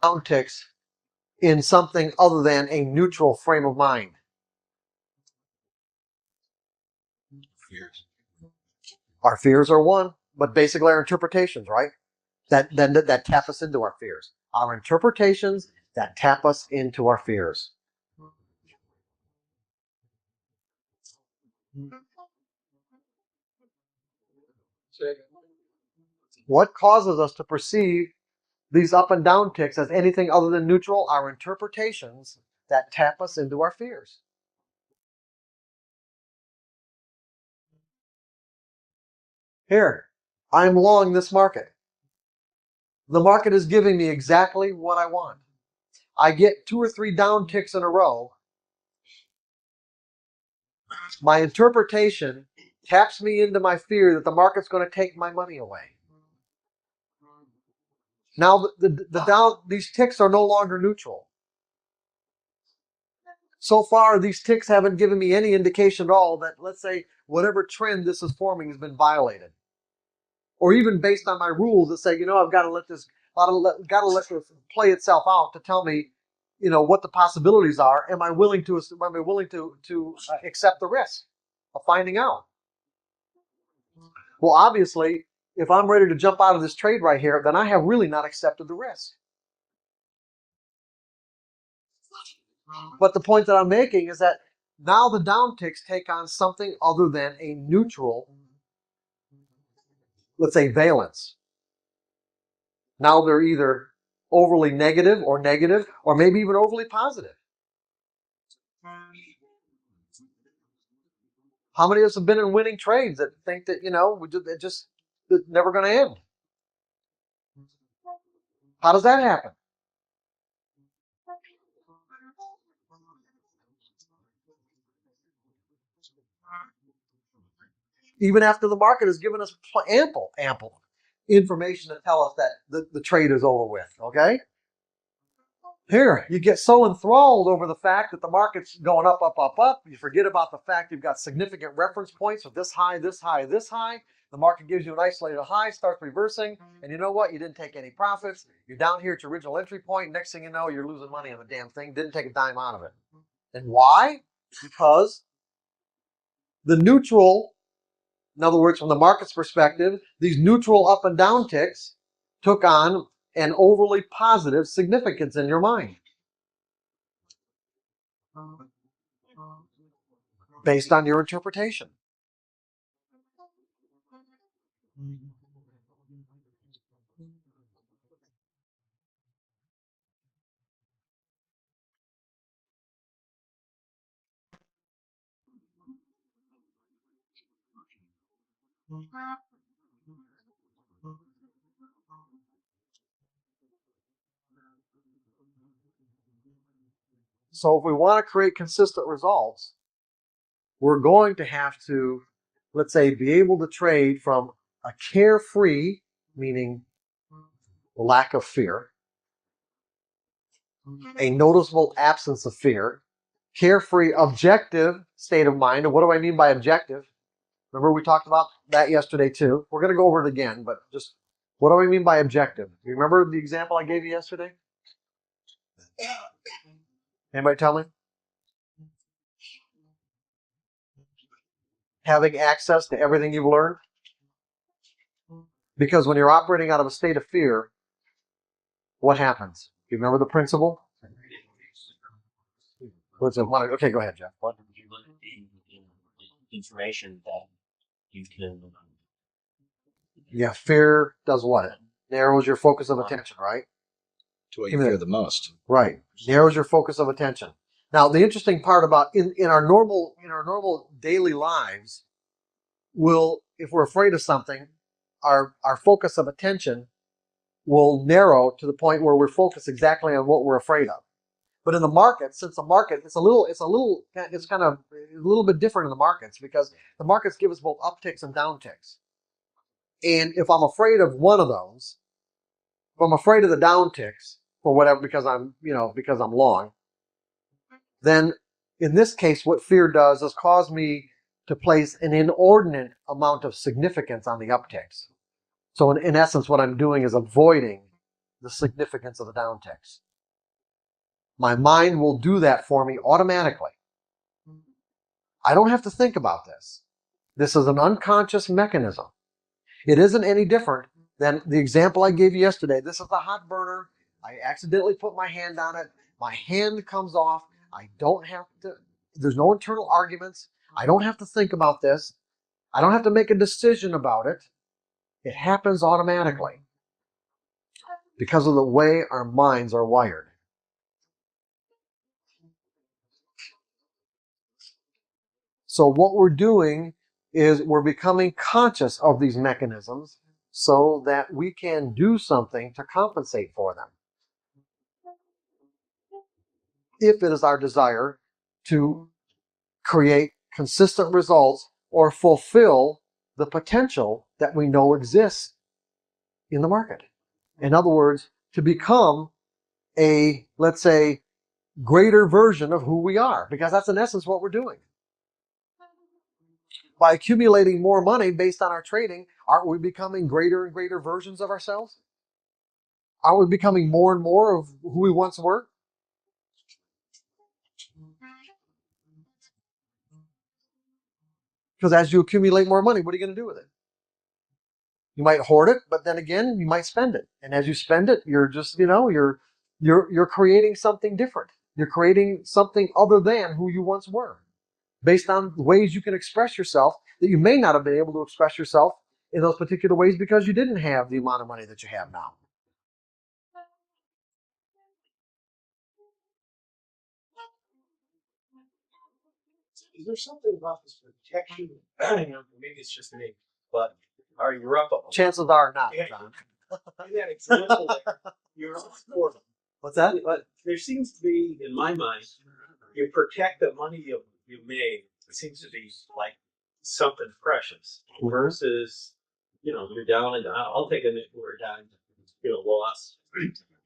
downticks in something other than a neutral frame of mind? Fears. Our fears are one, but basically our interpretations, right? That tap us into our fears. Our interpretations that tap us into our fears. What causes us to perceive these up and down ticks as anything other than neutral? Our interpretations that tap us into our fears. Here, I'm long this market. The market is giving me exactly what I want. I get 2 or 3 down ticks in a row. My interpretation taps me into my fear that the market's going to take my money away. Now these ticks are no longer neutral. So far, these ticks haven't given me any indication at all that, let's say, whatever trend this is forming has been violated. Or even based on my rules that say, I've got to let this play itself out to tell me, what the possibilities are. Am I willing to accept the risk of finding out? Well, obviously, if I'm ready to jump out of this trade right here, then I have really not accepted the risk. But the point that I'm making is that now the down ticks take on something other than a neutral, let's say, valence. Now they're either overly negative, or maybe even overly positive. How many of us have been in winning trades that think that, it's never going to end? How does that happen? Even after the market has given us ample information to tell us that the trade is over with, okay? Here, you get so enthralled over the fact that the market's going up, up, up, up. You forget about the fact you've got significant reference points with this high, this high, this high. The market gives you an isolated high, starts reversing, and you know what? You didn't take any profits. You're down here at your original entry point. Next thing you know, you're losing money on the damn thing. Didn't take a dime out of it. And why? Because the neutral, in other words, from the market's perspective, these neutral up and down ticks took on an overly positive significance in your mind. Based on your interpretation. So if we want to create consistent results, we're going to have to, let's say, be able to trade from a carefree, meaning lack of fear, a noticeable absence of fear, carefree, objective state of mind. And what do I mean by objective? Remember, we talked about that yesterday too. We're going to go over it again, but just what do I mean by objective? You remember the example I gave you yesterday? Anybody tell me? Having access to everything you've learned? Because when you're operating out of a state of fear, what happens? You remember the principle? What's it? Okay, go ahead, Jeff. What? You look at information that you can. Yeah, fear does what? It narrows your focus of attention, right? To what you fear the most. Right. Narrows your focus of attention. Now, the interesting part about in our normal daily lives, if we're afraid of something, our focus of attention will narrow to the point where we're focused exactly on what we're afraid of. But in the market, since the market, it's kind of a little bit different in the markets because the markets give us both upticks and downticks. And if I'm afraid of one of those, if I'm afraid of the downticks for whatever, because I'm long, then in this case, what fear does is cause me to place an inordinate amount of significance on the upticks. So in essence, what I'm doing is avoiding the significance of the downticks. My mind will do that for me automatically. I don't have to think about this. This is an unconscious mechanism. It isn't any different than the example I gave you yesterday. This is a hot burner. I accidentally put my hand on it. My hand comes off. I don't have to, there's no internal arguments. I don't have to think about this. I don't have to make a decision about it. It happens automatically because of the way our minds are wired. So what we're doing is we're becoming conscious of these mechanisms so that we can do something to compensate for them. If it is our desire to create consistent results or fulfill the potential that we know exists in the market. In other words, to become a, let's say, greater version of who we are, because that's in essence what we're doing. By accumulating more money based on our trading, aren't we becoming greater and greater versions of ourselves? Aren't we becoming more and more of who we once were? Because as you accumulate more money, what are you going to do with it? You might hoard it, but then again, you might spend it. And as you spend it, you're just, you're creating something different. You're creating something other than who you once were, based on ways you can express yourself that you may not have been able to express yourself in those particular ways because you didn't have the amount of money that you have now. Is there something about this protection? Maybe it's just me, but are you up? Chances are not, John. In that example, you're up for them. What's that? But there seems to be, in my mind, you protect the money you made. It seems to be like something precious versus, you're down and I'll take a nickel or a dime, loss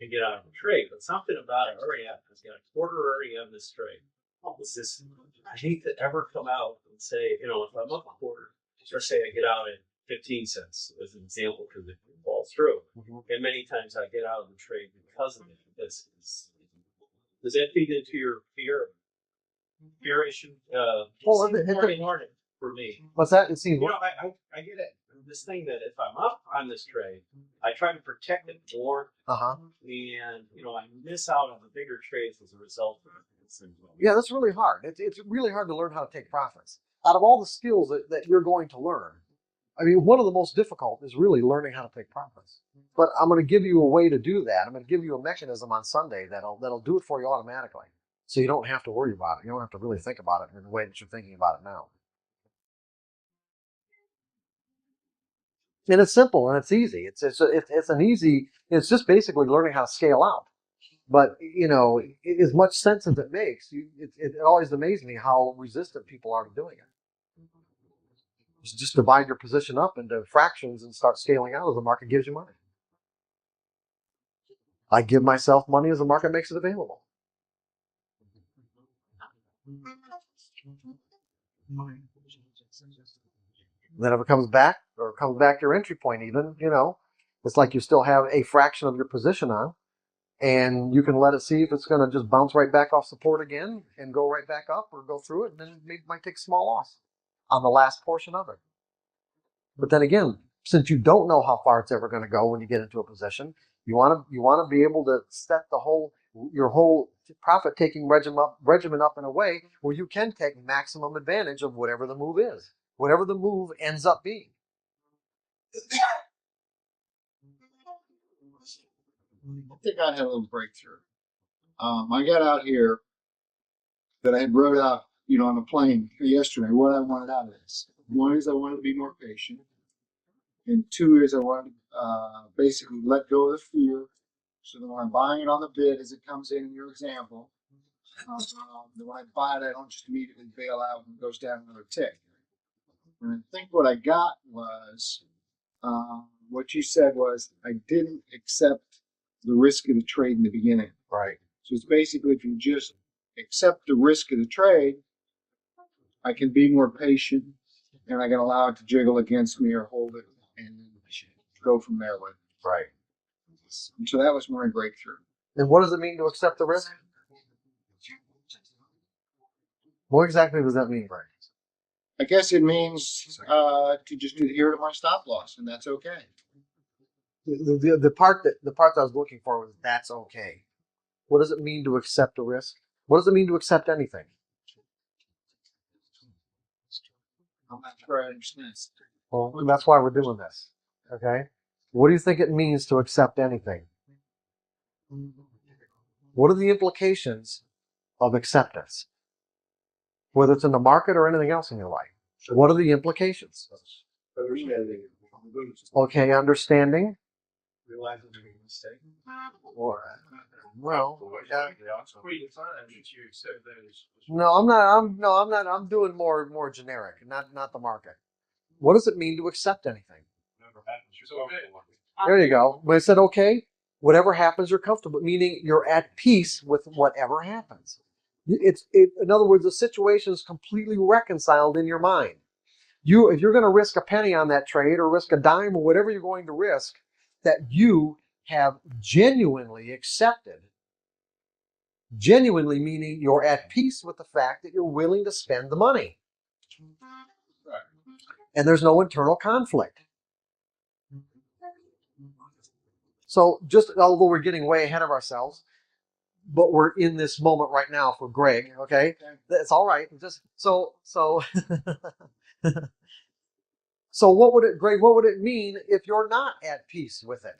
and get out of the trade. But something about it already happens. Got a quarter already on this trade. I hate to ever come out and say, if I'm up a quarter, or say I get out at 15 cents as an example because it falls through. And many times I get out of the trade because of it. Does that feed into your fear issue? Well, it's for me. What's that? It seems. I get it. This thing that if I'm up on this trade, I try to protect it more. And I miss out on the bigger trades as a result of it. Yeah, that's really hard. It's really hard to learn how to take profits. Out of all the skills that you're going to learn, I mean, one of the most difficult is really learning how to take profits. But I'm going to give you a way to do that. I'm going to give you a mechanism on Sunday that'll do it for you automatically. So you don't have to worry about it. You don't have to really think about it in the way that you're thinking about it now. And it's simple and it's easy. It's just basically learning how to scale out. But, as much sense as it makes, it always amazes me how resistant people are to doing it. Just divide your position up into fractions and start scaling out as the market gives you money. I give myself money as the market makes it available. Then if it comes back, or comes back to your entry point even, it's like you still have a fraction of your position on. And you can let it see if it's going to just bounce right back off support again and go right back up or go through it. And then it might take a small loss on the last portion of it. But then again, since you don't know how far it's ever going to go when you get into a position, you want to be able to set your whole profit taking regimen up in a way where you can take maximum advantage of whatever the move is, whatever the move ends up being. I think I had a little breakthrough. I got out here that I wrote out, on the plane yesterday, what I wanted out of this. One is I wanted to be more patient. And two is I wanted to basically let go of the fear. So that when I'm buying it on the bid as it comes in your example, that when I buy it, I don't just immediately bail out and it goes down another tick. And I think what I got was, what you said was, I didn't accept the risk of the trade in the beginning. Right. So it's basically, if you just accept the risk of the trade, I can be more patient and I can allow it to jiggle against me or hold it and go from there with it. Right. And so that was my breakthrough. And what does it mean to accept the risk? What exactly does that mean, Brian? I guess it means to just adhere to my stop loss, and that's okay. The part that I was looking for was that's okay. What does it mean to accept a risk? What does it mean to accept anything? I'm not sure I understand. Well, that's why we're doing this. Okay. What do you think it means to accept anything? What are the implications of acceptance? Whether it's in the market or anything else in your life. What are the implications? Understanding. Okay, understanding. Realizing you made a mistake. Or, well, You said that is. no, I'm not. I'm doing more generic, not the market. What does it mean to accept anything? There you go. When I said okay, whatever happens, you're comfortable, meaning you're at peace with whatever happens. In other words, the situation is completely reconciled in your mind. If you're going to risk a penny on that trade or risk a dime or whatever you're going to risk, that you have genuinely accepted. Genuinely meaning you're at peace with the fact that you're willing to spend the money. And there's no internal conflict. So just although we're getting way ahead of ourselves, but we're in this moment right now for Greg, okay? That's all right. Just so so what would it mean if you're not at peace with it?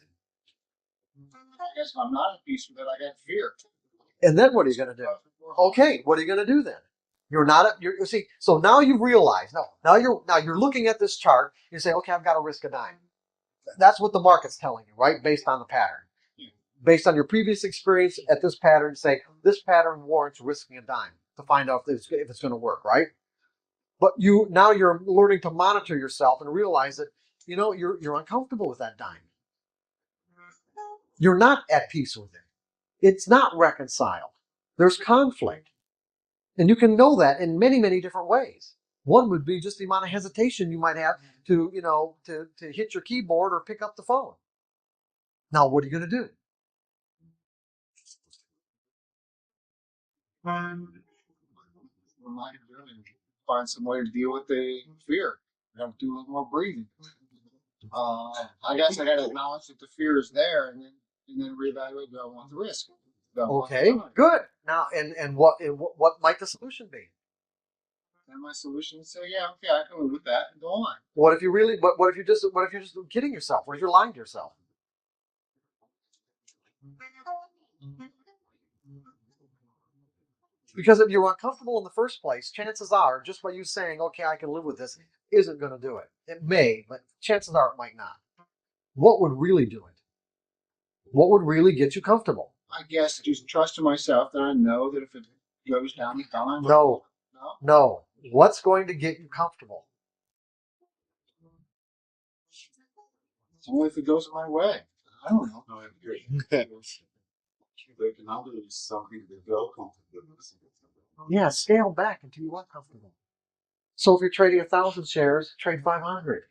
I guess if I'm not at peace with it, I got fear. And then what are you going to do? Okay, what are you going to do then? You're not. You see. So now you realize. Now you're looking at this chart. You say, okay, I've got to risk a dime. That's what the market's telling you, right? Based on the pattern, based on your previous experience at this pattern. Say this pattern warrants risking a dime to find out if it's going to work, right? But now you're learning to monitor yourself and realize that you're uncomfortable with that dime. You're not at peace with it. It's not reconciled. There's conflict. And you can know that in many, many different ways. One would be just the amount of hesitation you might have to hit your keyboard or pick up the phone. Now, what are you going to do? Find some way to deal with the fear. I have to do a little more breathing. I guess I got to acknowledge that the fear is there, and then reevaluate. Do I want the risk? Okay, good. Now, and what might the solution be? And my solution is say, yeah, okay, I can live with that and go on. What if you're just kidding yourself? What if you're lying to yourself? Because if you're uncomfortable in the first place, chances are, just by you saying, okay, I can live with this, isn't going to do it. It may, but chances are it might not. What would really do it? What would really get you comfortable? I guess just trust in myself that I know that if it goes down, it's down. No. What's going to get you comfortable? Only if it goes my way. I don't know. Yeah, scale back until you are comfortable. So if you're trading 1,000 shares, trade 500.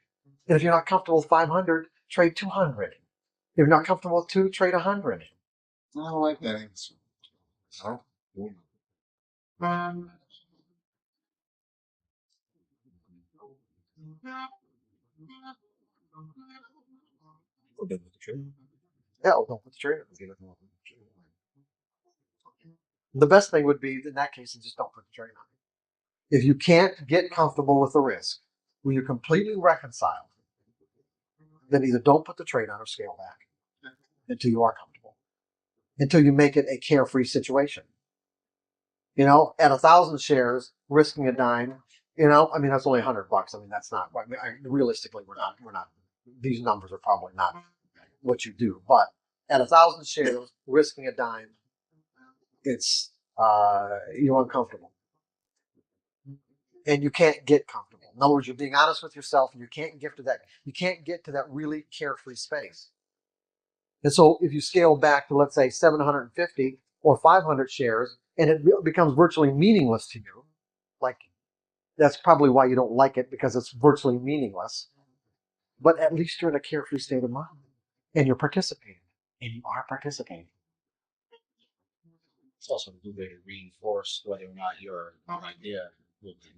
And if you're not comfortable with 500, trade 200. If you're not comfortable with 2, trade 100. I don't like that answer. No. Yeah, don't put the trade. The best thing would be in that case is just don't put the trade on. If you can't get comfortable with the risk, when you're completely reconciled, then either don't put the trade on or scale back until you are comfortable, until you make it a carefree situation. At 1,000 shares, risking a dime, that's only $100. I mean, that's not, realistically, we're not, these numbers are probably not what you do, but at 1,000 shares, risking a dime, it's, you're uncomfortable. And you can't get comfortable. In other words, you're being honest with yourself, and you can't get to that really carefree space. And so if you scale back to, let's say, 750 or 500 shares, and it becomes virtually meaningless to you, that's probably why you don't like it, because it's virtually meaningless. But at least you're in a carefree state of mind, and you're participating. and you are participating. It's also a good way to reinforce whether or not your idea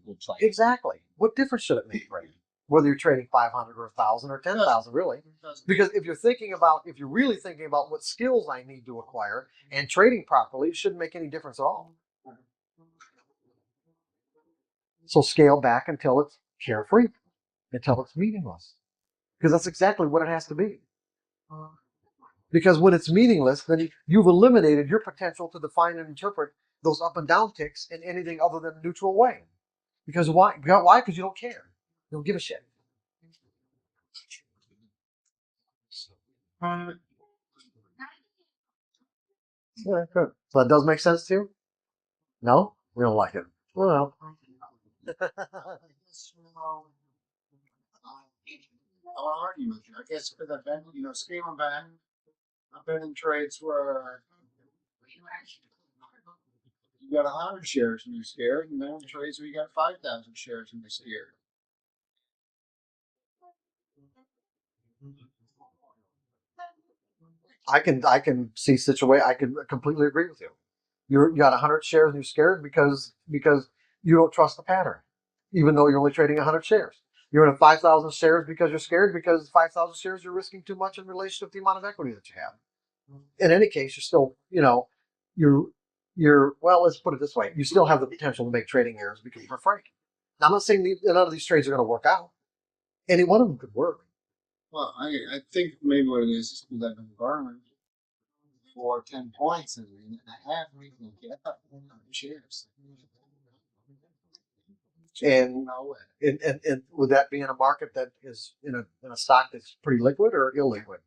will play. Exactly. What difference should it make, right? Whether you're trading 500 or 1,000 or 10,000, really? Because if you're really thinking about what skills I need to acquire and trading properly, it shouldn't make any difference at all. So scale back until it's carefree, until it's meaningless. Because that's exactly what it has to be. Because when it's meaningless, then you've eliminated your potential to define and interpret those up and down ticks in anything other than a neutral way. Because why? Why? Because you don't care. You don't give a shit. Yeah, good. So that does make sense to you? No? We don't like it. Well. I'll argue with you. I guess because I've been, scaling back. I've been in trades where you got 100 shares and you're scared, and then in trades where you got 5,000 shares and you're scared. I can see situation. I can completely agree with you. You got 100 shares and you're scared because you don't trust the pattern, even though you're only trading 100 shares. You're in a 5,000 shares because you're scared because 5,000 shares you're risking too much in relation to the amount of equity that you have. In any case, you're still, you're well. Let's put it this way: you still have the potential to make trading errors because you're afraid. Now, I'm not saying none of these trades are going to work out. Any one of them could work. Well, I think maybe what it is because I've been burning for 10 points and a half, we can get up 100 shares. And would that be in a market that is in a stock that's pretty liquid or illiquid?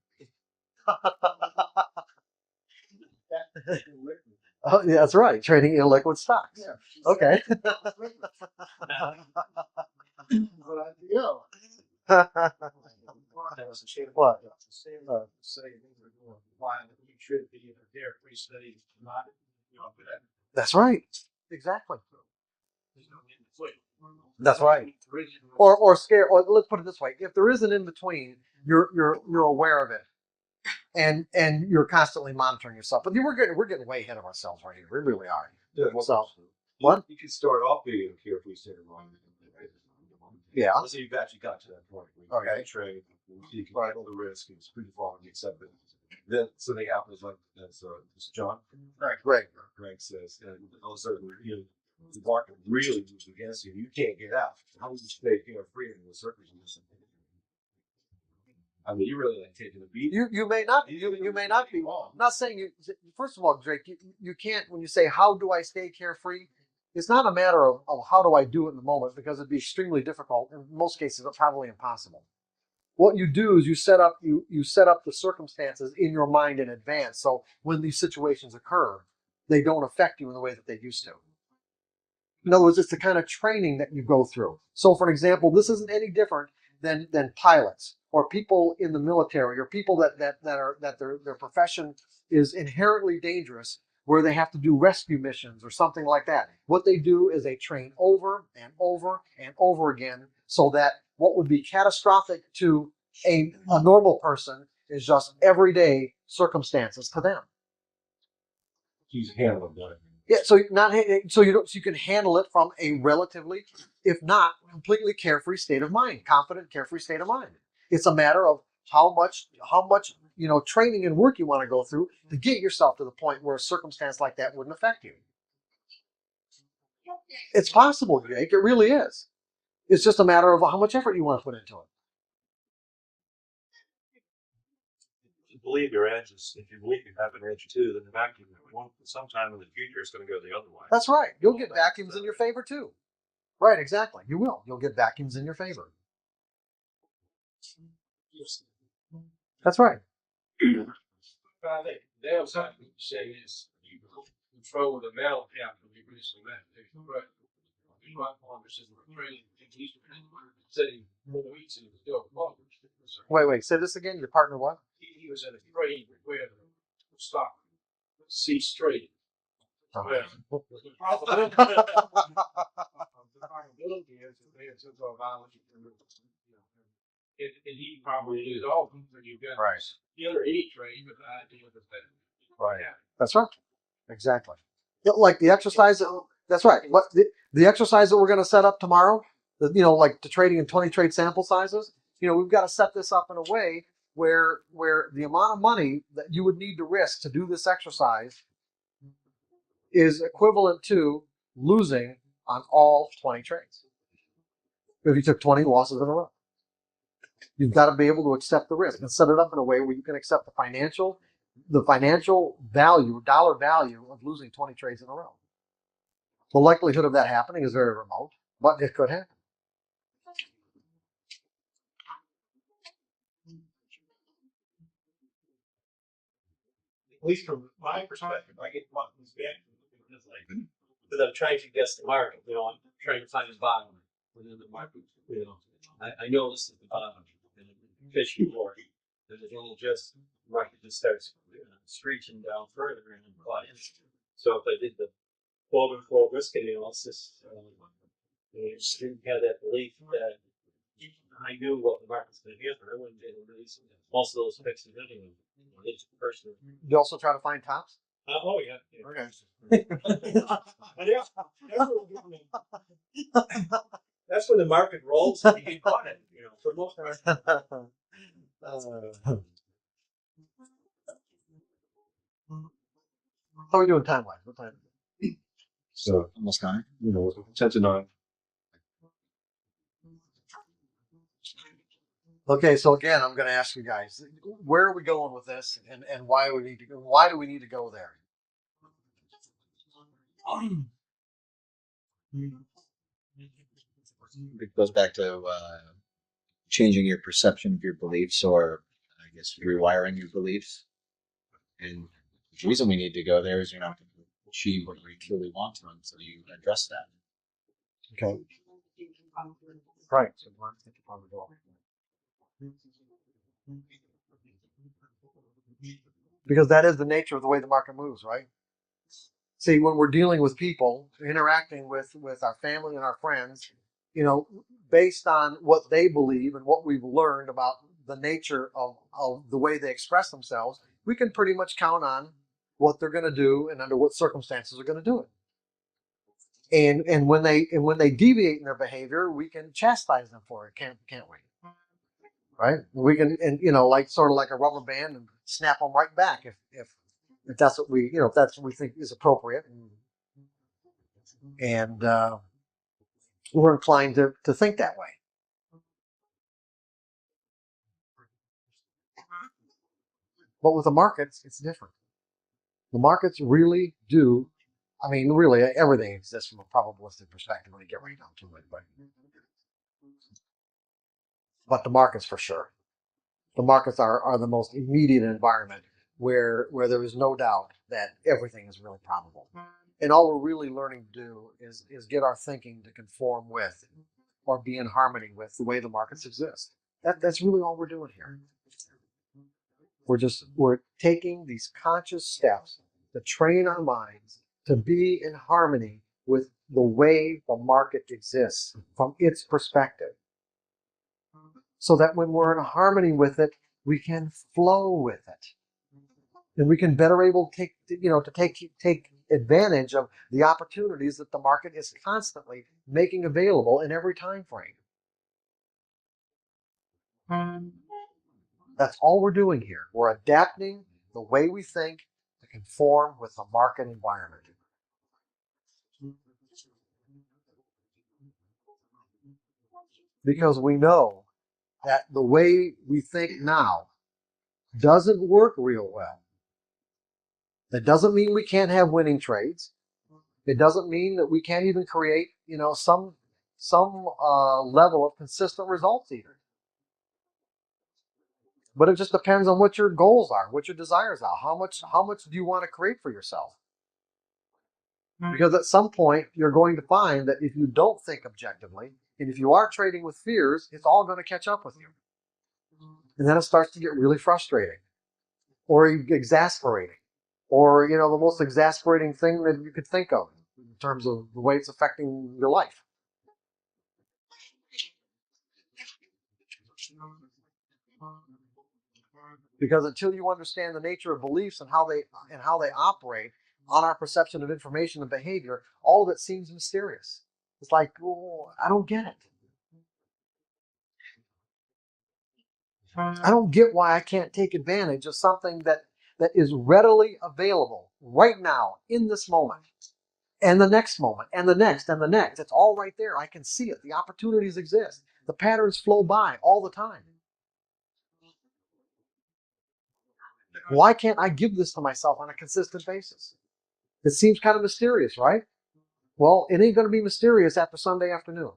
Oh, yeah, that's right. Trading illiquid stocks. Yeah. Okay. What? That's right. Exactly. That's right. Or scare. Or let's put it this way: if there is an in between, you're aware of it, and you're constantly monitoring yourself. But we're getting way ahead of ourselves right here. We really are. So what? You can start off being carefully state of mind. Yeah. Let's say you've actually got to that point where you Okay. can trade, you can handle the risk, and it's pretty far and accept it. Then something happens like as John Great. Greg says, and all of a sudden the market really moves against you. You can't get out. How do you stay carefree in the circumstances? I mean, you're really like taking a beat. You may not. You may not be. I'm not saying you. First of all, Drake, you can't. When you say how do I stay carefree, it's not a matter of how do I do it in the moment, because it'd be extremely difficult. In most cases, it's probably impossible. What you do is you set up the circumstances in your mind in advance, so when these situations occur, they don't affect you in the way that they used to. In other words, it's the kind of training that you go through. So, for example, this isn't any different than pilots or people in the military or people that their profession is inherently dangerous, where they have to do rescue missions or something like that. What they do is they train over and over and over again, so that what would be catastrophic to a normal person is just everyday circumstances to them. He's handling that. Yeah, so you can handle it from a relatively, if not completely carefree state of mind, confident, carefree state of mind. It's a matter of how much training and work you want to go through to get yourself to the point where a circumstance like that wouldn't affect you. It's possible, Jake. It really is. It's just a matter of how much effort you want to put into it. If you believe your edges, if you believe you have an edge too, then the vacuum sometime in the future is going to go the other way. That's right. You'll get vacuums in your favor too. Right, exactly. You will. You'll get vacuums in your favor. That's right. I think the downside you say is you control the amount of capital you produce in that. But you might want to say he's sitting more weeks and still Wait. Say this again. Your partner what? He was in a trade where the stock ceased trading. Oh. Well, the probability is that they took a violation. And he probably lose all of them. You've got Right. the other 80 trade with the idea that Right. That's right. Exactly. Yeah, like the exercise. That's right. What the exercise that we're going to set up tomorrow, like the trading in 20 trade sample sizes. We've got to set this up in a way where the amount of money that you would need to risk to do this exercise is equivalent to losing on all 20 trades. If you took 20 losses in a row, you've got to be able to accept the risk and set it up in a way where you can accept the financial value, dollar value of losing 20 trades in a row. The likelihood of that happening is very remote, but it could happen. At least from my perspective, I get monthly's back because I'm trying to guess the market. I'm trying to find the bottom within the market. I know this is the bottom, and fishing for it. There's only just the market just starts screeching down further and I'm caught in. So if I did the quote-unquote risk analysis, I just didn't have that belief that I knew what the market's going to give, or I wouldn't be able to release most of those fixes anyway. It's personal. You also try to find tops? Oh yeah. Okay. That's when the market rolls and you get caught in it, for most part. How are we doing time-wise? What time? So, Almost 9. 10 to 9. Okay, so again, I'm going to ask you guys, where are we going with this, and why do we need to go? Why do we need to go there? It goes back to changing your perception of your beliefs, or I guess rewiring your beliefs. And the reason we need to go there is you're not going to achieve what you truly want to until you address that. Okay. Right. So because that is the nature of the way the market moves, right? See, when we're dealing with people, interacting with our family and our friends, based on what they believe and what we've learned about the nature of the way they express themselves, we can pretty much count on what they're going to do and under what circumstances they're going to do it. And when they deviate in their behavior, we can chastise them for it, can't we? Right? We can, like sort of like a rubber band, and snap them right back if that's what if that's what we think is appropriate, and we're inclined to think that way. But with the markets, it's different. The markets really do. I mean, really, everything exists from a probabilistic perspective when you get right down to it. But the markets, for sure. The markets are the most immediate environment where there is no doubt that everything is really probable. And all we're really learning to do is get our thinking to conform with or be in harmony with the way the markets exist. That's really all we're doing here. We're taking these conscious steps to train our minds to be in harmony with the way the market exists from its perspective. So that when we're in harmony with it, we can flow with it. And we can better able to take advantage of the opportunities that the market is constantly making available in every time frame. That's all we're doing here. We're adapting the way we think to conform with the market environment. Because we know that the way we think now doesn't work real well. That doesn't mean we can't have winning trades. It doesn't mean that we can't even create, some level of consistent results either. But it just depends on what your goals are, what your desires are. How much do you want to create for yourself? Because at some point, you're going to find that if you don't think objectively, and if you are trading with fears, it's all going to catch up with you. And then it starts to get really frustrating or exasperating or, the most exasperating thing that you could think of in terms of the way it's affecting your life. Because until you understand the nature of beliefs and how they operate on our perception of information and behavior, all of it seems mysterious. It's like, oh, I don't get it. I don't get why I can't take advantage of something that is readily available right now in this moment and the next moment and the next and the next. It's all right there. I can see it. The opportunities exist. The patterns flow by all the time. Why can't I give this to myself on a consistent basis? It seems kind of mysterious, right? Well, it ain't going to be mysterious after Sunday afternoon.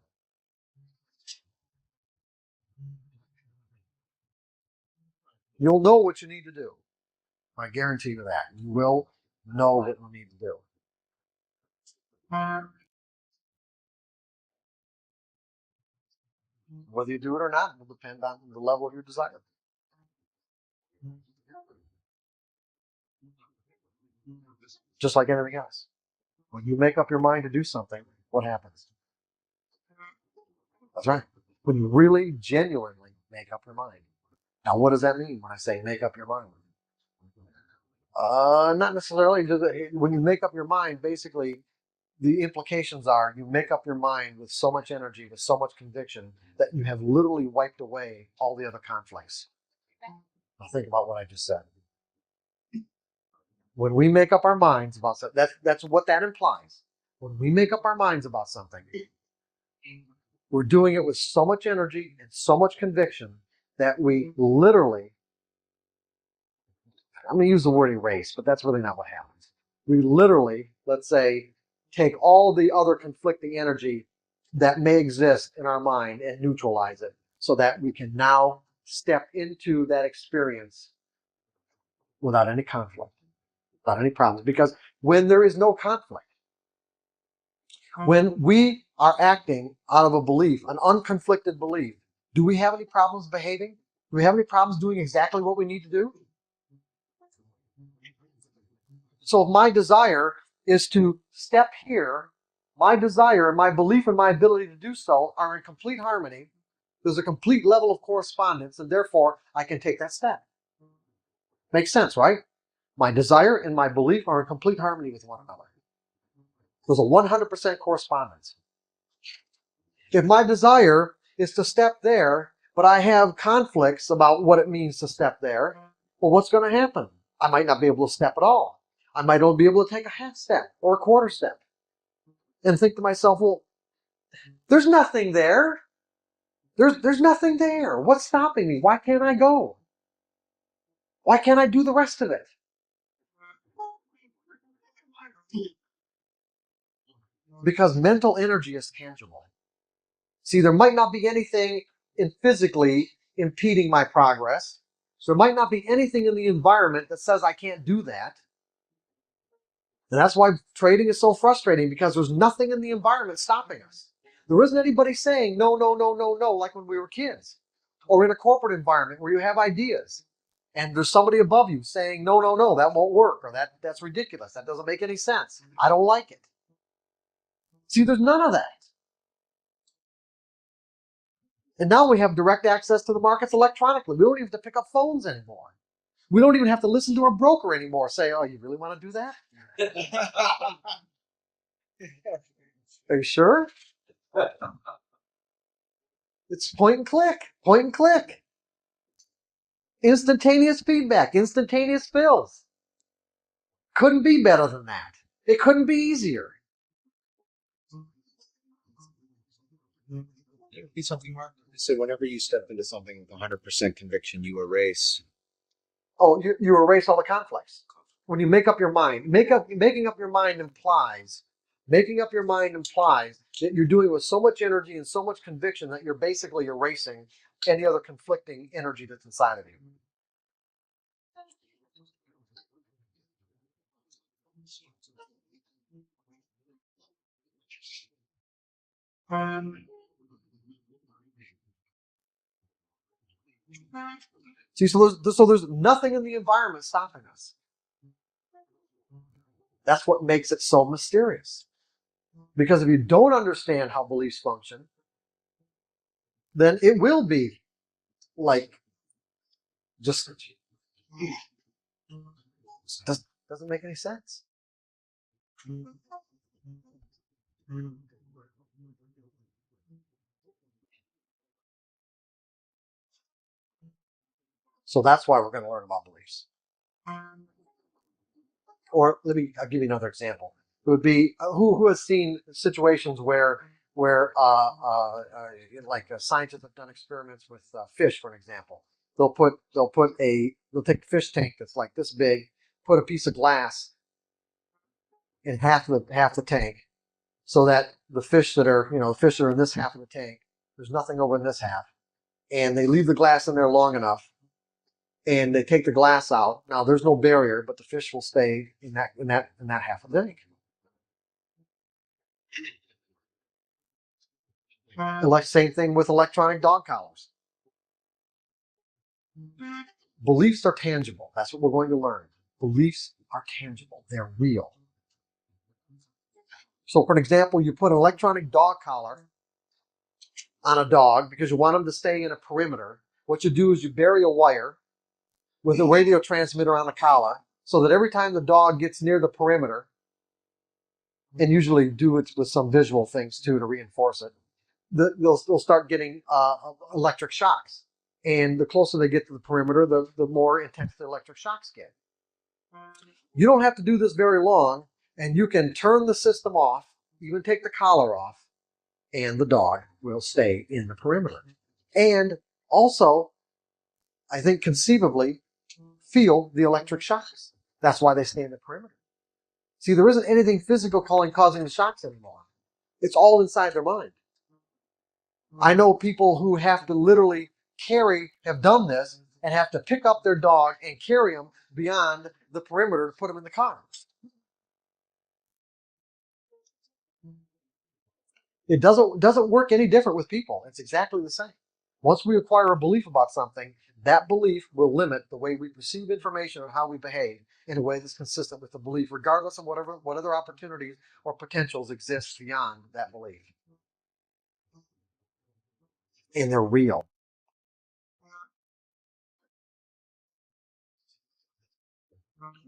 You'll know what you need to do. I guarantee you that. You will know what you need to do. Whether you do it or not will depend on the level of your desire. Just like anything else. When you make up your mind to do something, what happens? That's right. When you really, genuinely make up your mind. Now, what does that mean when I say make up your mind? Not necessarily. Just, when you make up your mind, basically, the implications are you make up your mind with so much energy, with so much conviction, that you have literally wiped away all the other conflicts. Now think about what I just said. When we make up our minds about something, that's what that implies. When we make up our minds about something, we're doing it with so much energy and so much conviction that we literally, I'm going to use the word erase, but that's really not what happens. We literally, let's say, take all the other conflicting energy that may exist in our mind and neutralize it so that we can now step into that experience without any conflict, without any problems. Because when there is no conflict, when we are acting out of a belief, an unconflicted belief, do we have any problems behaving? Do we have any problems doing exactly what we need to do? So if my desire is to step here, my desire and my belief and my ability to do so are in complete harmony. There's a complete level of correspondence, and therefore I can take that step. Makes sense, right? My desire and my belief are in complete harmony with one another. There's a 100% correspondence. If my desire is to step there, but I have conflicts about what it means to step there, well, what's going to happen? I might not be able to step at all. I might only be able to take a half step or a quarter step and think to myself, well, there's nothing there. There's nothing there. What's stopping me? Why can't I go? Why can't I do the rest of it? Because mental energy is tangible. See, there might not be anything physically impeding my progress. So there might not be anything in the environment that says I can't do that. And that's why trading is so frustrating, because there's nothing in the environment stopping us. There isn't anybody saying no, no, no, no, no, like when we were kids. Or in a corporate environment where you have ideas and there's somebody above you saying, no, no, no, that won't work, or that's ridiculous. That doesn't make any sense. I don't like it. See, there's none of that. And now we have direct access to the markets electronically. We don't even have to pick up phones anymore. We don't even have to listen to a broker anymore. Say, oh, you really want to do that? Are you sure? It's point and click, point and click. Instantaneous feedback, instantaneous fills. Couldn't be better than that. It couldn't be easier. It would be something, Mark. So whenever you step into something with 100% conviction, you erase. Oh, you erase all the conflicts. When you make up your mind, making up your mind implies that you're doing it with so much energy and so much conviction that you're basically erasing any other conflicting energy that's inside of you. See, so there's nothing in the environment stopping us. That's what makes it so mysterious. Because if you don't understand how beliefs function, then it will be like just Doesn't make any sense. So that's why we're going to learn about beliefs. Or I'll give you another example. It would be who has seen situations where like scientists have done experiments with fish, for an example. They'll take a fish tank that's like this big, put a piece of glass in half the tank, so that the fish that are in this half of the tank, there's nothing over in this half, and they leave the glass in there long enough, and they take the glass out. Now there's no barrier, but the fish will stay in that half of the tank. Like same thing with electronic dog collars. Beliefs are tangible. That's what we're going to learn. Beliefs are tangible. They're real. So for an example, you put an electronic dog collar on a dog because you want them to stay in a perimeter. What you do is you bury a wire with a radio transmitter on the collar so that every time the dog gets near the perimeter, and usually do it with some visual things too to reinforce it, they'll start getting electric shocks. And the closer they get to the perimeter, the more intense the electric shocks get. You don't have to do this very long, and you can turn the system off, even take the collar off, and the dog will stay in the perimeter. And also, I think conceivably, feel the electric shocks. That's why they stay in the perimeter. See, there isn't anything physical causing the shocks anymore. It's all inside their mind. I know people who have to literally have done this, and have to pick up their dog and carry him beyond the perimeter to put him in the car. It doesn't work any different with people. It's exactly the same. Once we acquire a belief about something, that belief will limit the way we perceive information or how we behave in a way that's consistent with the belief, regardless of what other opportunities or potentials exist beyond that belief. And they're real.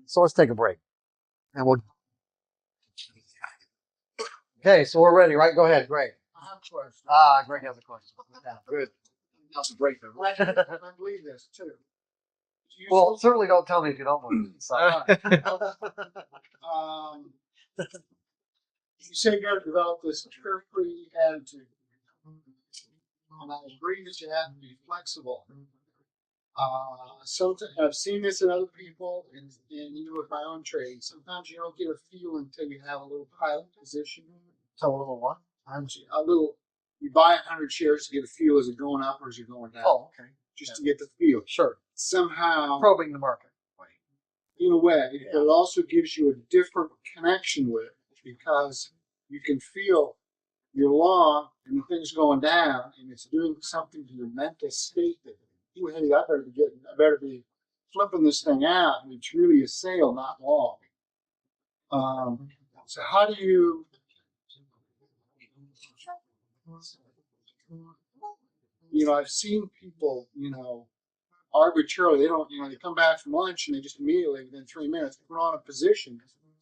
So let's take a break. And we'll. Okay, so we're ready, right? Go ahead, Greg. I have a question. Greg has a question. Good. That's a break. I believe this too. Well, certainly don't tell me if you don't believe it. So. You say you got to develop this carefree attitude. And I agree that you have to be flexible. I've seen this in other people, and even with my own trade. Sometimes you don't get a feel until you have a little pilot position. So a little what? You buy 100 shares to get a feel, is it going up or is it going down? Oh, okay. Just to get the feel. Sure. Somehow, Probing the market. in a way, it also gives you a different connection with it because you can feel you're long and the thing's going down and it's doing something to your mental state that, hey, I better be flipping this thing out, and it's really a sale, not long. So how do you I've seen people, arbitrarily, they come back from lunch and they just immediately, within 3 minutes, put on a position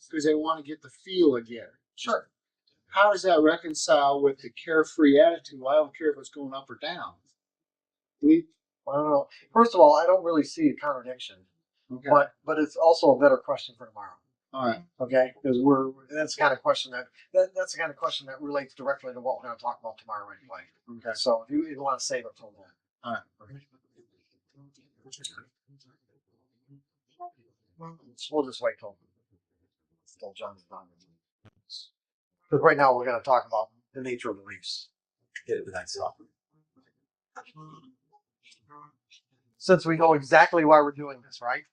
because they want to get the feel again. Sure. How does that reconcile with the carefree attitude? Well, I don't care if it's going up or down. I don't know. First of all, I don't really see a contradiction, Okay. but it's also a better question for tomorrow. All right. Okay, because that's the kind of question that's the kind of question that relates directly to what we're going to talk about tomorrow anyway. Okay. So if you want to save it till then. All right. Okay. We'll just wait till John's done. Because right now we're going to talk about the nature of beliefs. Get it with that stuff. Since we know exactly why we're doing this, right?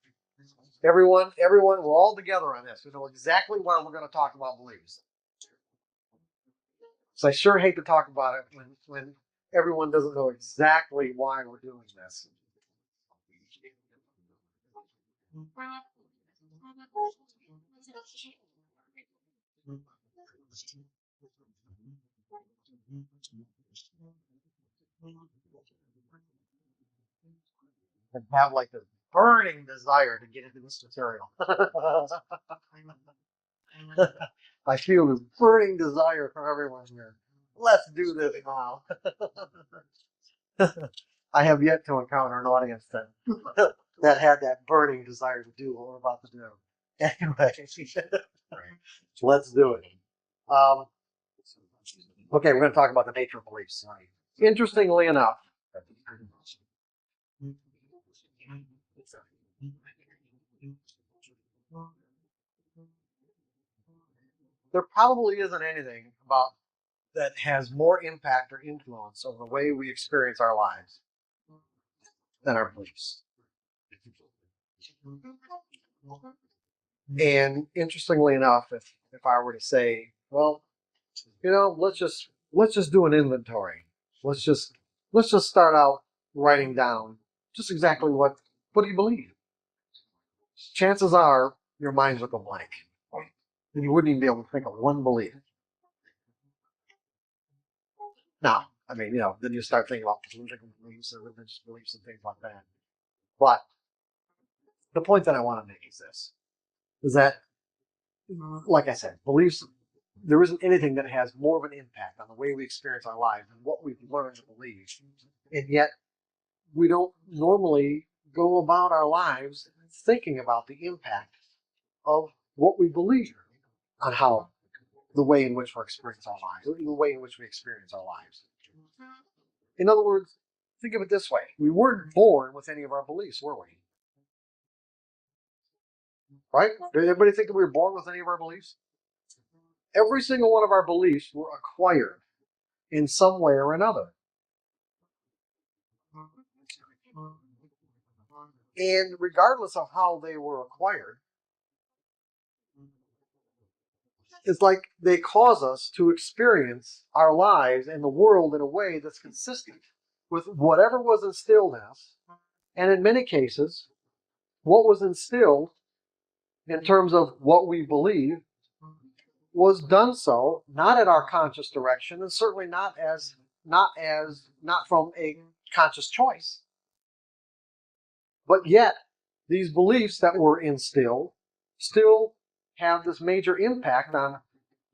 Everyone, we're all together on this. We know exactly why we're going to talk about beliefs. So I sure hate to talk about it when everyone doesn't know exactly why we're doing this. And have like the burning desire to get into this material. I feel this burning desire from everyone here. Let's do this now. I have yet to encounter an audience that that had that burning desire to do what we're about to do. Anyway, let's do it. Okay, we're going to talk about the nature of beliefs. Interestingly enough, there probably isn't anything about that has more impact or influence on the way we experience our lives than our beliefs. And interestingly enough, if I were to say, well, let's just do an inventory. Let's just start out writing down just exactly what do you believe. Chances are your minds will go blank, and you wouldn't even be able to think of one belief. Now, I mean, then you start thinking about political beliefs or religious beliefs and things like that. But the point that I want to make is that, like I said, beliefs, there isn't anything that has more of an impact on the way we experience our lives than what we've learned to believe. And yet, we don't normally go about our lives thinking about the impact of what we believe on how the way in which we experience our lives, the way in which we experience our lives. In other words, think of it this way. We weren't born with any of our beliefs, were we? Right? Did everybody think that we were born with any of our beliefs? Every single one of our beliefs were acquired in some way or another. And regardless of how they were acquired, it's like they cause us to experience our lives and the world in a way that's consistent with whatever was instilled in us. And in many cases, what was instilled in terms of what we believe was done so not at our conscious direction, and certainly not from a conscious choice. But yet, these beliefs that were instilled still have this major impact on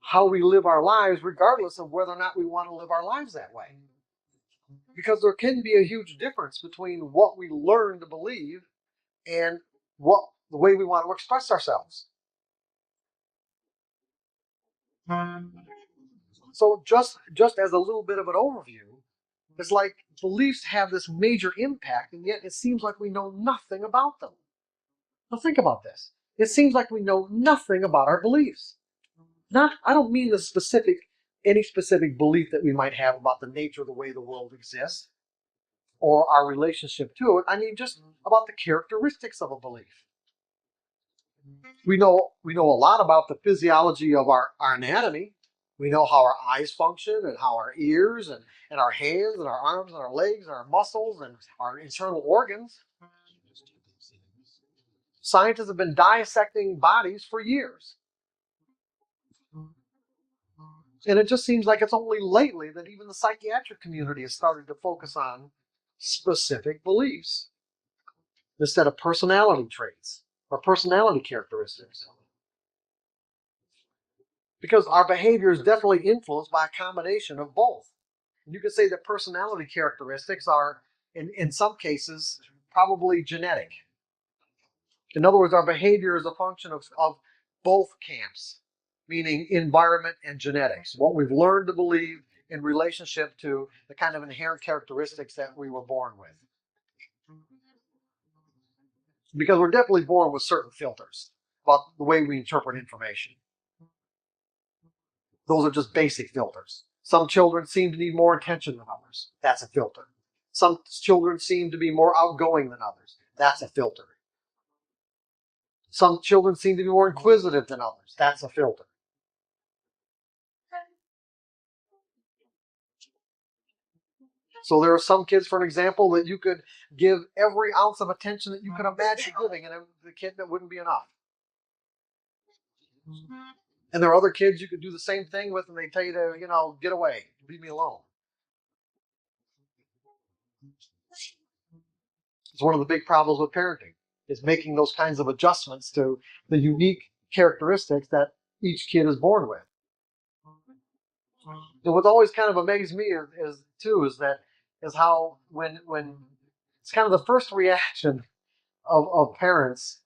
how we live our lives, regardless of whether or not we want to live our lives that way. Because there can be a huge difference between what we learn to believe and the way we want to express ourselves. So just as a little bit of an overview, it's like beliefs have this major impact, and yet it seems like we know nothing about them. Now think about this. It seems like we know nothing about our beliefs. I don't mean any specific belief that we might have about the nature of the way the world exists or our relationship to it. I mean just about the characteristics of a belief. We know a lot about the physiology of our anatomy. We know how our eyes function and how our ears and our hands and our arms and our legs and our muscles and our internal organs. Scientists have been dissecting bodies for years. And it just seems like it's only lately that even the psychiatric community has started to focus on specific beliefs instead of personality traits or personality characteristics. Because our behavior is definitely influenced by a combination of both. And you could say that personality characteristics are, in some cases, probably genetic. In other words, our behavior is a function of both camps, meaning environment and genetics, what we've learned to believe in relationship to the kind of inherent characteristics that we were born with. Because we're definitely born with certain filters about the way we interpret information. Those are just basic filters. Some children seem to need more attention than others. That's a filter. Some children seem to be more outgoing than others. That's a filter. Some children seem to be more inquisitive than others. That's a filter. So there are some kids, for an example, that you could give every ounce of attention that you could imagine giving, and the kid that wouldn't be enough. And there are other kids you could do the same thing with, and they tell you to, get away, leave me alone. It's one of the big problems with parenting. is making those kinds of adjustments to the unique characteristics that each kid is born with. And what's always kind of amazed me is how when it's kind of the first reaction of parents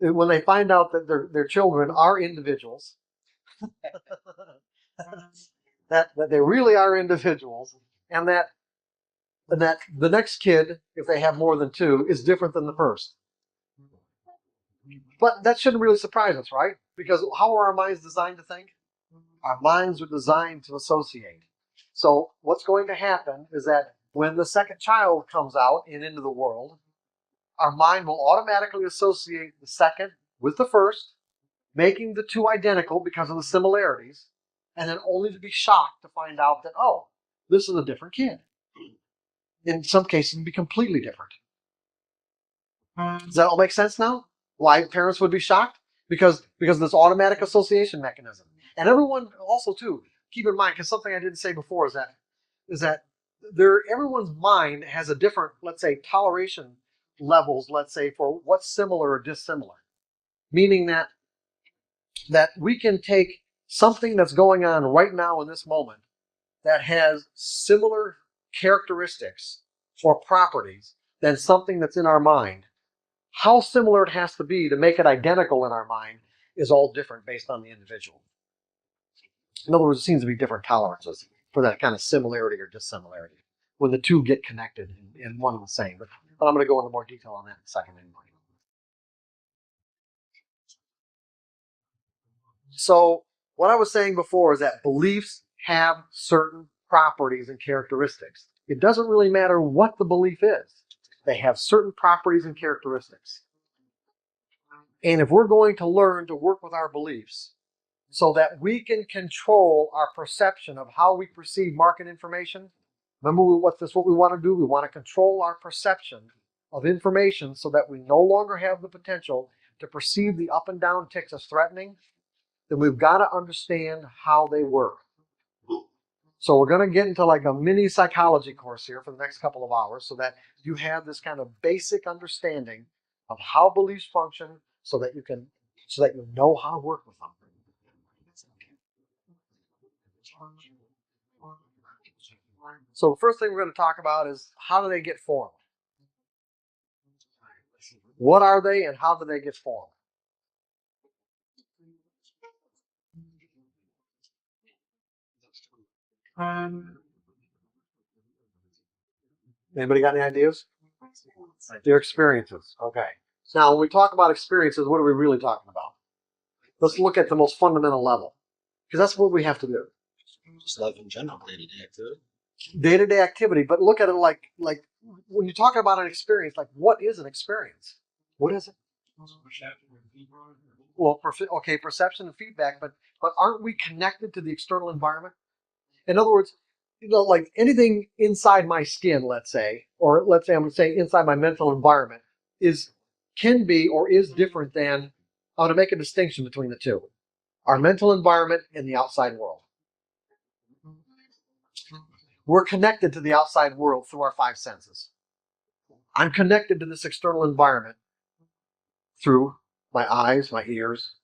when they find out that their children are individuals, that they really are individuals, and that the next kid, if they have more than two, is different than the first. But that shouldn't really surprise us, right? Because how are our minds designed to think? Our minds are designed to associate. So what's going to happen is that when the second child comes out and into the world, our mind will automatically associate the second with the first, making the two identical because of the similarities, and then only to be shocked to find out that, oh, this is a different kid. In some cases, it'd be completely different. Does that all make sense now? Why parents would be shocked? Because of this automatic association mechanism. And everyone also too, keep in mind, because something I didn't say before is that everyone's mind has a different, let's say, toleration levels, let's say, for what's similar or dissimilar. Meaning that we can take something that's going on right now in this moment that has similar characteristics or properties than something that's in our mind. How similar it has to be to make it identical in our mind is all different based on the individual. In other words, it seems to be different tolerances for that kind of similarity or dissimilarity when the two get connected in one and the same. But I'm going to go into more detail on that in a second anyway. So what I was saying before is that beliefs have certain properties and characteristics. It doesn't really matter what the belief is. They have certain properties and characteristics. And if we're going to learn to work with our beliefs so that we can control our perception of how we perceive market information, remember what we want to do? We want to control our perception of information so that we no longer have the potential to perceive the up and down ticks as threatening. Then we've got to understand how they work. So we're going to get into like a mini psychology course here for the next couple of hours so that you have this kind of basic understanding of how beliefs function so that you know how to work with them. So the first thing we're going to talk about is how do they get formed? What are they and how do they get formed? Anybody got any ideas? Their experiences. Okay. Now, when we talk about experiences, what are we really talking about? Let's look at the most fundamental level, because that's what we have to do. Just life in general, day-to-day activity. Day-to-day activity, but look at it like when you're talking about an experience, like what is an experience? What is it? Well, okay, perception and feedback, but aren't we connected to the external environment? In other words, like anything inside my skin, let's say, or let's say I'm going to say inside my mental environment can be or is different than, I want to make a distinction between the two. Our mental environment and the outside world. We're connected to the outside world through our five senses. I'm connected to this external environment through my eyes, my ears,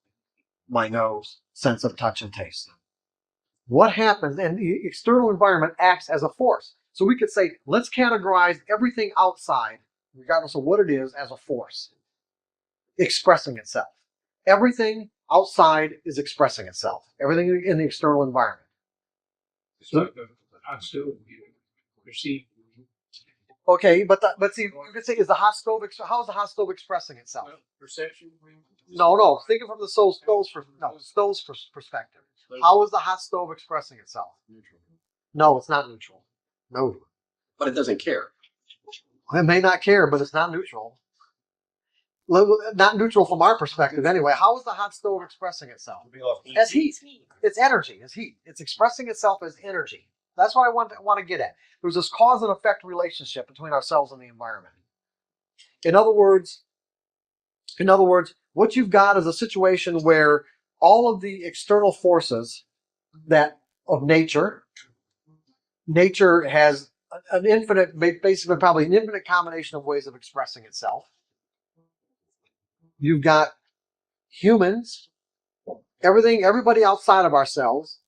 my nose, sense of touch and taste. What happens, and the external environment acts as a force. So we could say, let's categorize everything outside, regardless of what it is, as a force, expressing itself. Everything outside is expressing itself. Everything in the external environment. It's like the hot stove you perceive. Okay, but see, you could say, how is the hot stove expressing itself? Perception. No. Think of it from the stove's perspective. How is the hot stove expressing itself? Neutral. No, it's not neutral. No. But it doesn't care. It may not care, but it's not neutral. Not neutral from our perspective anyway. How is the hot stove expressing itself? As heat. It's energy. It's heat. It's expressing itself as energy. That's what I want to get at. There's this cause and effect relationship between ourselves and the environment. In other words, what you've got is a situation where all of the external forces of nature has basically probably an infinite combination of ways of expressing itself. You've got humans, everybody outside of ourselves,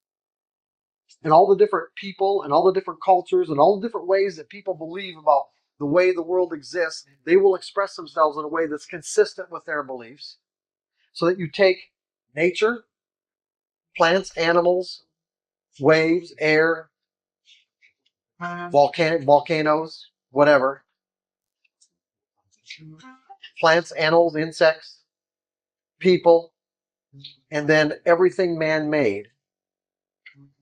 and all the different people and all the different cultures and all the different ways that people believe about the way the world exists. They will express themselves in a way that's consistent with their beliefs. So that you take nature, plants, animals, waves, air, volcanoes, whatever, plants, animals, insects, people, and then everything man-made.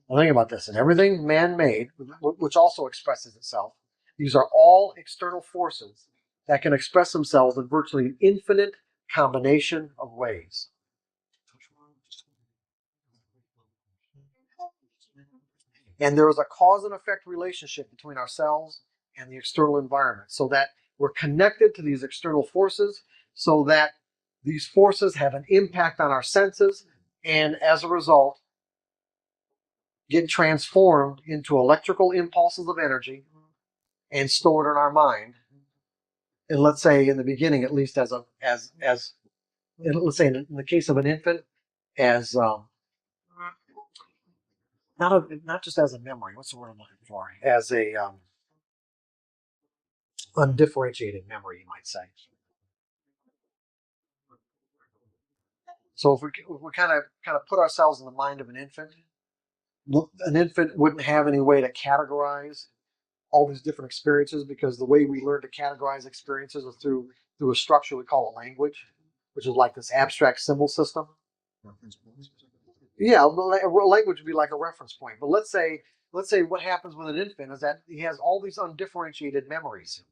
Well, think about this, and everything man-made, which also expresses itself, these are all external forces that can express themselves in virtually an infinite combination of ways. And there is a cause and effect relationship between ourselves and the external environment, so that we're connected to these external forces, so that these forces have an impact on our senses, and as a result, get transformed into electrical impulses of energy and stored in our mind. And let's say in the beginning, at least let's say in the case of an infant, as not just as a memory. What's the word I'm looking for? As a undifferentiated memory, you might say. So if we kind of put ourselves in the mind of an infant wouldn't have any way to categorize all these different experiences, because the way we learn to categorize experiences is through a structure we call a language, which is like this abstract symbol system. Yeah, language would be like a reference point. But let's say what happens with an infant is that he has all these undifferentiated memories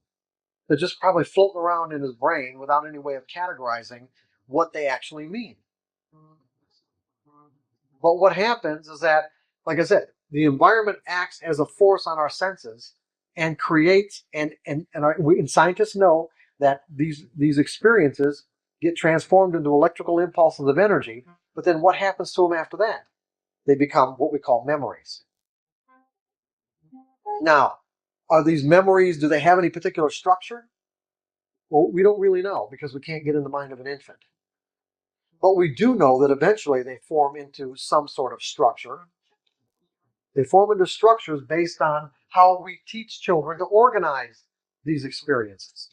that just probably floating around in his brain without any way of categorizing what they actually mean. But what happens is that, like I said, the environment acts as a force on our senses and creates, and scientists know that these experiences get transformed into electrical impulses of energy. But then what happens to them after that? They become what we call memories. Now, are these memories, do they have any particular structure? Well, we don't really know, because we can't get in the mind of an infant. But we do know that eventually they form into some sort of structure. They form into structures based on how we teach children to organize these experiences.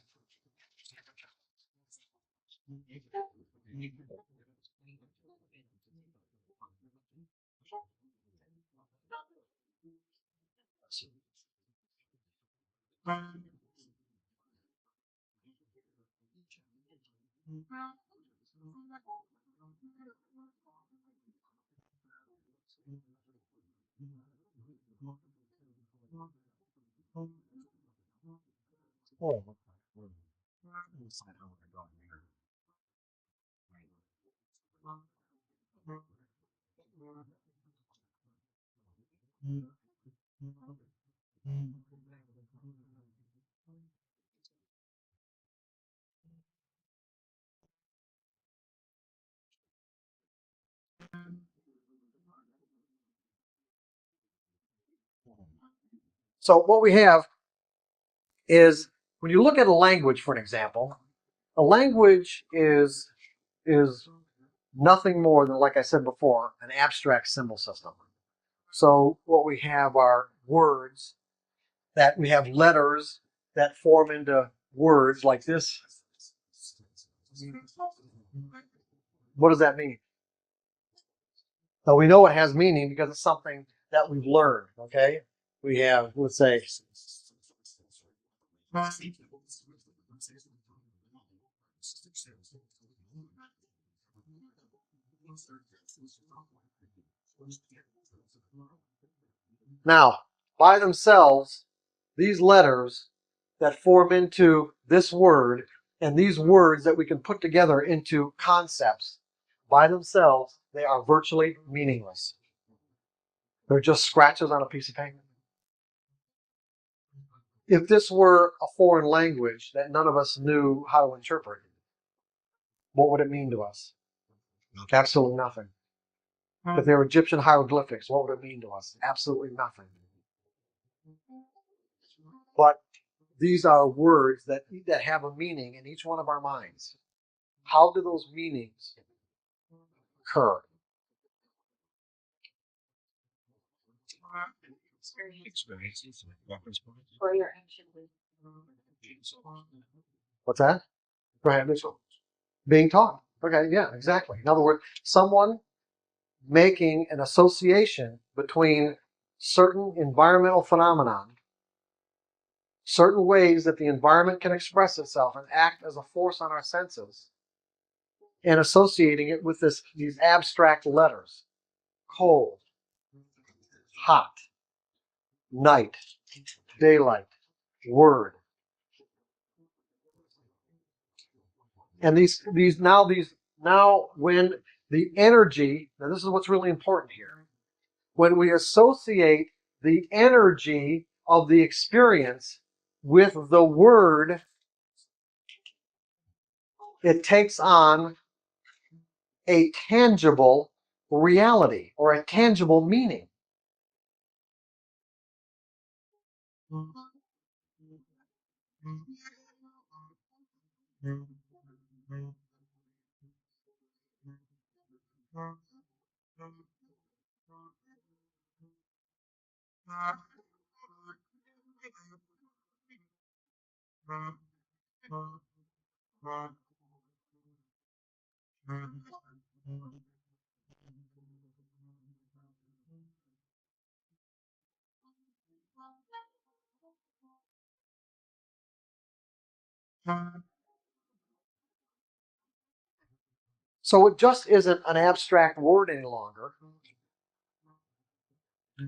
So what we have is, when you look at a language, for an example, a language is nothing more than, like I said before, an abstract symbol system. So what we have are words, that we have letters that form into words like this. What does that mean? So we know it has meaning because it's something that we've learned, okay? We have, let's say, now, by themselves, these letters that form into this word, and these words that we can put together into concepts, by themselves, they are virtually meaningless. They're just scratches on a piece of paper. If this were a foreign language that none of us knew how to interpret, what would it mean to us? Absolutely nothing. If they were Egyptian hieroglyphics, what would it mean to us? Absolutely nothing. But these are words that have a meaning in each one of our minds. How do those meanings occur? Experiences, reference points. For your action with What's that? Go ahead, Mitchell. Being taught. Okay, yeah, exactly. In other words, someone making an association between certain environmental phenomenon, certain ways that the environment can express itself and act as a force on our senses, and associating it with these abstract letters: cold, hot, night, daylight, word. And now when the energy, now this is what's really important here. When we associate the energy of the experience with the word, it takes on a tangible reality or a tangible meaning. So it just isn't an abstract word any longer.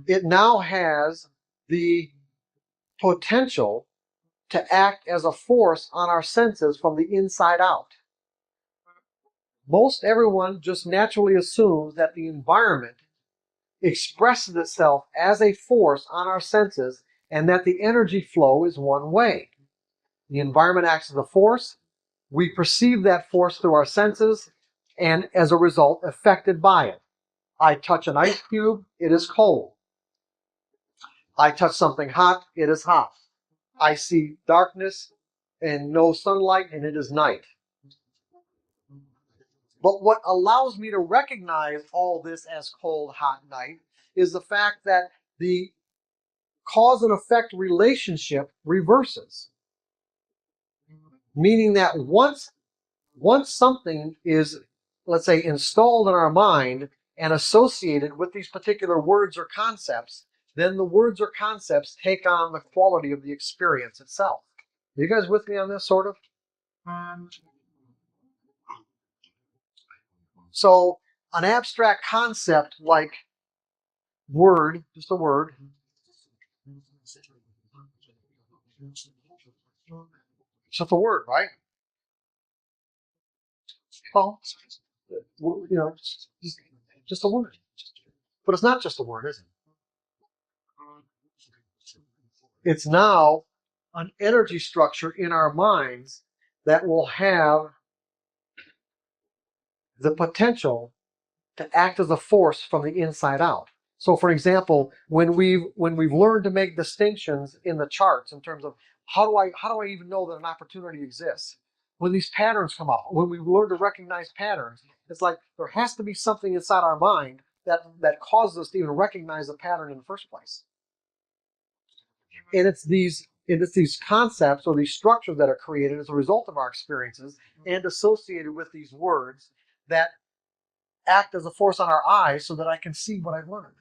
It now has the potential to act as a force on our senses from the inside out. Most everyone just naturally assumes that the environment expresses itself as a force on our senses and that the energy flow is one way. The environment acts as a force. We perceive that force through our senses and as a result affected by it. I touch an ice cube, it is cold. I touch something hot, it is hot. I see darkness and no sunlight, and it is night. But what allows me to recognize all this as cold, hot, night is the fact that the cause and effect relationship reverses. Meaning that once something is, let's say, installed in our mind and associated with these particular words or concepts, then the words or concepts take on the quality of the experience itself. Are you guys with me on this, sort of? So an abstract concept like word, just a word, just a word, right? Well, just a word. But it's not just a word, is it? It's now an energy structure in our minds that will have the potential to act as a force from the inside out. So, for example, when we've learned to make distinctions in the charts in terms of how do I even know that an opportunity exists? When these patterns come up, when we learn to recognize patterns, it's like there has to be something inside our mind that causes us to even recognize the pattern in the first place. And it's these concepts or these structures that are created as a result of our experiences and associated with these words that act as a force on our eyes so that I can see what I've learned.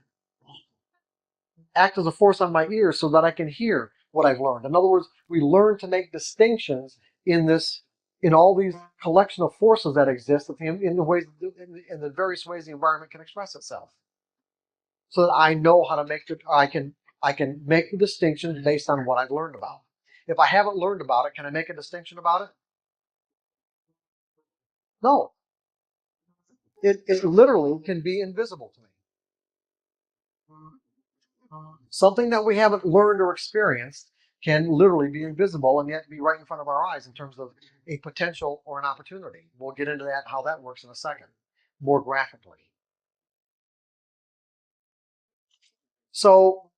Act as a force on my ears so that I can hear what I've learned. In other words, we learn to make distinctions in all these collection of forces that exist in the various ways the environment can express itself. So that I know how to I can make the distinctions based on what I've learned about. If I haven't learned about it, can I make a distinction about it? No. It literally can be invisible to me. Something that we haven't learned or experienced can literally be invisible and yet be right in front of our eyes in terms of a potential or an opportunity. We'll get into that, how that works in a second, more graphically. So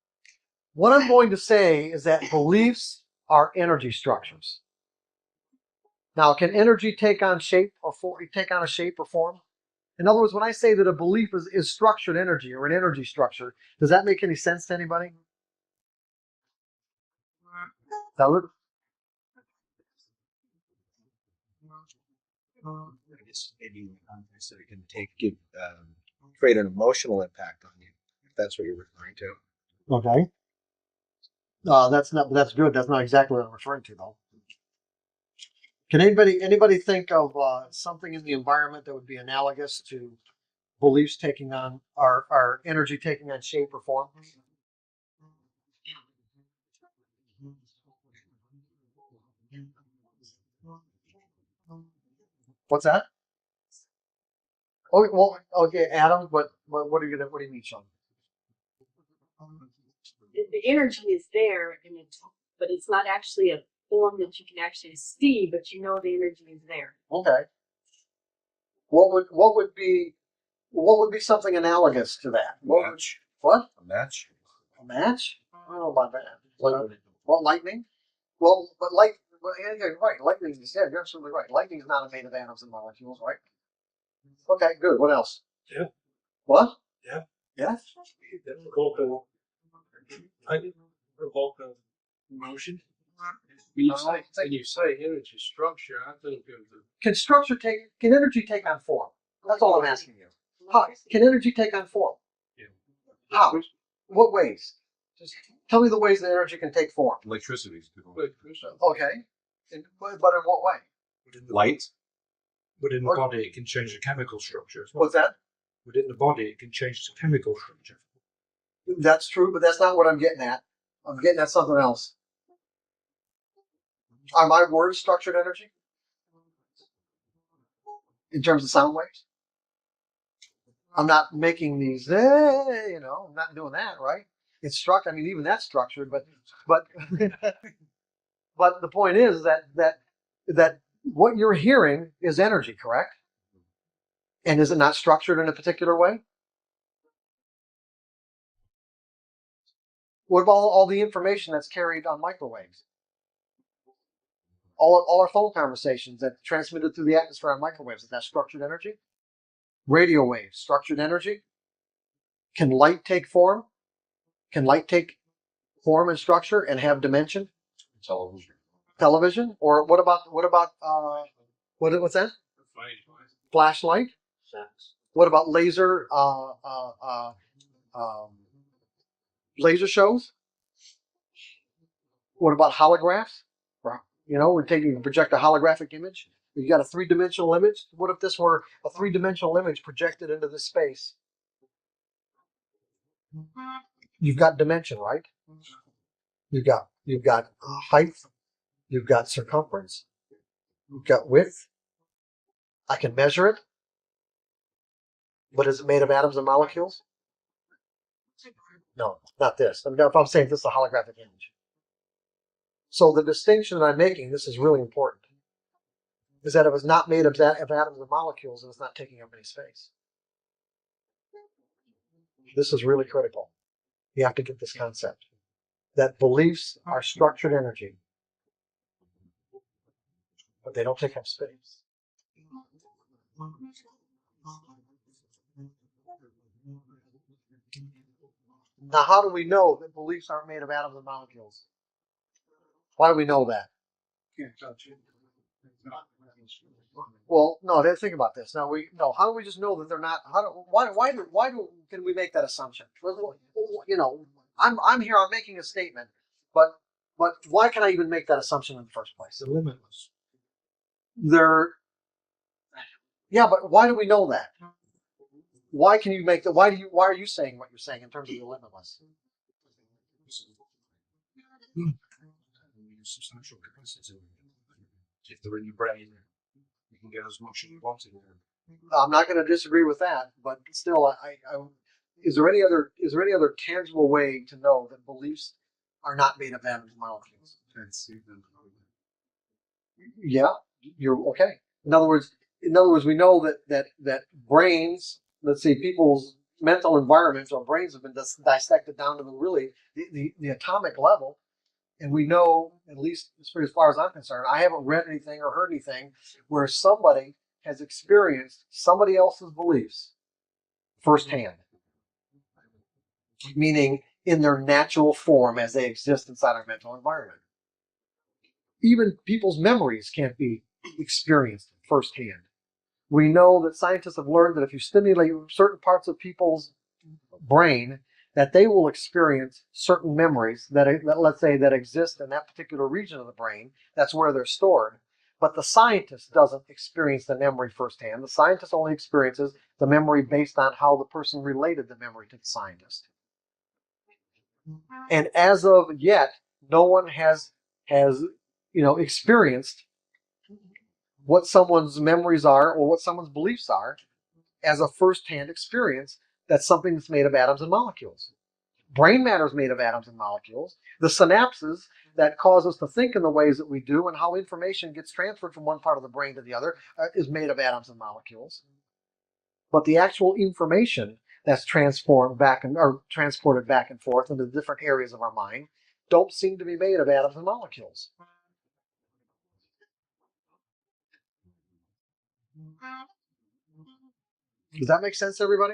what I'm going to say is that beliefs are energy structures. Now, can energy take on shape or take on a shape or form? In other words, when I say that a belief is structured energy or an energy structure, does that make any sense to anybody? Tell it. I guess maybe in the context that it can create an emotional impact on you, if that's what you're referring to. Okay. That's good. That's not exactly what I'm referring to, though. Can anybody think of something in the environment that would be analogous to beliefs taking on our energy taking on shape or form? What's that? Oh, well, okay, Adam. What do you mean, Sean? The energy is there, but it's not actually a form that you can actually see, but you know the energy is there. Okay. What would be something analogous to that? Match. What? A match. A match? I don't know about that. What, lightning? Well, but yeah, you're right. Lightning is, yeah, you're absolutely right. Lightning is not made of atoms and molecules, right? Okay, good. What else? Yeah. What? Yeah. Yes? Volcan. I didn't Volcan motion. When you say energy structure, I think of the Can energy take on form? That's all I'm asking you. How, can energy take on form? Yeah. How? What ways? Just tell me the ways that energy can take form. Electricity. Okay. But in what way? Light. within the body, it can change the chemical structure as well. What's that? Within the body, it can change the chemical structure. That's true, but that's not what I'm getting at. I'm getting at something else. Are my words structured energy? In terms of sound waves? I'm not making these, I'm not doing that, right? It's structured. I mean, even that's structured, but but the point is that what you're hearing is energy, correct? And is it not structured in a particular way? What about all the information that's carried on microwaves? All our phone conversations that transmitted through the atmosphere on microwaves, is that structured energy? Radio waves, structured energy? Can light take form? Can light take form and structure and have dimension? Television. Television? Or what's that? Flashlight? What about laser laser shows? What about holographs? You can project a holographic image. You got a three-dimensional image. What if this were a three-dimensional image projected into this space? You've got dimension, right? You've got height. You've got circumference. You've got width. I can measure it. But is it made of atoms and molecules? No, not this. If I'm saying this is a holographic image. So the distinction that I'm making, this is really important, is that it was not made of atoms and molecules and it's not taking up any space. This is really critical. You have to get this concept that beliefs are structured energy, but they don't take up space. Now, how do we know that beliefs aren't made of atoms and molecules? Why do we know that? Well, no. Think about this. How do we just know that they're not? Can we make that assumption? I'm here. I'm making a statement, but why can I even make that assumption in the first place? They're limitless. Yeah, but why do we know that? Why can you make that? Why are you saying what you're saying in terms of the limitless? Substantial capacity. If they're in your brain, you can get as much as you want in there. I'm not going to disagree with that, but still, is there any other tangible way to know that beliefs are not made of atoms and molecules? Yeah, you're okay. In other words, we know that brains, let's say people's mental environments or brains have been dissected down to the atomic level, And we know, at least as far as I'm concerned, I haven't read anything or heard anything where somebody has experienced somebody else's beliefs firsthand, meaning in their natural form as they exist inside our mental environment. Even people's memories can't be experienced firsthand. We know that scientists have learned that if you stimulate certain parts of people's brain, that they will experience certain memories that let's say that exist in that particular region of the brain. That's where they're stored. But the scientist doesn't experience the memory firsthand. The scientist only experiences the memory based on how the person related the memory to the scientist. And as of yet, no one has experienced what someone's memories are or what someone's beliefs are as a first-hand experience. That's something that's made of atoms and molecules. Brain matter is made of atoms and molecules. The synapses that cause us to think in the ways that we do and how information gets transferred from one part of the brain to the other is made of atoms and molecules. But the actual information that's transported back and forth into different areas of our mind don't seem to be made of atoms and molecules. Does that make sense to everybody?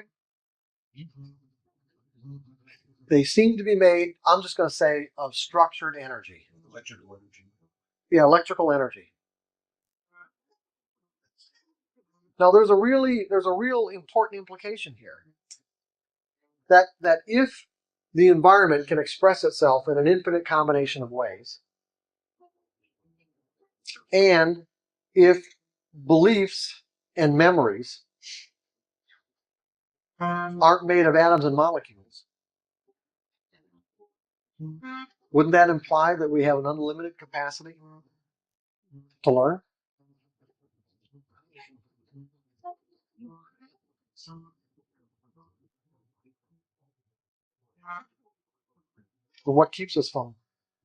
They seem to be made, I'm just going to say, of structured energy. Electrical energy. Yeah, electrical energy. Now, there's a real important implication here. That if the environment can express itself in an infinite combination of ways, and if beliefs and memories aren't made of atoms and molecules, wouldn't that imply that we have an unlimited capacity to learn? But what keeps us from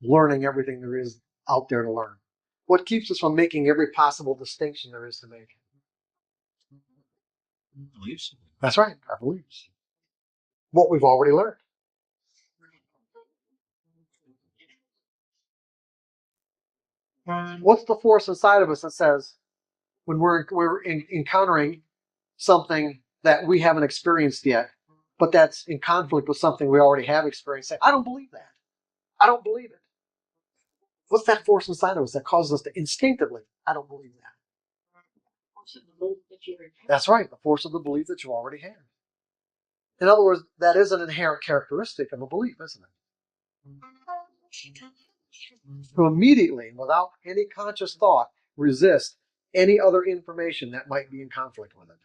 learning everything there is out there to learn? What keeps us from making every possible distinction there is to make? Beliefs. That's right, our beliefs. What we've already learned. What's the force inside of us that says, when we're encountering something that we haven't experienced yet, but that's in conflict with something we already have experienced, say, I don't believe that. I don't believe it. What's that force inside of us that causes us to instinctively, I don't believe that? That's right, the force of the belief that you already have. In other words, that is an inherent characteristic of a belief, isn't it? To immediately, without any conscious thought, resist any other information that might be in conflict with it,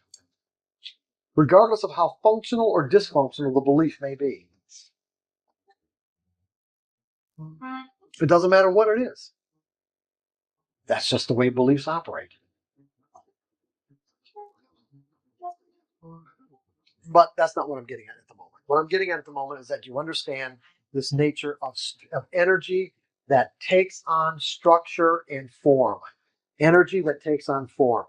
regardless of how functional or dysfunctional the belief may be. It doesn't matter what it is. That's just the way beliefs operate. But that's not what I'm getting at the moment. What I'm getting at the moment is that you understand this nature of energy that takes on structure and form. Energy that takes on form.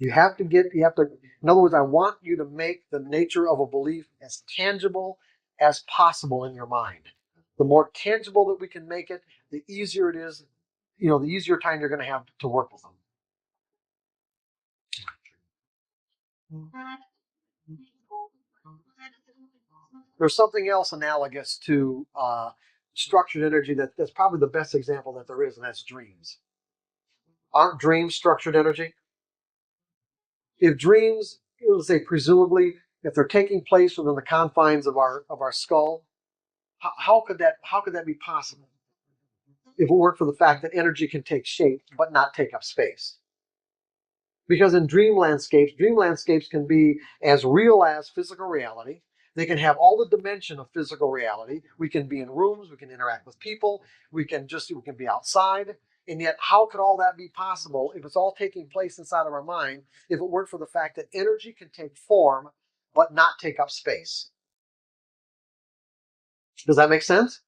In other words, I want you to make the nature of a belief as tangible as possible in your mind. The more tangible that we can make it, the easier it is, the easier time you're going to have to work with them. There's something else analogous to structured energy that's probably the best example that there is, and that's dreams. Aren't dreams structured energy? If dreams, let's say presumably, if they're taking place within the confines of our skull, how could that be possible? If it weren't for the fact that energy can take shape but not take up space. Because in dream landscapes can be as real as physical reality. They can have all the dimension of physical reality. We can be in rooms, we can interact with people, we can be outside. And yet, how could all that be possible if it's all taking place inside of our mind, if it weren't for the fact that energy can take form but not take up space? Does that make sense?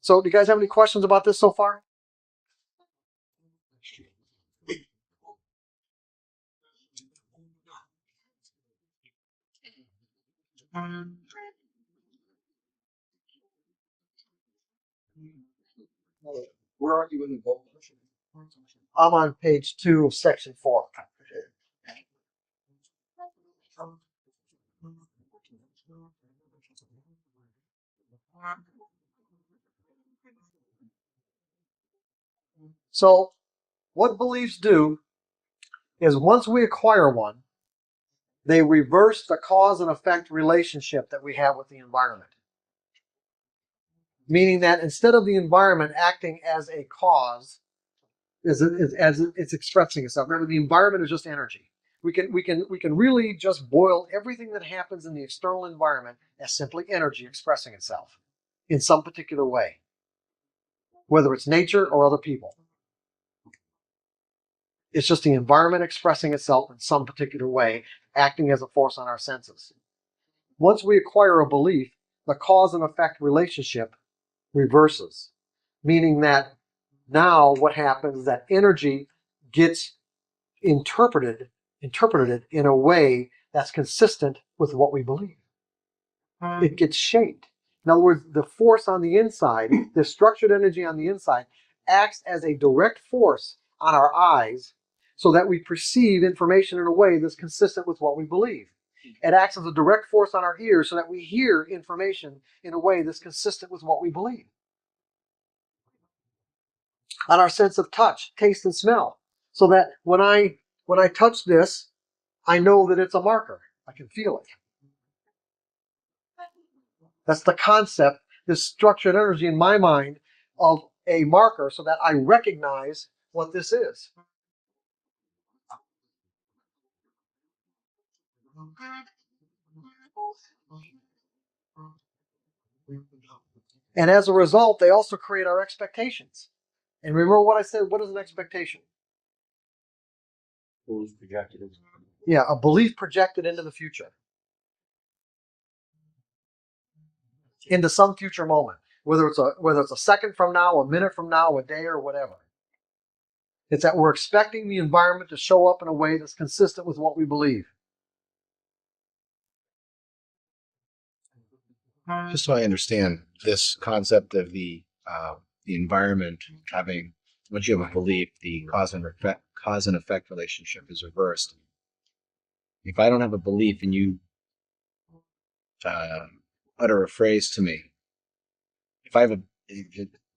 So, do you guys have any questions about this so far? Where are you in the book? I'm on page 2 of section 4. So what beliefs do is once we acquire one, they reverse the cause and effect relationship that we have with the environment. Meaning that instead of the environment acting as a cause, as it's expressing itself, remember the environment is just energy. We can really just boil everything that happens in the external environment as simply energy expressing itself in some particular way, whether it's nature or other people. It's just the environment expressing itself in some particular way, acting as a force on our senses. Once we acquire a belief, the cause and effect relationship reverses, meaning that now what happens is that energy gets interpreted in a way that's consistent with what we believe. It gets shaped. In other words, the force on the inside, the structured energy on the inside, acts as a direct force on our eyes so that we perceive information in a way that's consistent with what we believe. It acts as a direct force on our ears so that we hear information in a way that's consistent with what we believe. On our sense of touch, taste, and smell, so that when I touch this, I know that it's a marker. I can feel it. That's the concept, this structured energy in my mind of a marker so that I recognize what this is. And as a result, they also create our expectations. And remember what I said, what is an expectation? Yeah, a belief projected into the future. Into some future moment. Whether it's a second from now, a minute from now, a day, or whatever. It's that we're expecting the environment to show up in a way that's consistent with what we believe. Just so I understand this concept of the environment having, once you have a belief, the cause and effect relationship is reversed. If I don't have a belief and you utter a phrase to me, if I have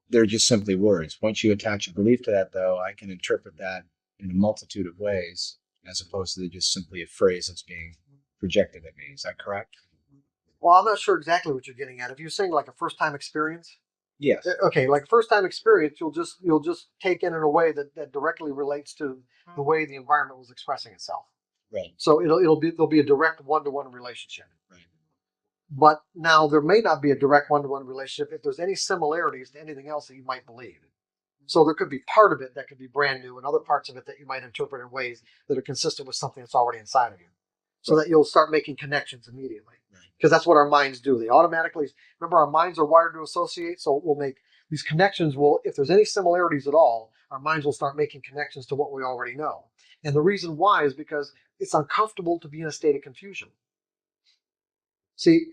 they're just simply words. Once you attach a belief to that, though, I can interpret that in a multitude of ways, as opposed to just simply a phrase that's being projected at me. Is that correct? Well, I'm not sure exactly what you're getting at. If you're saying like a first-time experience, Yes. okay, like first-time experience, you'll just take in a way that directly relates to the way the environment was expressing itself. Right. So there'll be a direct one-to-one relationship. Right. But now there may not be a direct one-to-one relationship if there's any similarities to anything else that you might believe. So there could be part of it that could be brand new and other parts of it that you might interpret in ways that are consistent with something that's already inside of you. So that you'll start making connections immediately. Because that's what our minds do. They automatically, remember, our minds are wired to associate, so we'll make these connections. If there's any similarities at all, our minds will start making connections to what we already know. And the reason why is because it's uncomfortable to be in a state of confusion. See,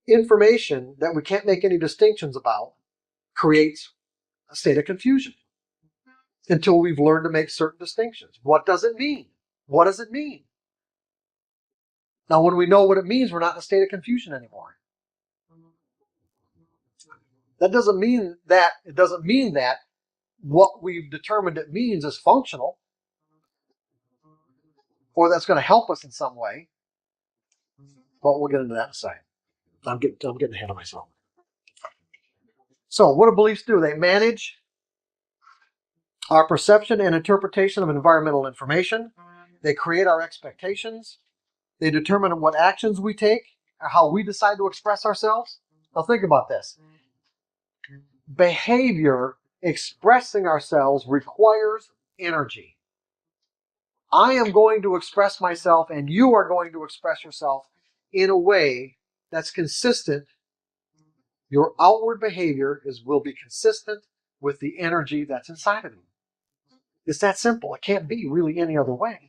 information that we can't make any distinctions about creates a state of confusion until we've learned to make certain distinctions. What does it mean? What does it mean? Now, when we know what it means, we're not in a state of confusion anymore. That doesn't mean that what we've determined it means is functional or that's going to help us in some way. But we'll get into that in a second. I'm getting ahead of myself. So what do beliefs do? They manage our perception and interpretation of environmental information. They create our expectations. They determine what actions we take, or how we decide to express ourselves. Now think about this. Behavior expressing ourselves requires energy. I am going to express myself and you are going to express yourself in a way that's consistent. Your outward behavior will be consistent with the energy that's inside of you. It's that simple. It can't be really any other way.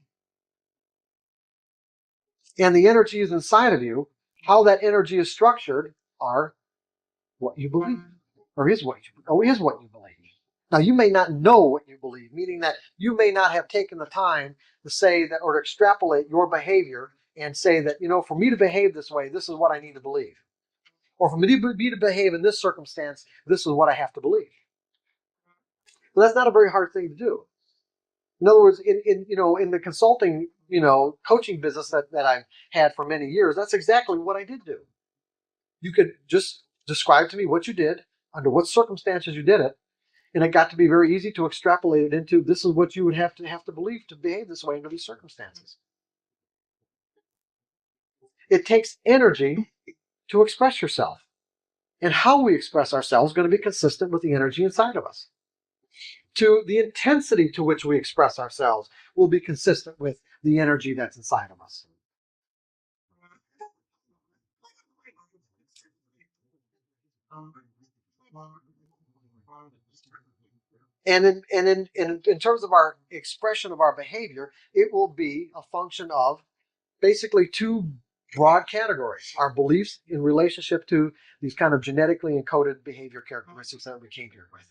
And the energy is inside of you How that energy is structured are what you believe, or is what you believe. Now, you may not know what you believe, meaning that you may not have taken the time to say that or to extrapolate your behavior and say that, for me to behave this way, this is what I need to believe. Or for me to behave in this circumstance, this is what I have to believe. But that's not a very hard thing to do. In other words, in the consulting, coaching business that I've had for many years, that's exactly what I did do. You could just describe to me what you did, under what circumstances you did it, and it got to be very easy to extrapolate it into this is what you would have to believe to behave this way under these circumstances. It takes energy to express yourself. And how we express ourselves is going to be consistent with the energy inside of us. To the intensity to which we express ourselves will be consistent with the energy that's inside of us. And in terms of our expression of our behavior, it will be a function of basically two broad categories: our beliefs in relationship to these kind of genetically encoded behavior characteristics that we came here with,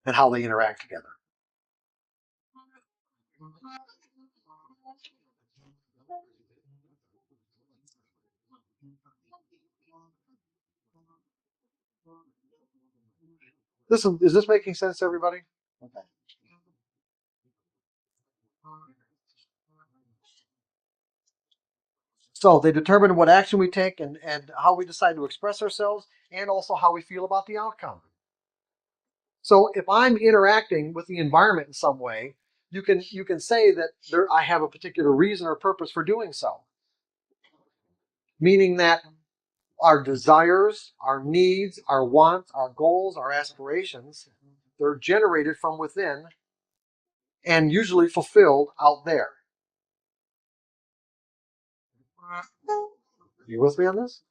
and how they interact together. Is this making sense to everybody? Okay. So they determine what action we take and how we decide to express ourselves, and also how we feel about the outcome. So if I'm interacting with the environment in some way, you can say that I have a particular reason or purpose for doing so. Meaning that our desires, our needs, our wants, our goals, our aspirations, they're generated from within and usually fulfilled out there. You with me on this?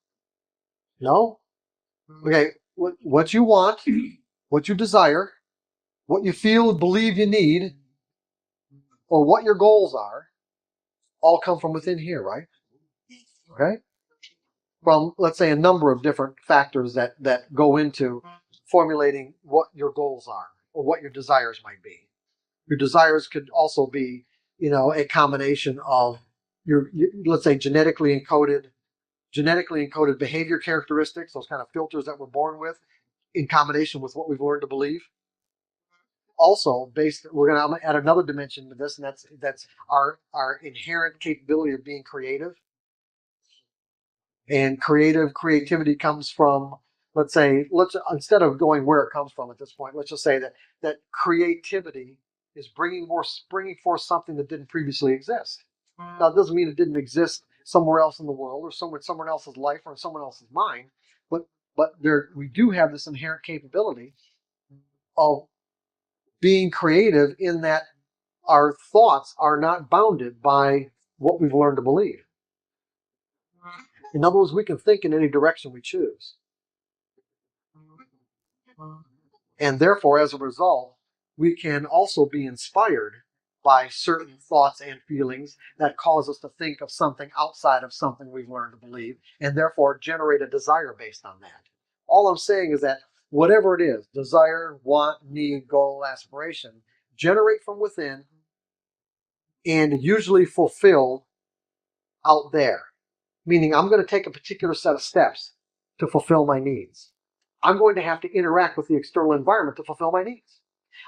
No? Okay, what you want, what you desire, what you feel and believe you need, or what your goals are, all come from within here, right? Okay? From, let's say, a number of different factors that go into formulating what your goals are or what your desires might be. Your desires could also be, a combination of your let's say, genetically encoded behavior characteristics, those kind of filters that we're born with, in combination with what we've learned to believe. Also, we're going to add another dimension to this, and that's our inherent capability of being creative. And creativity comes from, let's instead of going where it comes from at this point, let's just say that creativity is bringing forth something that didn't previously exist. Now, it doesn't mean it didn't exist somewhere else in the world, or someone else's life, or in someone else's mind, but we do have this inherent capability of being creative, in that our thoughts are not bounded by what we've learned to believe. In other words, we can think in any direction we choose. And therefore, as a result, we can also be inspired by certain thoughts and feelings that cause us to think of something outside of something we've learned to believe, and therefore generate a desire based on that. All I'm saying is that whatever it is, desire, want, need, goal, aspiration, generate from within and usually fulfill out there. Meaning, I'm going to take a particular set of steps to fulfill my needs. I'm going to have to interact with the external environment to fulfill my needs.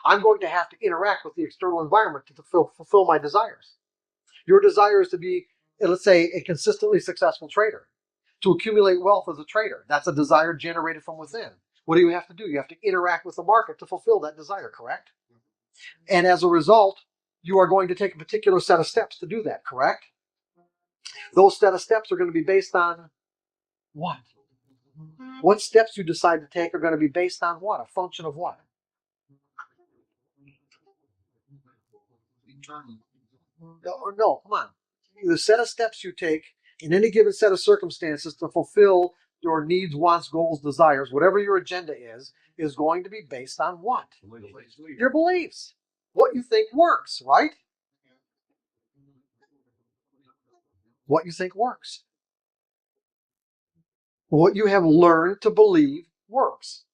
I'm going to have to interact with the external environment to fulfill my desires. Your desire is to be, let's say, a consistently successful trader, to accumulate wealth as a trader. That's a desire generated from within. What do you have to do? You have to interact with the market to fulfill that desire, correct? And as a result, you are going to take a particular set of steps to do that, correct? Those set of steps are going to be based on what? What steps you decide to take are going to be based on what? A function of what? No, come on. The set of steps you take in any given set of circumstances to fulfill your needs, wants, goals, desires, whatever your agenda is going to be based on what? Your beliefs. What you think works, right? What you think works. what you have learned to believe works.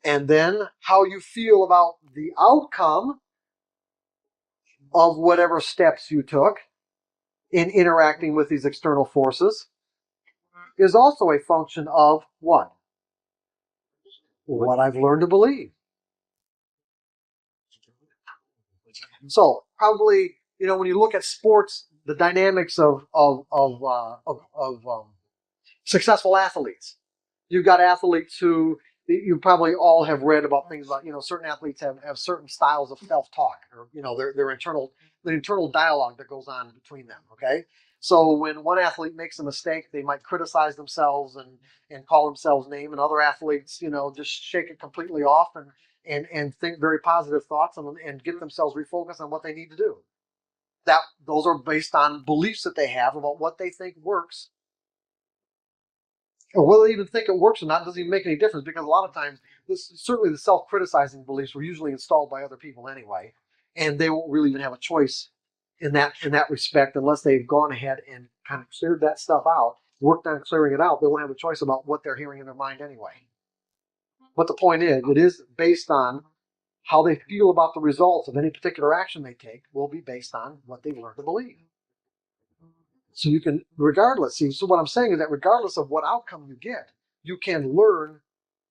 And then how you feel about the outcome of whatever steps you took in interacting with these external forces is also a function of what? What I've learned to believe. So probably, when you look at sports, the dynamics of successful athletes, you've got athletes who you probably all have read about things like, certain athletes have certain styles of self-talk, or their internal dialogue that goes on between them. Okay, so when one athlete makes a mistake, they might criticize themselves and call themselves names, and other athletes, just shake it completely off and think very positive thoughts and get themselves refocused on what they need to do. Those are based on beliefs that they have about what they think works. Or whether they even think it works or not doesn't even make any difference, because a lot of times, certainly the self-criticizing beliefs were usually installed by other people anyway, and they won't really even have a choice in that respect unless they've gone ahead and kind of cleared that stuff out, worked on clearing it out. They won't have a choice about what they're hearing in their mind anyway. But the point is, it is based on how they feel about the results of any particular action they take will be based on what they've learned to believe. So you can, so what I'm saying is that regardless of what outcome you get, you can learn,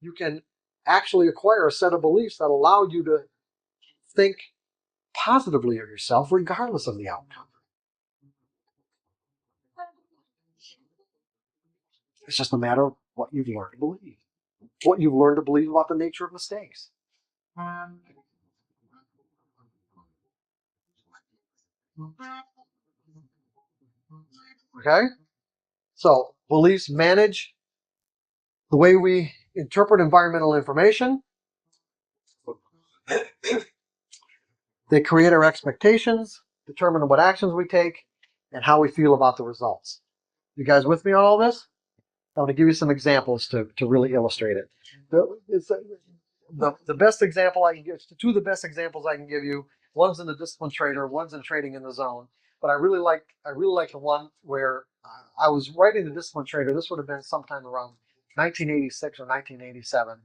you can actually acquire a set of beliefs that allow you to think positively of yourself regardless of the outcome. It's just a matter of what you've learned to believe, what you've learned to believe about the nature of mistakes. Okay? So beliefs manage the way we interpret environmental information. They create our expectations, determine what actions we take, and how we feel about the results. You guys with me on all this? I'm going to give you some examples to really illustrate it. The best example I can give, two of the best examples I can give you, one's in the disciplined trader, one's in trading in the zone. But I really like the one where I was writing the disciplined trader. This would have been sometime around 1986 or 1987.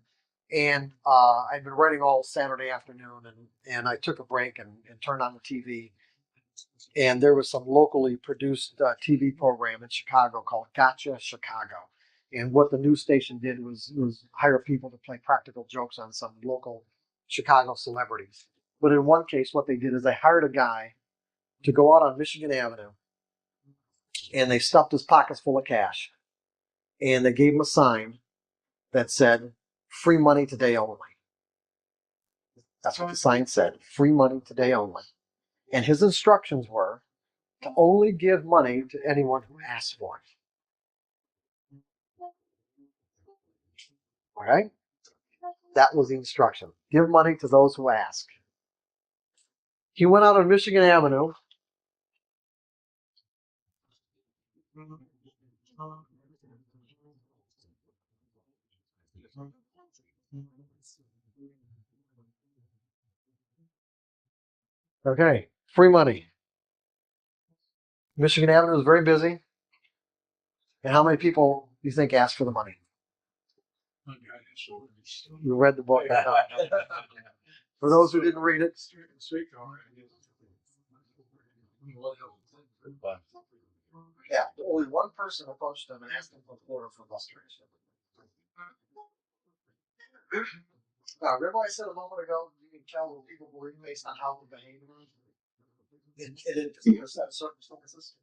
And I'd been writing all Saturday afternoon, and I took a break and turned on the TV. And there was some locally produced TV program in Chicago called Gotcha Chicago. And what the news station did was hire people to play practical jokes on some local Chicago celebrities. But in one case, what they did is they hired a guy to go out on Michigan Avenue, and they stuffed his pockets full of cash. And they gave him a sign that said, "Free money today only." That's what the sign said, "Free money today only." And his instructions were to only give money to anyone who asked for it. All right? That was the instruction. Give money to those who ask. He went out on Michigan Avenue. Okay, free money. Michigan Avenue is very busy. And how many people do you think asked for the money? You read the book. For those who didn't read it, yeah, only one person approached them and asked them for a quarter for illustration. Now, remember I said a moment ago, you can tell what people believe based on how they behave in particular set of circumstances.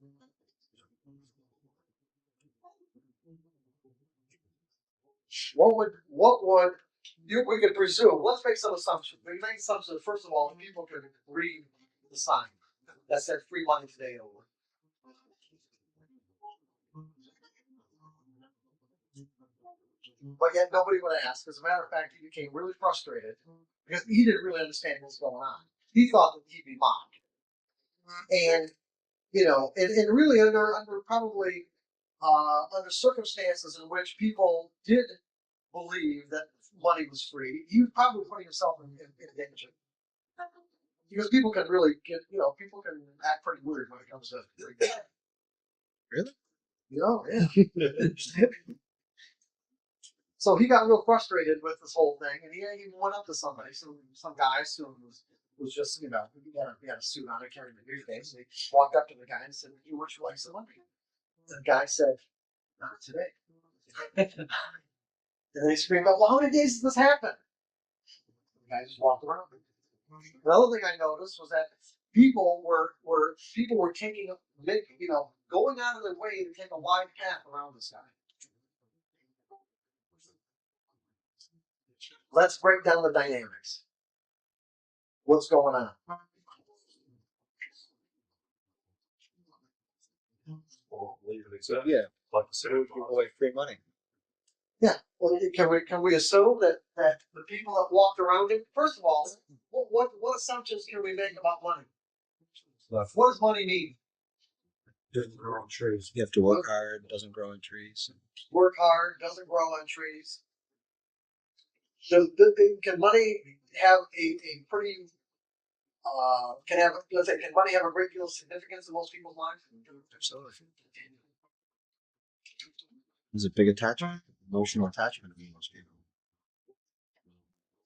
What would we could presume? Let's make some assumptions. We make assumptions. First of all, that people could read the sign that said "Free money today only." But yet nobody would ask. As a matter of fact, he became really frustrated because he didn't really understand what was going on. He thought that he'd be mocked, and and really under probably under circumstances in which people did believe that money was free, he was probably putting himself in danger. Because people can really get, people can act pretty weird when it comes to. Really? Yeah. So he got real frustrated with this whole thing, and he even went up to somebody, some guy, who was just, he had a suit on, carrying the briefcase, and he walked up to the guy and said, "You wish you like some money?" The guy said, "Not today." And then he screamed out, "Well, how many days has this happened?" The guy just walked around. The other thing I noticed was that people were taking, going out of their way to take a wide path around this guy. Let's break down the dynamics. What's going on? Yeah. Like the city. Give away free money. Yeah. Well, can we assume that the people that walked around him? First of all, what assumptions can we make about money? What does money mean? Didn't grow on trees. You have to work hard. Doesn't grow on trees. Work hard, doesn't grow on trees. Can money have a pretty can money have a great deal of significance in most people's lives? Absolutely. There's a big attachment, emotional attachment to most people.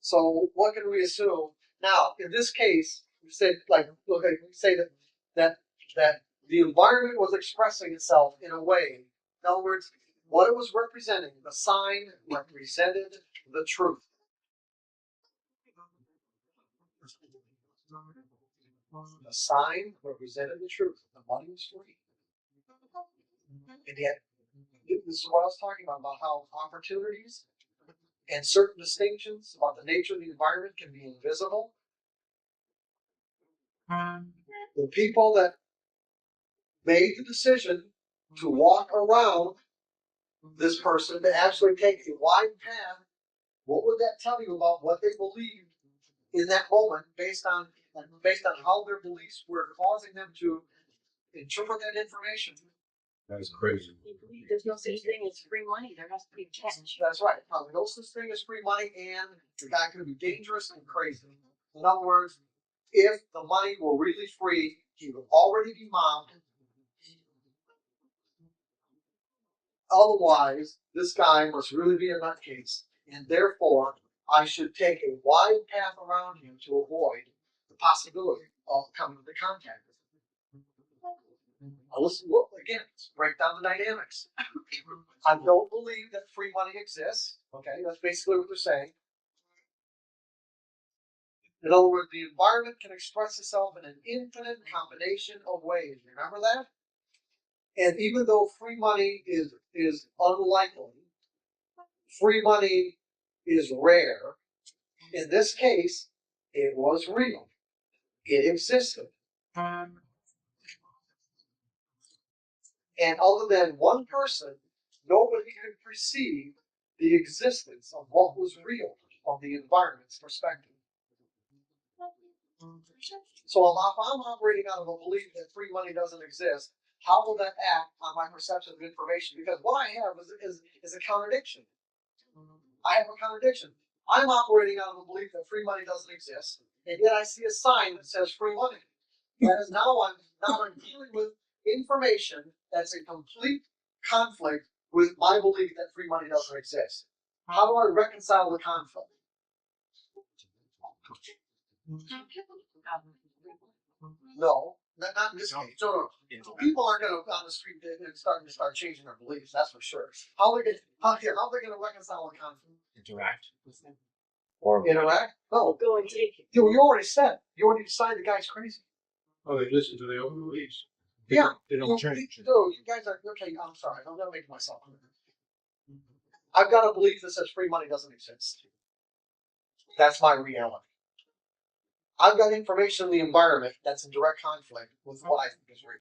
So what can we assume? Now, in this case, we say that the environment was expressing itself in a way. In other words, what it was representing, the sign represented the truth. The sign represented the truth. The money was free. And yet, this is what I was talking about how opportunities and certain distinctions about the nature of the environment can be invisible. The people that made the decision to walk around this person to actually take a wide path, what would that tell you about what they believed in that moment based on how their beliefs were causing them to interpret that information? That's crazy. There's no such thing as free money. There has to be a catch. That's right. No such thing as free money, and the guy could be dangerous and crazy. In other words, if the money were really free, he would already be mobbed. Otherwise, this guy must really be a nutcase, and therefore, I should take a wide path around him to avoid the possibility of coming into contact with him. Now look again, let's break down the dynamics. I don't believe that free money exists. Okay, that's basically what they're saying. In other words, the environment can express itself in an infinite combination of ways. Remember that? And even though free money is unlikely, free money is rare. In this case, it was real. It existed. And other than one person, nobody could perceive the existence of what was real from the environment's perspective. So if I'm operating out of a belief that free money doesn't exist, how will that act on my perception of information? Because what I have is a contradiction. I have a contradiction. I'm operating out of a belief that free money doesn't exist, and yet I see a sign that says free money. That is now I'm dealing with information that's in complete conflict with my belief that free money doesn't exist. How do I reconcile the conflict? No, not in this case. No. People aren't going to go on the street and start changing their beliefs. That's for sure. How are they going to reconcile the conflict? Interact with them. Or Interact? No. Go and take it. You already said. You already decided the guy's crazy. Oh, they listen to their own beliefs. Yeah. They don't change. No, you guys are okay. I'm sorry. I'm going to make myself clear. I've got a belief that says free money doesn't exist. That's my reality. I've got information in the environment that's in direct conflict with what I think is real.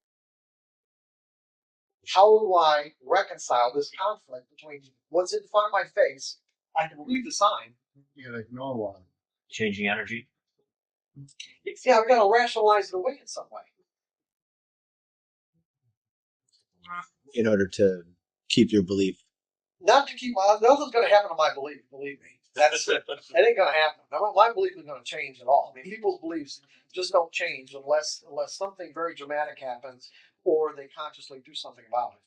How do I reconcile this conflict between what's in front of my face? I can read the sign. You gotta ignore one. Changing energy. Yeah, I've got to rationalize it away in some way. in order to keep your belief. Not to keep, nothing's going to happen to my belief, believe me. That's it. It ain't gonna happen. My belief isn't gonna change at all. I mean, people's beliefs just don't change unless something very dramatic happens or they consciously do something about it.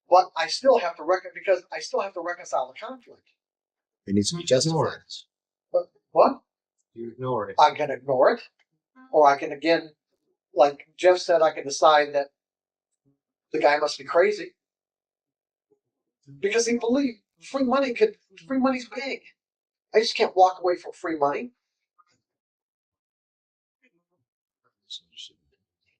But I still have to because I still have to reconcile the conflict. It needs to be justified. But what? You ignore it. I can ignore it, or I can again, like Jeff said, I can decide that the guy must be crazy because he believed free money's big. I just can't walk away from free money.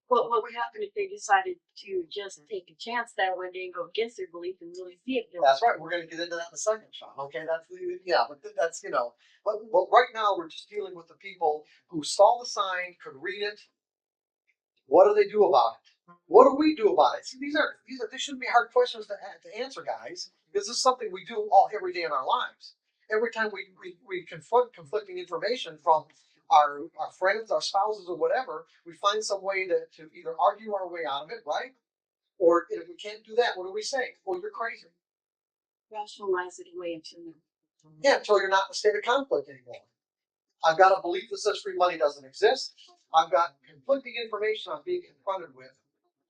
What would happen if they decided to just take a chance that one day and go against their belief and really see it? That's right. We're going to get into that in a second, Sean. Okay, but that's But right now we're just dealing with the people who saw the sign, could read it. What do they do about it? What do we do about it? See, these shouldn't be hard questions to answer, guys. Because this is something we do every day in our lives. Every time we confront conflicting information from our friends, our spouses, or whatever, we find some way to either argue our way out of it, right? Or if we can't do that, what do we say? Well, you're crazy. Rationalize it away until Yeah, until you're not in a state of conflict anymore. I've got a belief that says free money doesn't exist. I've got conflicting information I'm being confronted with.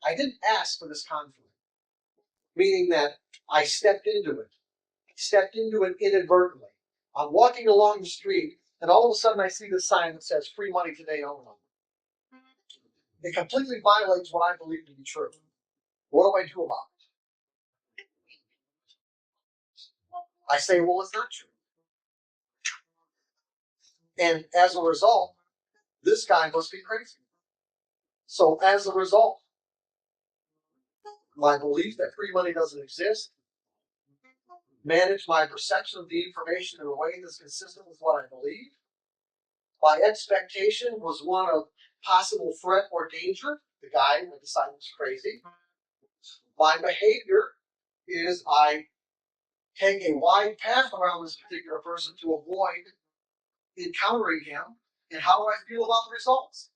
I didn't ask for this conflict, meaning that I stepped into it inadvertently. I'm walking along the street, and all of a sudden I see this sign that says free money today only. It completely violates what I believe to be true. What do I do about it? I say, well, it's not true. And as a result, this guy must be crazy. So as a result, my belief that free money doesn't exist, manage my perception of the information in a way that's consistent with what I believe. My expectation was one of possible threat or danger. The guy I decided was crazy. My behavior is I take a wide path around this particular person to avoid encountering him. And how do I feel about the results?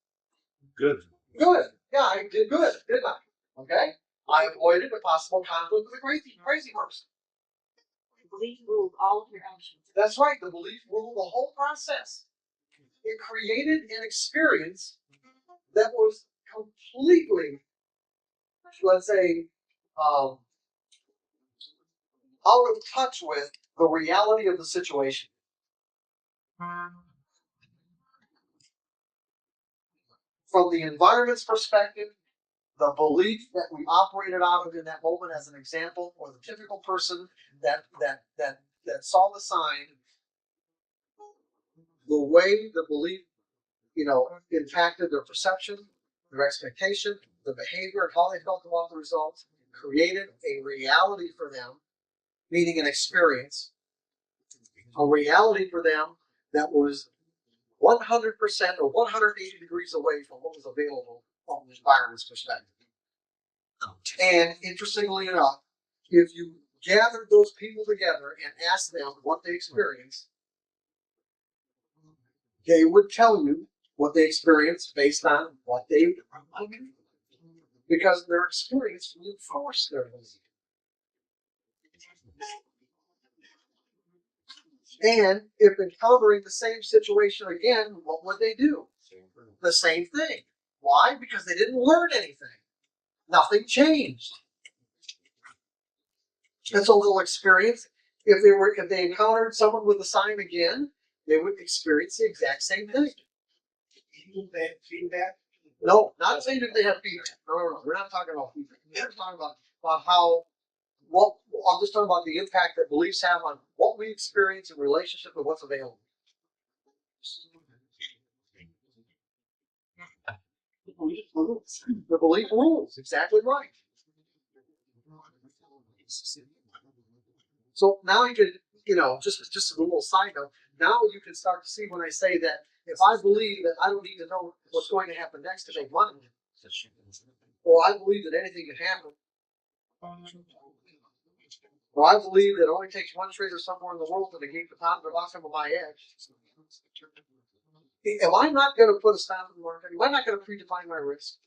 Good. Good. Yeah, I did good, didn't I? Okay? I avoided a possible conflict with a crazy person. belief ruled all of your actions. That's right. The belief ruled the whole process. It created an experience that was completely, let's say, out of touch with the reality of the situation. From the environment's perspective, the belief that we operated out of in that moment as an example, or the typical person that saw the sign, the way the belief, impacted their perception, their expectation, the behavior, and how they felt about the results, created a reality for them, meaning an experience, a reality for them that was 100% or 180 degrees away from what was available from the environment's perspective. And interestingly enough, if you gathered those people together and asked them what they experienced, they would tell you what they experienced based on what they, because their experience reinforced their belief. And if encountering the same situation again, what would they do? The same thing. Why? Because they didn't learn anything. Nothing changed. It's a little experience. If they encountered someone with a sign again, they would experience the exact same thing. Feedback? No, not saying that they have feedback. No. We're not talking about feedback. We're talking about how. I'm just talking about the impact that beliefs have on what we experience in relationship with what's available. The belief rules. Exactly right. So now you can, just a little side note. Now you can start to see when I say that if I believe that I don't need to know what's going to happen next to make money, or I believe that anything can happen, or I believe that it only takes one trader somewhere in the world to negate the top of the bottom of my edge. Am I not going to put a stop in the market? Am I not going to predefine my risk?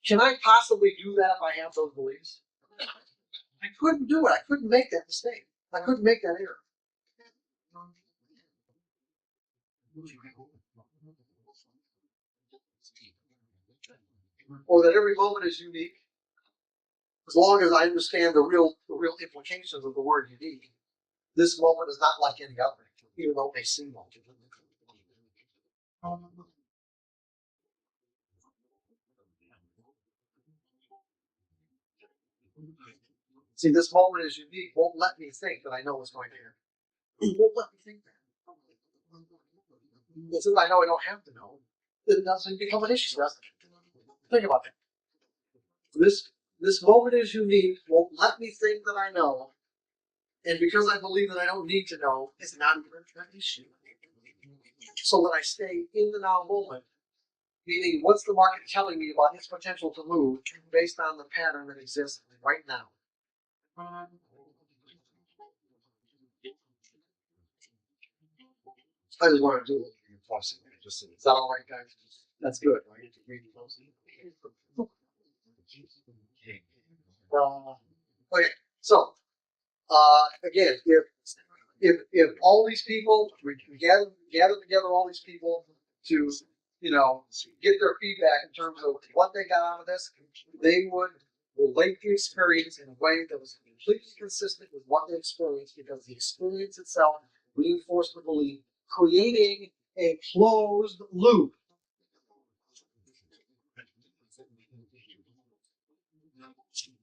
Can I possibly do that if I have those beliefs? I couldn't do it. I couldn't make that mistake. I couldn't make that error. Or that every moment is unique, as long as I understand the real implications of the word unique. This moment is not like any other, even though it may seem like it. See, this moment is unique. Won't let me think that I know what's going to happen. It won't let me think that. Since I know I don't have to know, then it doesn't become an issue, does it? Think about that. This moment is unique. Won't let me think that I know, and because I believe that I don't need to know, it's not even an issue. So that I stay in the now moment, meaning what's the market telling me about its potential to move based on the pattern that exists right now. I just want to do it. Is that all right, guys? That's good, right? Okay, so again, if all these people we gather together all these people to get their feedback in terms of what they got out of this, they would relate the experience in a way that was completely consistent with what they experienced, because the experience itself reinforced the belief, creating a closed loop.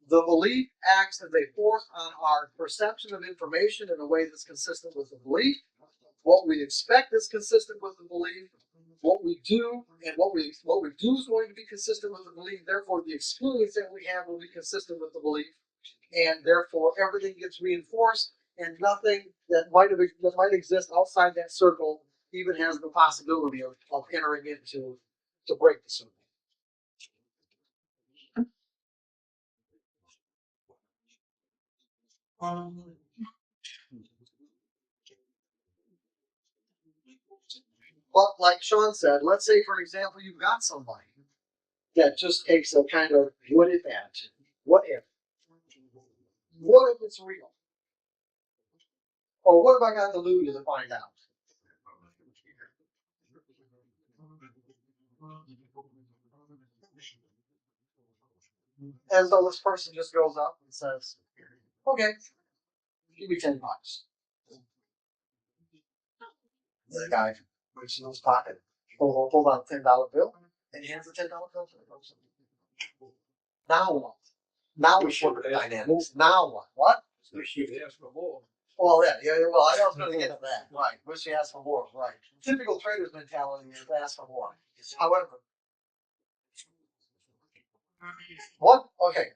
The belief acts as a force on our perception of information in a way that's consistent with the belief. What we expect is consistent with the belief. What we do and what we do is going to be consistent with the belief. Therefore, the experience that we have will be consistent with the belief, and therefore everything gets reinforced, and nothing that might exist outside that circle even has the possibility of entering into to break the circle. But like Sean said, let's say, for example, you've got somebody that just takes a kind of what if attitude. What if? What if it's real? Or what if I got deluded to find out? And so this person just goes up and says, okay, give me $10. The guy reaches in his pocket, pulls out a $10 bill, and he hands the $10 bill to the person. Now what? Now we flip the dynamics. Now what? What? Ask for more. Well, well, I was going to get to that. Right. Wish you asked for more. Right. Typical trader's mentality is to ask for more. However, what? Okay.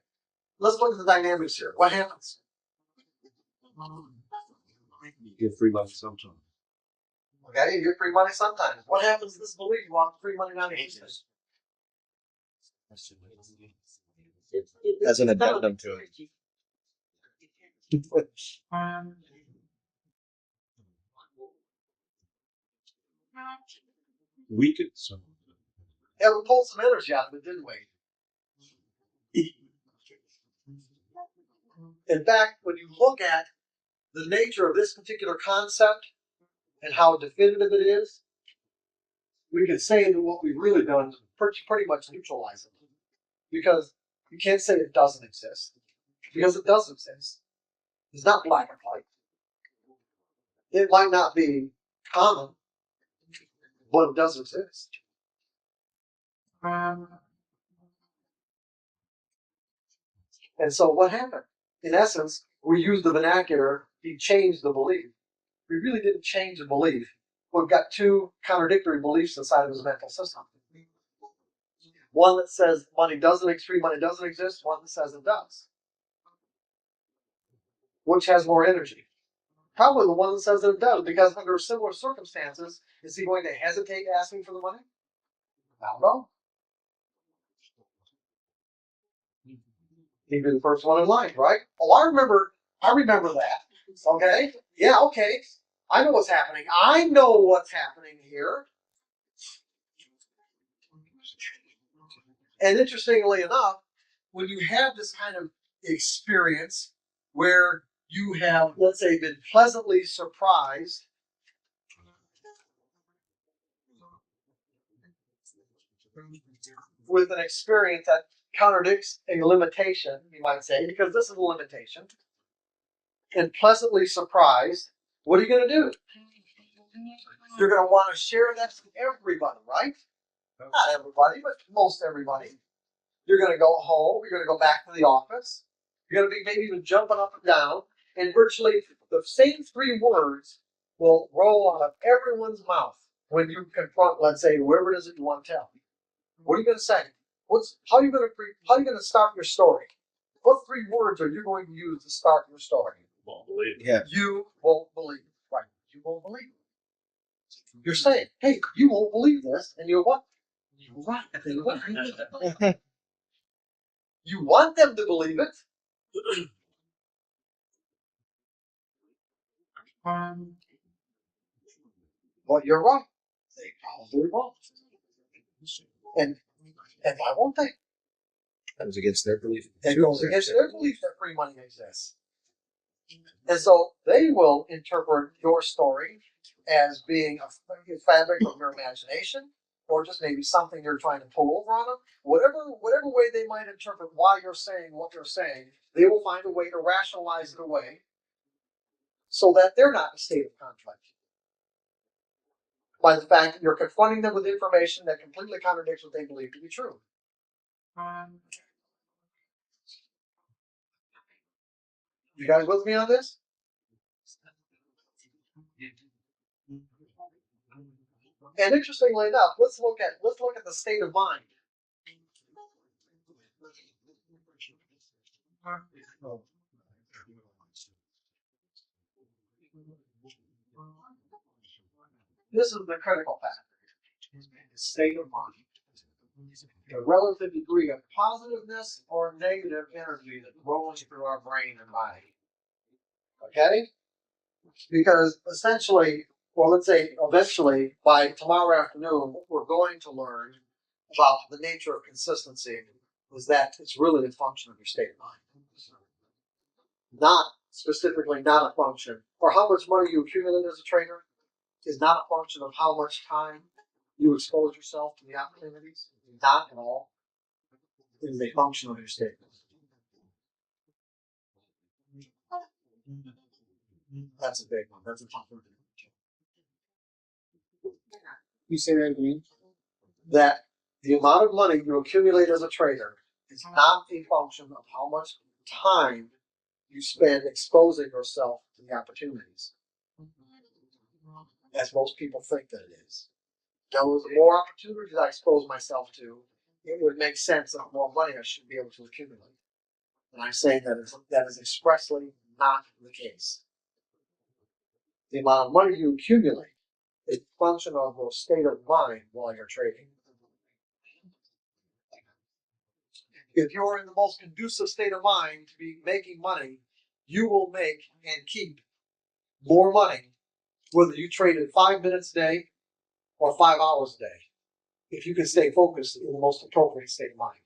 Let's look at the dynamics here. What happens? You get free money sometimes. Okay, you get free money sometimes. What happens to this belief you want free money not exist? As an addendum to it. We could some. Yeah, we pulled some energy out of it, didn't we? In fact, when you look at the nature of this particular concept and how definitive it is, we can say that what we've really done is pretty much neutralize it. Because you can't say it doesn't exist, because it does exist. It's not black and white. It might not be common, but it does exist. And so what happened? In essence, we used the vernacular, he changed the belief. We really didn't change the belief. We've got two contradictory beliefs inside of his mental system. One that says free money doesn't exist, one that says it does. Which has more energy? Probably the one that says that it does, because under similar circumstances, is he going to hesitate asking for the money? I don't know. He'd be the first one in line, right? Oh, I remember that. Okay? Yeah, okay. I know what's happening. I know what's happening here. And interestingly enough, when you have this kind of experience where you have, let's say, been pleasantly surprised with an experience that contradicts a limitation, you might say, because this is a limitation, and pleasantly surprised, what are you going to do? You're going to want to share that with everybody, right? Not everybody, but most everybody. You're going to go home. You're going to go back to the office. You're going to be maybe even jumping up and down. And virtually the same three words will roll out of everyone's mouth when you confront, let's say, whoever it is that you want to tell. What are you going to say? How are you going to start your story? What three words are you going to use to start your story? Won't believe it. Yeah. You won't believe it. Right. You won't believe it. You're saying, hey, you won't believe this. And you're what? You're right. You're right. You want them to believe it. Well, you're right. They probably won't. And why won't they? That was against their belief. It goes against their belief that free money exists. And so they will interpret your story as being a fabric of your imagination, or just maybe something you're trying to pull over on them. Whatever way they might interpret why you're saying what you're saying, they will find a way to rationalize it away so that they're not in a state of conflict. By the fact that you're confronting them with information that completely contradicts what they believe to be true. You guys with me on this? And interestingly enough, let's look at the state of mind. This is the critical factor. The state of mind. The relative degree of positiveness or negative energy that rolls through our brain and body. Okay? Because essentially, or let's say eventually, by tomorrow afternoon, what we're going to learn about the nature of consistency is that it's really a function of your state of mind. Not specifically not a function, or how much money you accumulate as a trader is not a function of how much time you expose yourself to the opportunities. Not at all. It is a function of your state. That's a big one. That's a tough one. You say that again? That the amount of money you accumulate as a trader is not a function of how much time you spend exposing yourself to the opportunities, as most people think that it is. Now, the more opportunities I expose myself to, it would make sense that the more money I should be able to accumulate. And I'm saying that is expressly not the case. The amount of money you accumulate is a function of your state of mind while you're trading. If you're in the most conducive state of mind to be making money, you will make and keep more money whether you traded 5 minutes a day or 5 hours a day, if you can stay focused in the most appropriate state of mind.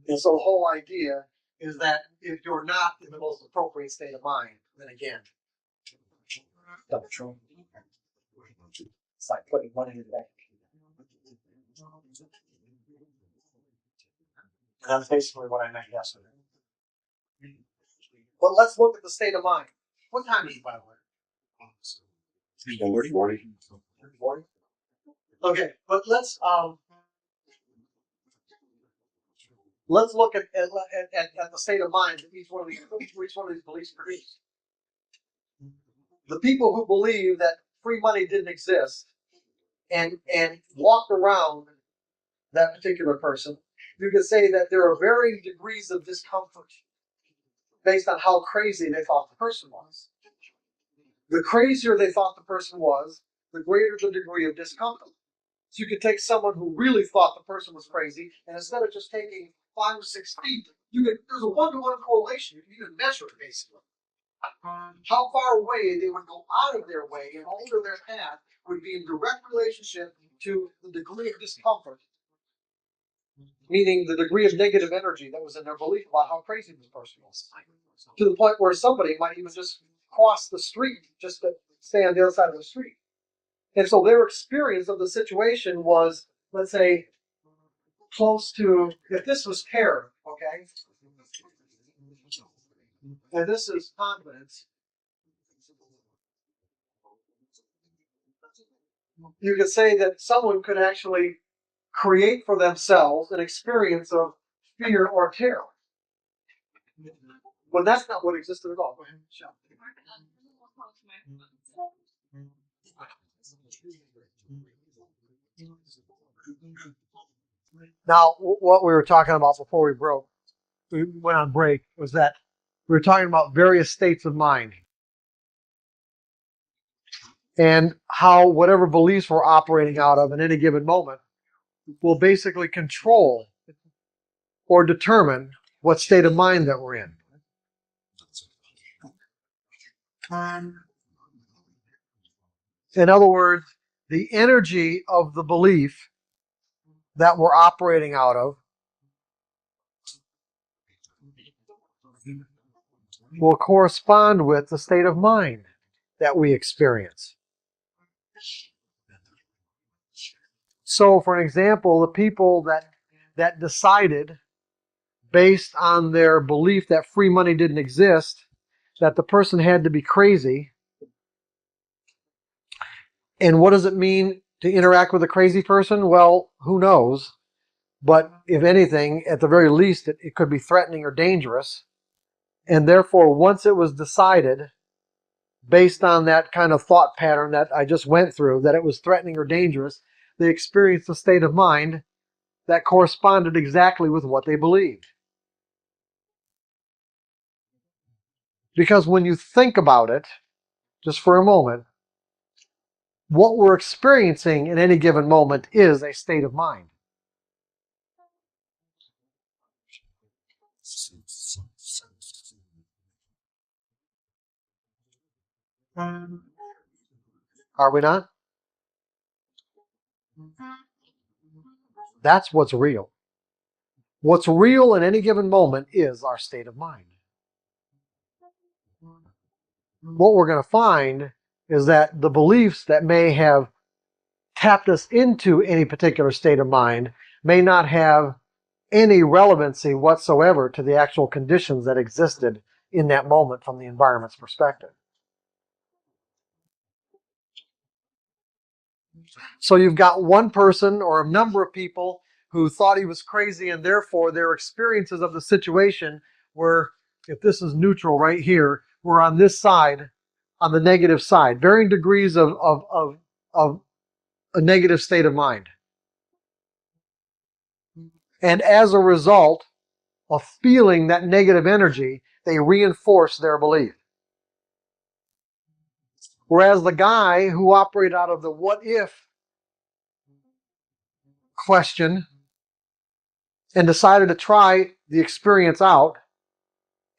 And so the whole idea is that if you're not in the most appropriate state of mind, then again, double true. It's like putting money in the bank. And that's basically what I meant yesterday. But let's look at the state of mind. What time is it, by the way? 40. 40? Okay, but let's look at the state of mind that each one of these beliefs produce. The people who believe that free money didn't exist and walked around that particular person, you could say that there are varying degrees of discomfort based on how crazy they thought the person was. The crazier they thought the person was, the greater the degree of discomfort. So you could take someone who really thought the person was crazy, and instead of just taking 5 or 6 feet, there's a one-to-one correlation. You can even measure it, basically. How far away they would go out of their way and alter their path would be in direct relationship to the degree of discomfort, meaning the degree of negative energy that was in their belief about how crazy this person was. To the point where somebody might even just cross the street just to stay on the other side of the street. And so their experience of the situation was, let's say, close to, if this was terror, okay? And this is confidence. You could say that someone could actually create for themselves an experience of fear or terror. But that's not what existed at all. Go ahead, Michelle. Now, what we were talking about before we went on break, was that we were talking about various states of mind and how whatever beliefs we're operating out of in any given moment will basically control or determine what state of mind that we're in. In other words, the energy of the belief that we're operating out of will correspond with the state of mind that we experience. So, for an example, the people that decided, based on their belief that free money didn't exist, that the person had to be crazy. And what does it mean to interact with a crazy person? Well, who knows? But if anything, at the very least, it could be threatening or dangerous. And therefore, once it was decided, based on that kind of thought pattern that I just went through, that it was threatening or dangerous, they experienced a state of mind that corresponded exactly with what they believed. Because when you think about it, just for a moment, what we're experiencing in any given moment is a state of mind. Are we not? That's what's real. What's real in any given moment is our state of mind. What we're going to find is that the beliefs that may have tapped us into any particular state of mind may not have any relevancy whatsoever to the actual conditions that existed in that moment from the environment's perspective. So you've got one person or a number of people who thought he was crazy, and therefore their experiences of the situation were, if this is neutral right here, we're on this side, on the negative side, varying degrees of a negative state of mind. And as a result of feeling that negative energy, they reinforce their belief. Whereas the guy who operated out of the what if question and decided to try the experience out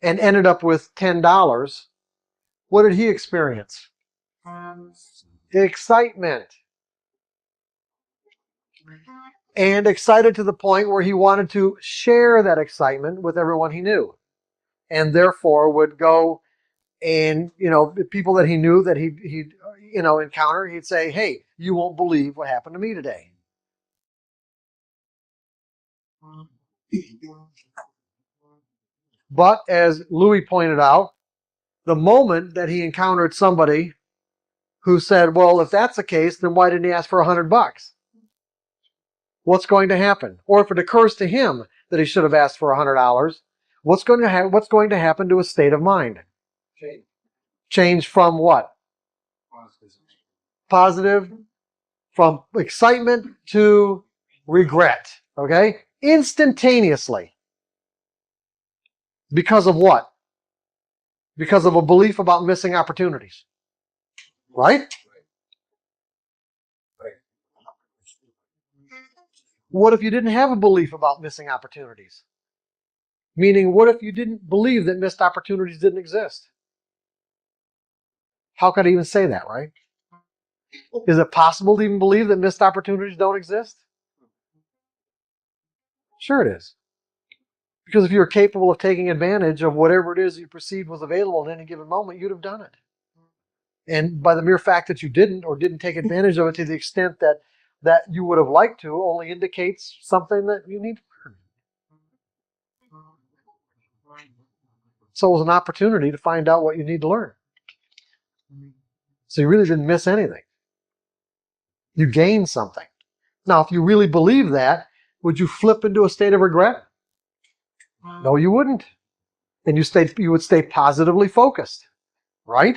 and ended up with $10, what did he experience? Excitement. And excited to the point where he wanted to share that excitement with everyone he knew. And therefore would go and, people that he knew that he'd encounter, he'd say, hey, you won't believe what happened to me today. But as Louis pointed out, the moment that he encountered somebody who said, well, if that's the case, then why didn't he ask for $100? What's going to happen? Or if it occurs to him that he should have asked for $100, what's going to happen to his state of mind? Change from what? Positive. From excitement to regret. Okay? Instantaneously. Because of what? Because of a belief about missing opportunities. Right? What if you didn't have a belief about missing opportunities? Meaning, what if you didn't believe that missed opportunities didn't exist? How could I even say that, right? Is it possible to even believe that missed opportunities don't exist? Sure it is. Because if you were capable of taking advantage of whatever it is you perceived was available at any given moment, you'd have done it. And by the mere fact that you didn't or didn't take advantage of it to the extent that you would have liked to only indicates something that you need to learn. So it was an opportunity to find out what you need to learn. So you really didn't miss anything. You gained something. Now, if you really believe that, would you flip into a state of regret? No, you wouldn't. And you would stay positively focused, right?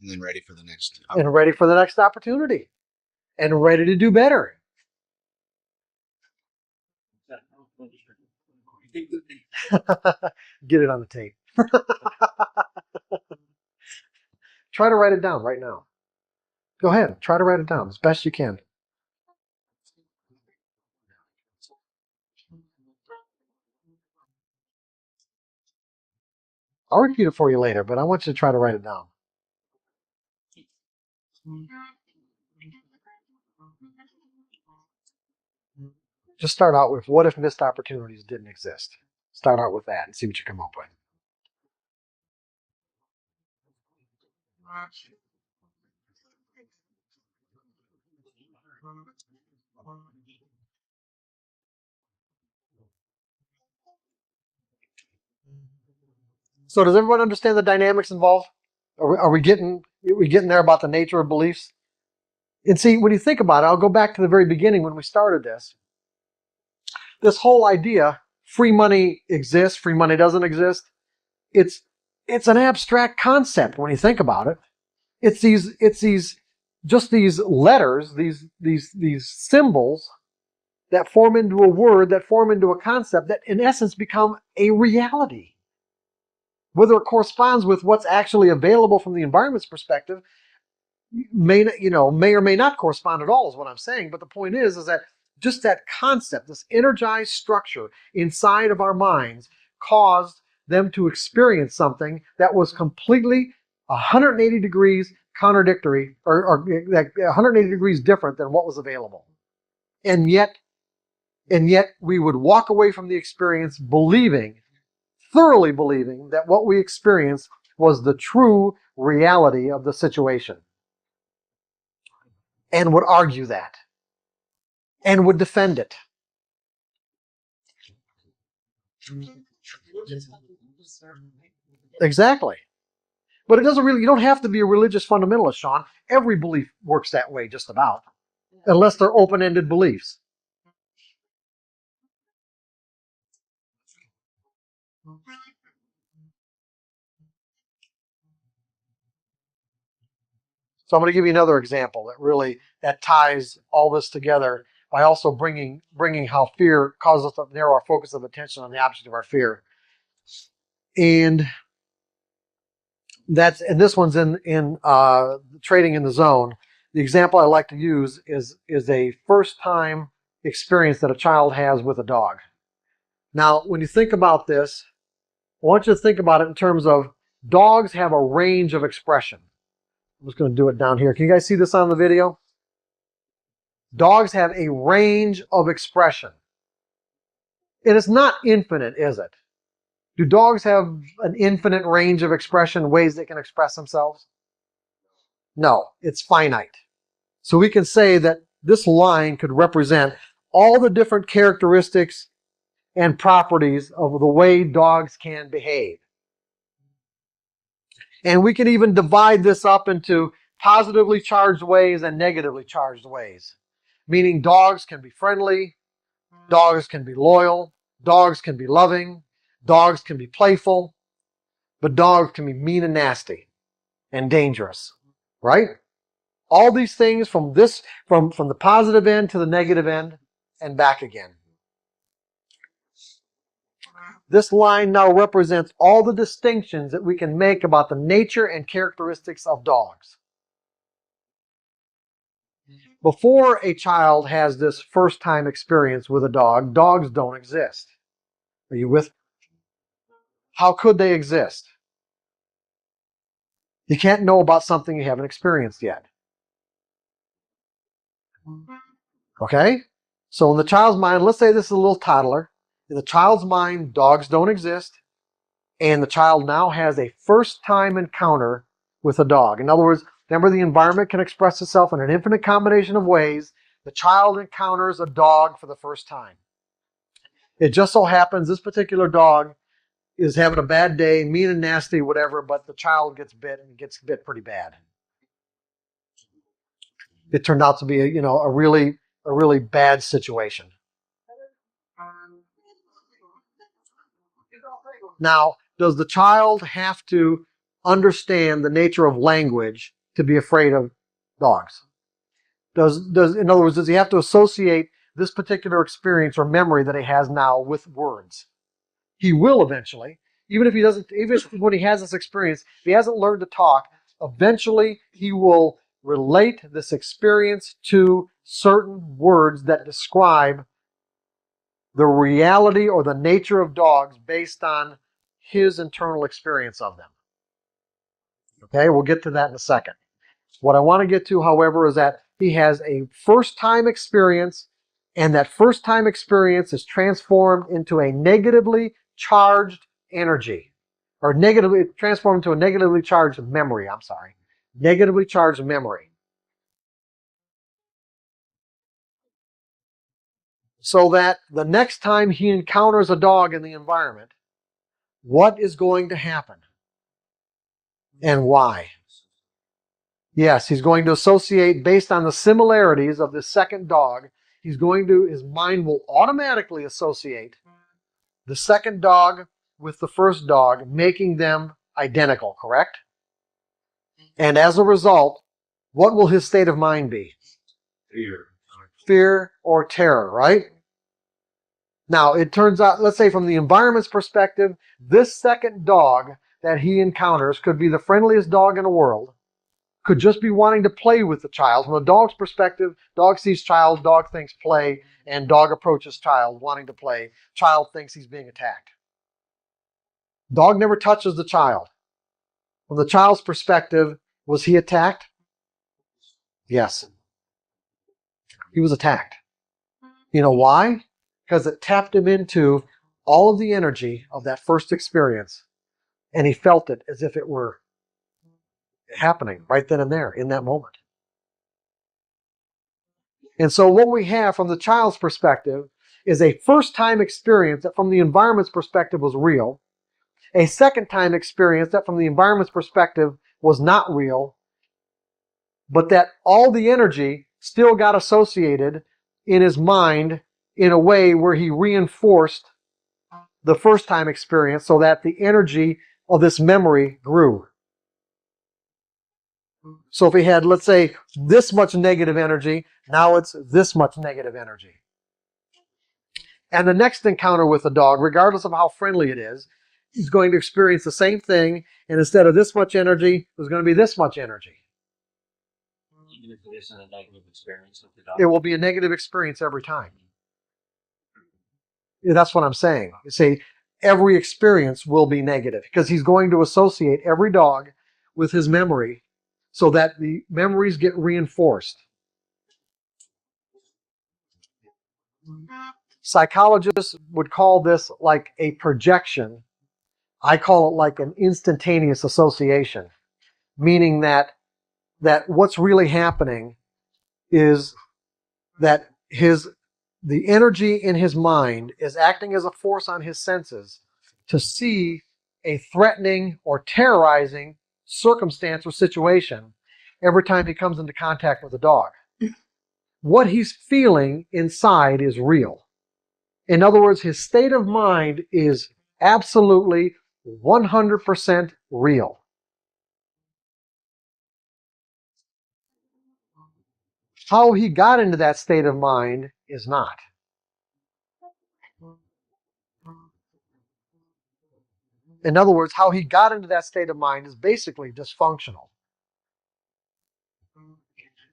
And then ready for the next. And ready for the next opportunity. And ready to do better. Get it on the tape. Try to write it down right now. Go ahead. Try to write it down as best you can. I'll repeat it for you later, but I want you to try to write it down. Just start out with, what if missed opportunities didn't exist? Start out with that and see what you come up with. So does everyone understand the dynamics involved? Are we getting there about the nature of beliefs? And see, when you think about it, I'll go back to the very beginning when we started this. This whole idea, free money exists, free money doesn't exist, it's an abstract concept when you think about it. It's these letters, these symbols that form into a word, that form into a concept that in essence become a reality. Whether it corresponds with what's actually available from the environment's perspective may or may not correspond at all, is what I'm saying. But the point is that just that concept, this energized structure inside of our minds, caused them to experience something that was completely 180 degrees contradictory, or 180 degrees different than what was available. And yet we would walk away from the experience thoroughly believing that what we experienced was the true reality of the situation. And would argue that. And would defend it. Exactly. But it doesn't really, you don't have to be a religious fundamentalist, Sean. Every belief works that way, just about. Unless they're open-ended beliefs. So I'm going to give you another example that ties all this together by also bringing how fear causes us to narrow our focus of attention on the object of our fear. And this one's in Trading in the Zone. The example I like to use is a first-time experience that a child has with a dog. Now, when you think about this, I want you to think about it in terms of dogs have a range of expression. I'm just going to do it down here. Can you guys see this on the video? Dogs have a range of expression. And it's not infinite, is it? Do dogs have an infinite range of expression, ways they can express themselves? No, it's finite. So we can say that this line could represent all the different characteristics and properties of the way dogs can behave. And we can even divide this up into positively charged ways and negatively charged ways. Meaning dogs can be friendly, dogs can be loyal, dogs can be loving, dogs can be playful, but dogs can be mean and nasty and dangerous, right? All these things from the positive end to the negative end and back again. This line now represents all the distinctions that we can make about the nature and characteristics of dogs. Before a child has this first-time experience with a dog, dogs don't exist. Are you with? How could they exist? You can't know about something you haven't experienced yet. Okay? So in the child's mind, let's say this is a little toddler. In the child's mind, dogs don't exist. and the child now has a first-time encounter with a dog. In other words, remember, the environment can express itself in an infinite combination of ways. The child encounters a dog for the first time. It just so happens this particular dog is having a bad day, mean and nasty, whatever, but the child gets bit, and gets bit pretty bad. It turned out to be a really bad situation. Now, does the child have to understand the nature of language to be afraid of dogs? In other words, does he have to associate this particular experience or memory that he has now with words? He will eventually, even if when he has this experience, if he hasn't learned to talk, eventually he will relate this experience to certain words that describe the reality or the nature of dogs based on his internal experience of them. Okay, we'll get to that in a second. What I want to get to, however, is that he has a first-time experience, and that first-time experience is transformed into a negatively charged energy, or transformed into a negatively charged memory. Negatively charged memory. So that the next time he encounters a dog in the environment, what is going to happen? And why? Yes, he's going to associate based on the similarities of the second dog. His mind will automatically associate the second dog with the first dog, making them identical, correct? And as a result, what will his state of mind be? Fear or terror, right? Now, it turns out, let's say from the environment's perspective, this second dog that he encounters could be the friendliest dog in the world, could just be wanting to play with the child. From a dog's perspective, dog sees child, dog thinks play, and dog approaches child wanting to play. Child thinks he's being attacked. Dog never touches the child. From the child's perspective, was he attacked? Yes. He was attacked. You know why? Because it tapped him into all of the energy of that first experience, and he felt it as if it were happening right then and there in that moment. And so what we have from the child's perspective is a first-time experience that from the environment's perspective was real, a second-time experience that from the environment's perspective was not real, but that all the energy still got associated in his mind in a way where he reinforced the first-time experience so that the energy of this memory grew. So if he had, let's say, this much negative energy, now it's this much negative energy. And the next encounter with the dog, regardless of how friendly it is, he's going to experience the same thing, and instead of this much energy, there's going to be this much energy. Even if it isn't a negative experience with the dog. It will be a negative experience every time. Yeah, that's what I'm saying. You see, every experience will be negative because he's going to associate every dog with his memory so that the memories get reinforced. Psychologists would call this like a projection. I call it like an instantaneous association, meaning that what's really happening is that the energy in his mind is acting as a force on his senses to see a threatening or terrorizing circumstance or situation every time he comes into contact with a dog. What he's feeling inside is real. In other words, his state of mind is absolutely 100% real. How he got into that state of mind is not. In other words, how he got into that state of mind is basically dysfunctional.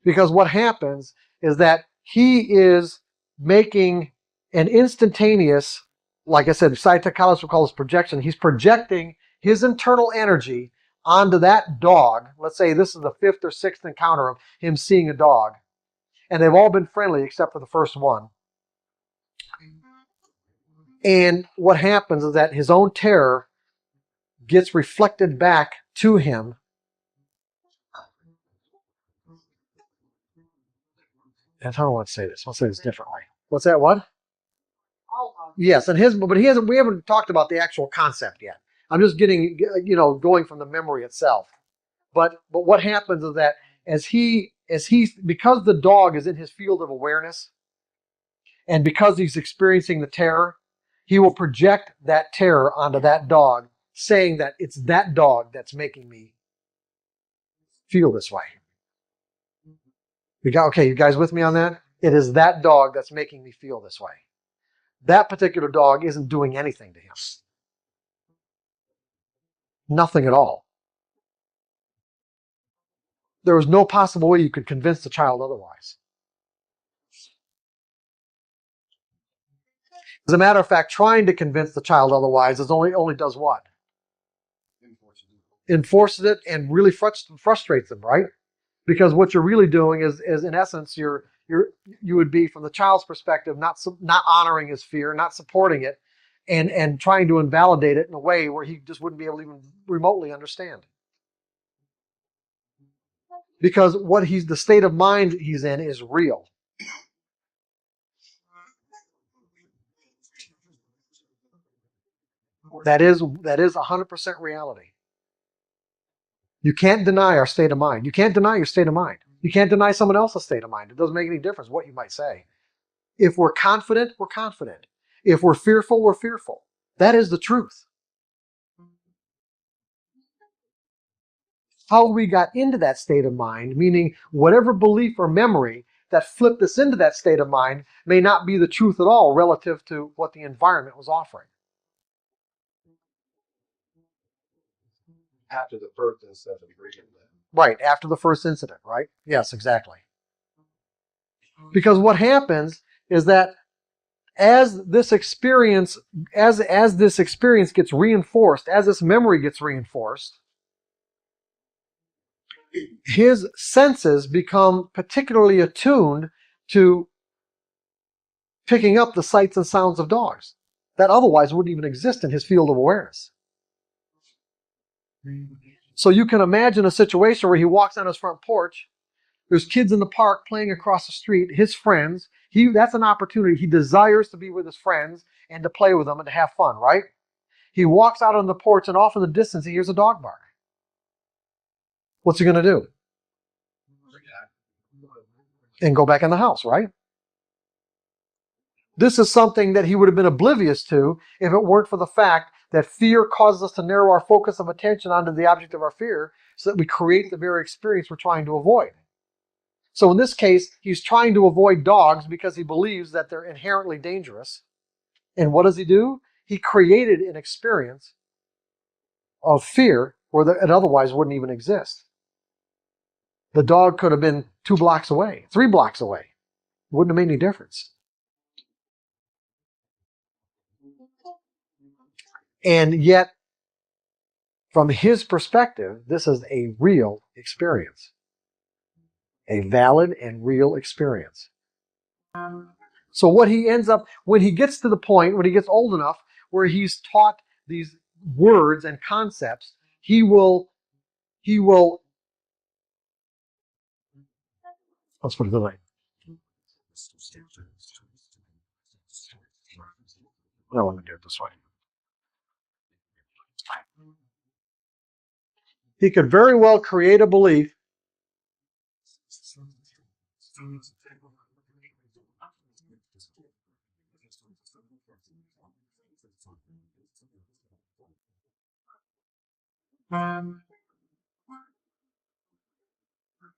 Because what happens is that he is making an instantaneous, like I said, psychologists will call this projection. He's projecting his internal energy onto that dog. Let's say this is the 5th or 6th encounter of him seeing a dog. And they've all been friendly except for the first one. And what happens is that his own terror gets reflected back to him. And how do I want to say this? I'll say this differently. What's that? What? Yes, and but we haven't talked about the actual concept yet. I'm just getting, going from the memory itself. But what happens is that because the dog is in his field of awareness, and because he's experiencing the terror, he will project that terror onto that dog, saying that it's that dog that's making me feel this way. Okay, you guys with me on that? It is that dog that's making me feel this way. That particular dog isn't doing anything to him. Nothing at all. There was no possible way you could convince the child otherwise. As a matter of fact, trying to convince the child otherwise only does what? Enforces it and really frustrates them, right? Because what you're really doing is in essence, you would be, from the child's perspective, not honoring his fear, not supporting it, and trying to invalidate it in a way where he just wouldn't be able to even remotely understand. Because the state of mind he's in is real. That is 100% reality. You can't deny our state of mind. You can't deny your state of mind. You can't deny someone else's state of mind. It doesn't make any difference what you might say. If we're confident, we're confident. If we're fearful, we're fearful. That is the truth. How we got into that state of mind, meaning whatever belief or memory that flipped us into that state of mind, may not be the truth at all relative to what the environment was offering. After the first incident of agreement. Right, after the first incident, right? Yes, exactly. Because what happens is that as this experience gets reinforced, as this memory gets reinforced, his senses become particularly attuned to picking up the sights and sounds of dogs that otherwise wouldn't even exist in his field of awareness. So you can imagine a situation where he walks on his front porch, there's kids in the park playing across the street, his friends. That's an opportunity. He desires to be with his friends and to play with them and to have fun, right? He walks out on the porch, and off in the distance he hears a dog bark. What's he going to do? And go back in the house, right? This is something that he would have been oblivious to if it weren't for the fact that fear causes us to narrow our focus of attention onto the object of our fear so that we create the very experience we're trying to avoid. So in this case, he's trying to avoid dogs because he believes that they're inherently dangerous. And what does he do? He created an experience of fear where it otherwise wouldn't even exist. The dog could have been 2 blocks away, 3 blocks away. It wouldn't have made any difference. And yet, from his perspective, this is a real experience. A valid and real experience. So what he ends up, when he gets to the point, when he gets old enough, where he's taught these words and concepts, he will, let's put it this way. No, let me do it this way. He could very well create a belief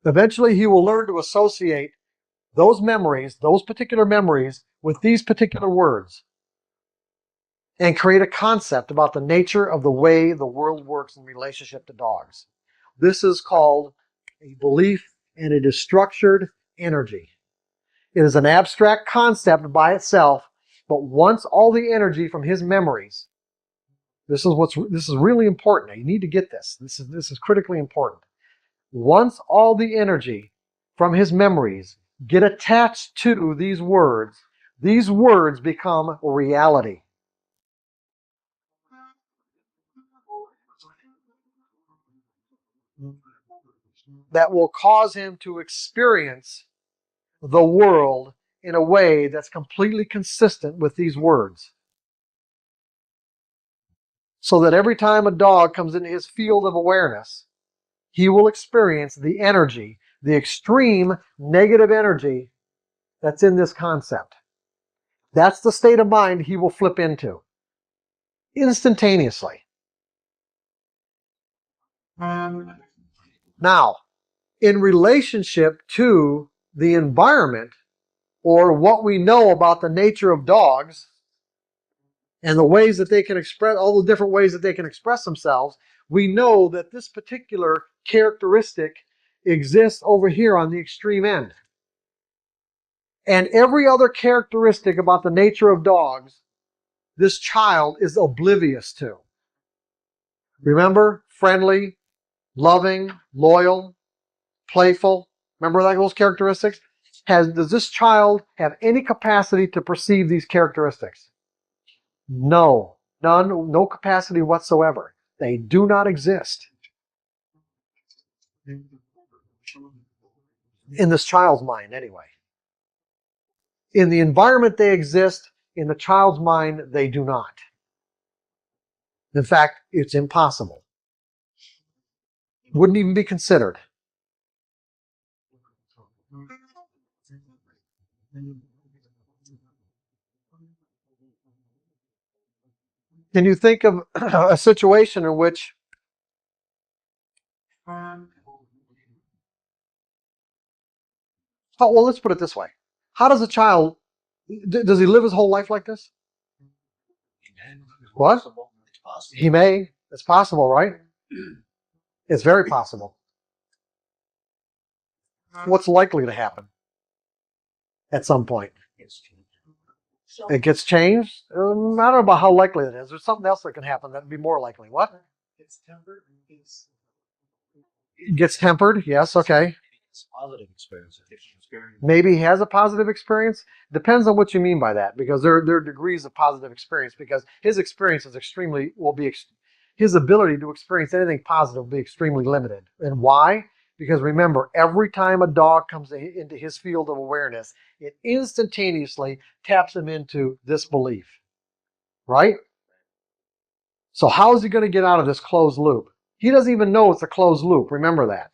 eventually he will learn to associate those memories, those particular memories, with these particular words and create a concept about the nature of the way the world works in relationship to dogs. This is called a belief, and it is structured energy. It is an abstract concept by itself, but once all the energy from his memories, this is really important. Now, you need to get this. This is critically important. Once all the energy from his memories get attached to these words become reality. that will cause him to experience the world in a way that's completely consistent with these words. So that every time a dog comes into his field of awareness, he will experience the energy, the extreme negative energy that's in this concept. That's the state of mind he will flip into instantaneously. Now, in relationship to the environment or what we know about the nature of dogs and the ways that they can express, all the different ways that they can express themselves, we know that this particular characteristic exists over here on the extreme end. And every other characteristic about the nature of dogs, this child is oblivious to. Remember, friendly, loving, loyal, playful. Remember those characteristics? Does this child have any capacity to perceive these characteristics? No. None, no capacity whatsoever. They do not exist in this child's mind anyway. In the environment they exist, in the child's mind they do not. In fact, it's impossible. Wouldn't even be considered. Can you think of a situation in which well, let's put it this way. How does a child, does he live his whole life like this? What? It's possible. He may. It's possible, right? It's very possible. What's likely to happen at some point? It gets changed? I don't know about how likely it is. There's something else that can happen that would be more likely. What? It's tempered. Gets tempered? Yes, okay. It's a positive experience. Maybe he has a positive experience. Depends on what you mean by that, because there are degrees of positive experience, because his experience is his ability to experience anything positive will be extremely limited. And why? Because remember, every time a dog comes into his field of awareness, it instantaneously taps him into this belief. Right? So how is he going to get out of this closed loop? He doesn't even know it's a closed loop. Remember that.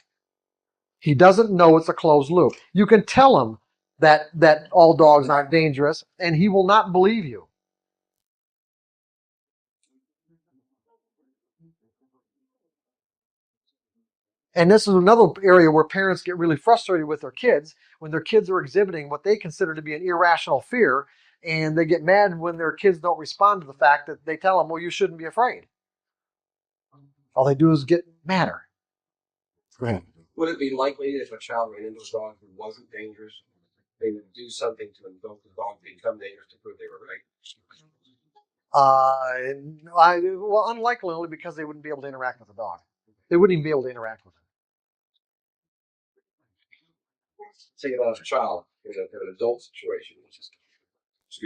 He doesn't know it's a closed loop. You can tell him that all dogs aren't dangerous, and he will not believe you. And this is another area where parents get really frustrated with their kids when their kids are exhibiting what they consider to be an irrational fear, and they get mad when their kids don't respond to the fact that they tell them, well, you shouldn't be afraid. All they do is get madder. Go ahead. Would it be likely that if a child ran into a dog who wasn't dangerous, they would do something to invoke the dog to become dangerous to prove they were right? Well, unlikely, only because they wouldn't be able to interact with the dog. They wouldn't even be able to interact with it. Say about a child in an adult situation, which is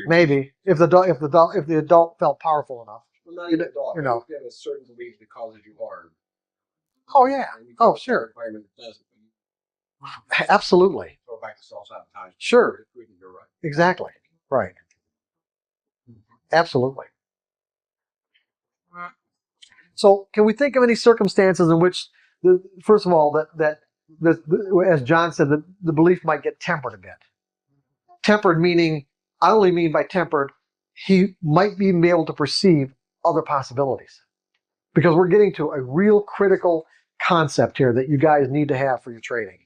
Maybe if the adult felt powerful enough. well, not even a dog. You know. You have a certain belief that causes you harm. Oh yeah. And you Oh go to sure. an environment that doesn't. Absolutely. Go back to self-sabotage. Sure. You're right. Exactly. Right. Absolutely. So, can we think of any circumstances in which, first of all, that as John said, the belief might get tempered a bit? Tempered meaning, I only mean by tempered, he might be able to perceive other possibilities. Because we're getting to a real critical concept here that you guys need to have for your trading.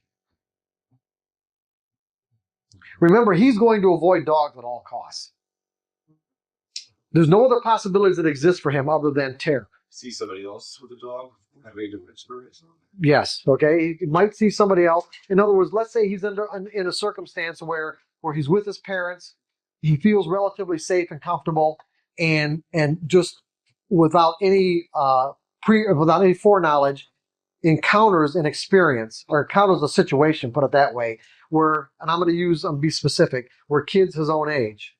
Remember, he's going to avoid dogs at all costs. There's no other possibilities that exist for him other than terror. See somebody else with a dog, have a different experience. Yes, okay. He might see somebody else. In other words, let's say he's in a circumstance where he's with his parents, he feels relatively safe and comfortable, and just without any foreknowledge, encounters an experience or encounters a situation, put it that way, where, and I'm going to be specific, where kids his own age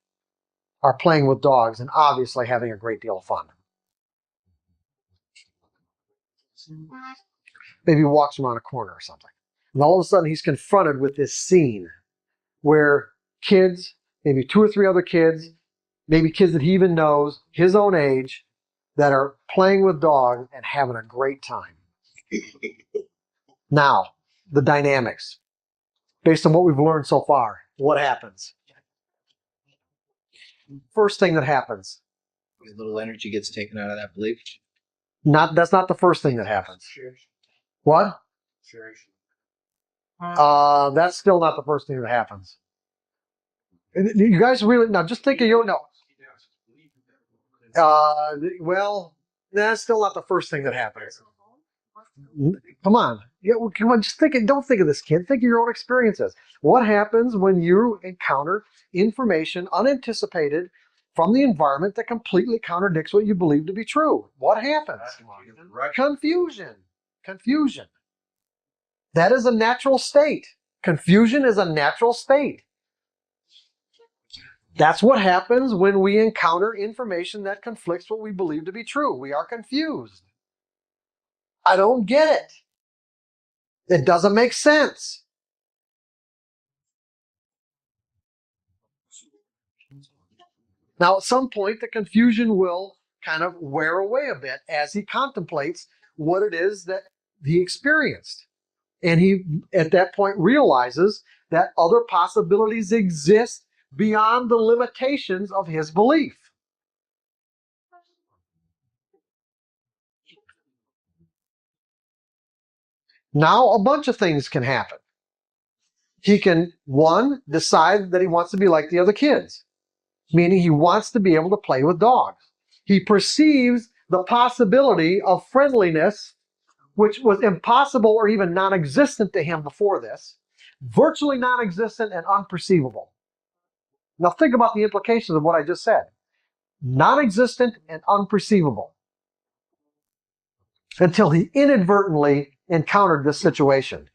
are playing with dogs and obviously having a great deal of fun. Maybe he walks around a corner or something. And all of a sudden he's confronted with this scene where kids, maybe 2 or 3 other kids, maybe kids that he even knows, his own age, that are playing with dogs and having a great time. Now, the dynamics. Based on what we've learned so far, what happens? First thing that happens. A little energy gets taken out of that belief. That's not the first thing that happens. What? That's still not the first thing that happens. You guys really, now just think of your, no. Well, that's still not the first thing that happens. Come on. Yeah, well, come on, just don't think of this, kid. Think of your own experiences. What happens when you encounter information unanticipated from the environment that completely contradicts what you believe to be true? What happens? Confusion. Confusion. That is a natural state. Confusion is a natural state. That's what happens when we encounter information that conflicts what we believe to be true. We are confused. I don't get it. It doesn't make sense. Now, at some point, the confusion will kind of wear away a bit as he contemplates what it is that he experienced. And he, at that point, realizes that other possibilities exist beyond the limitations of his belief. Now, a bunch of things can happen. He can, one, decide that he wants to be like the other kids, meaning he wants to be able to play with dogs. He perceives the possibility of friendliness, which was impossible or even non-existent to him before this, virtually non-existent and unperceivable. Now think about the implications of what I just said. Non-existent and unperceivable. Until he inadvertently encountered this situation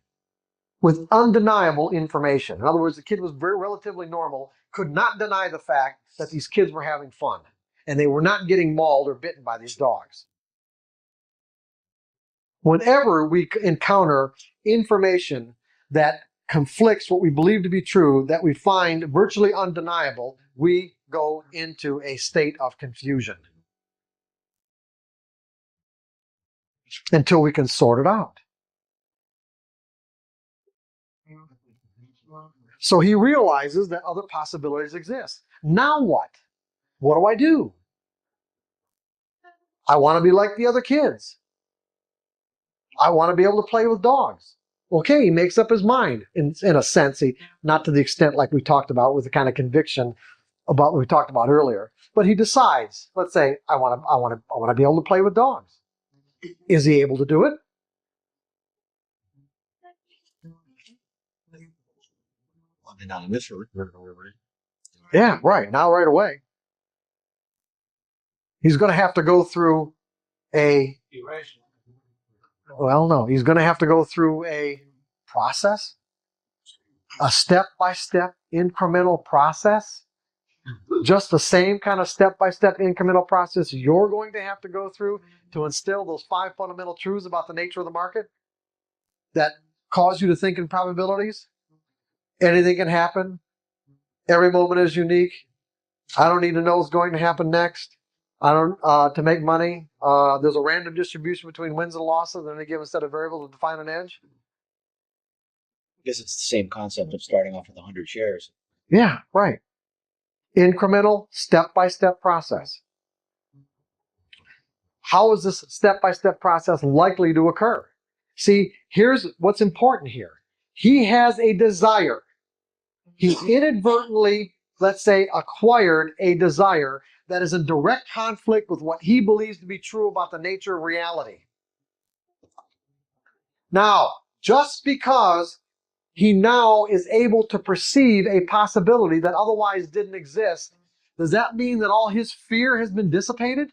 with undeniable information. In other words, the kid was very relatively normal, could not deny the fact that these kids were having fun and they were not getting mauled or bitten by these dogs. Whenever we encounter information that conflicts what we believe to be true, that we find virtually undeniable, we go into a state of confusion until we can sort it out. So he realizes that other possibilities exist. Now what? What do I do? I want to be like the other kids. I want to be able to play with dogs. Okay, he makes up his mind in a sense, not to the extent like we talked about with the kind of conviction about what we talked about earlier, but he decides, let's say, I want to be able to play with dogs. Is he able to do it? Not in this room. Yeah, right. Now, right away. He's going to have to go through he's going to have to go through a process, a step-by-step incremental process, just the same kind of step-by-step incremental process you're going to have to go through to instill those 5 fundamental truths about the nature of the market that cause you to think in probabilities. Anything can happen. Every moment is unique. I don't need to know what's going to happen next. I don't to make money. There's a random distribution between wins and losses and any given set of variables to define an edge. I guess it's the same concept of starting off with 100 shares. Yeah, right. Incremental, step-by-step process. How is this step-by-step process likely to occur? See, here's what's important here. He has a desire. He inadvertently, let's say, acquired a desire that is in direct conflict with what he believes to be true about the nature of reality. Now, just because he now is able to perceive a possibility that otherwise didn't exist, does that mean that all his fear has been dissipated?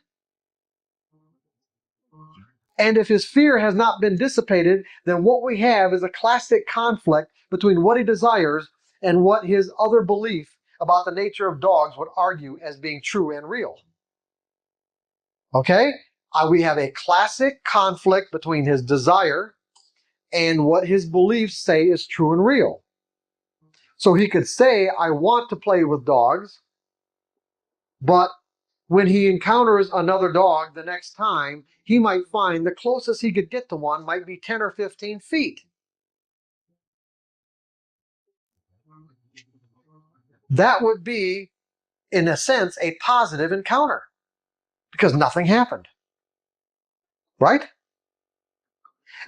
And if his fear has not been dissipated, then what we have is a classic conflict between what he desires and what his other belief about the nature of dogs would argue as being true and real. Okay? We have a classic conflict between his desire and what his beliefs say is true and real. So he could say, I want to play with dogs, but when he encounters another dog the next time, he might find the closest he could get to one might be 10 or 15 feet. That would be, in a sense, a positive encounter because nothing happened. Right?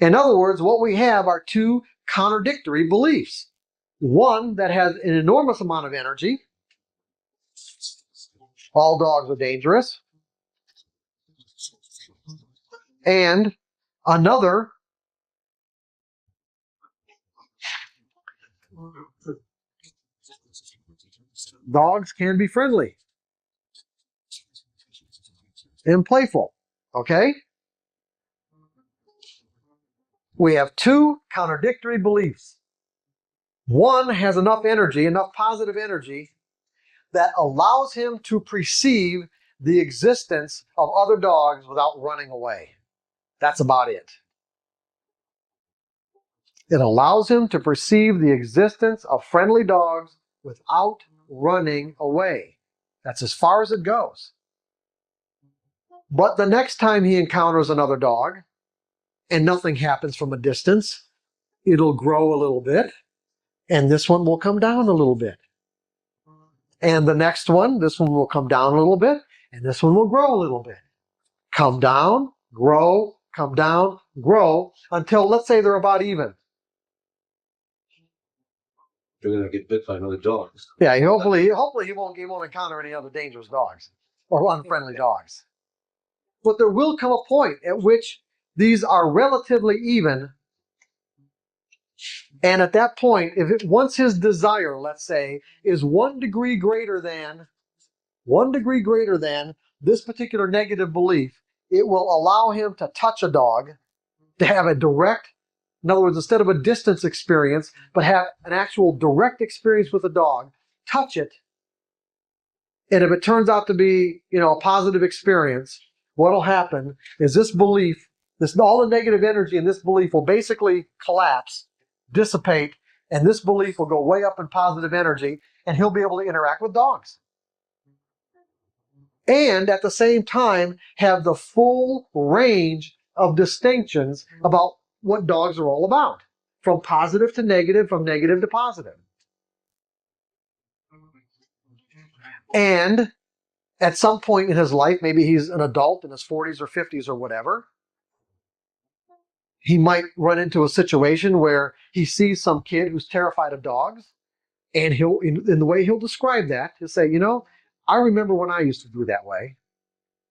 In other words, what we have are two contradictory beliefs. One that has an enormous amount of energy. All dogs are dangerous. And another dogs can be friendly and playful. Okay? We have two contradictory beliefs. One has enough energy, enough positive energy, that allows him to perceive the existence of other dogs without running away. That's about it. It allows him to perceive the existence of friendly dogs without running away. That's as far as it goes. But the next time he encounters another dog and nothing happens from a distance, it'll grow a little bit, and this one will come down a little bit. And the next one, this one will come down a little bit, and this one will grow a little bit. Come down, grow, come down, grow, until let's say they're about even. They're gonna get bit by another dog. Yeah, hopefully he won't encounter any other dangerous dogs or unfriendly dogs. But there will come a point at which these are relatively even. And at that point, once his desire, let's say, is 1 degree greater than this particular negative belief, it will allow him to touch a dog, to have a direct, in other words, instead of a distance experience, but have an actual direct experience with a dog, touch it. And if it turns out to be, a positive experience, what'll happen is this belief, all the negative energy in this belief will basically collapse, dissipate, and this belief will go way up in positive energy, and he'll be able to interact with dogs. And at the same time, have the full range of distinctions about what dogs are all about, from positive to negative, from negative to positive. And at some point in his life, maybe he's an adult in his 40s or 50s or whatever, he might run into a situation where he sees some kid who's terrified of dogs, and he'll, in the way he'll describe that, he'll say, I remember when I used to do that way,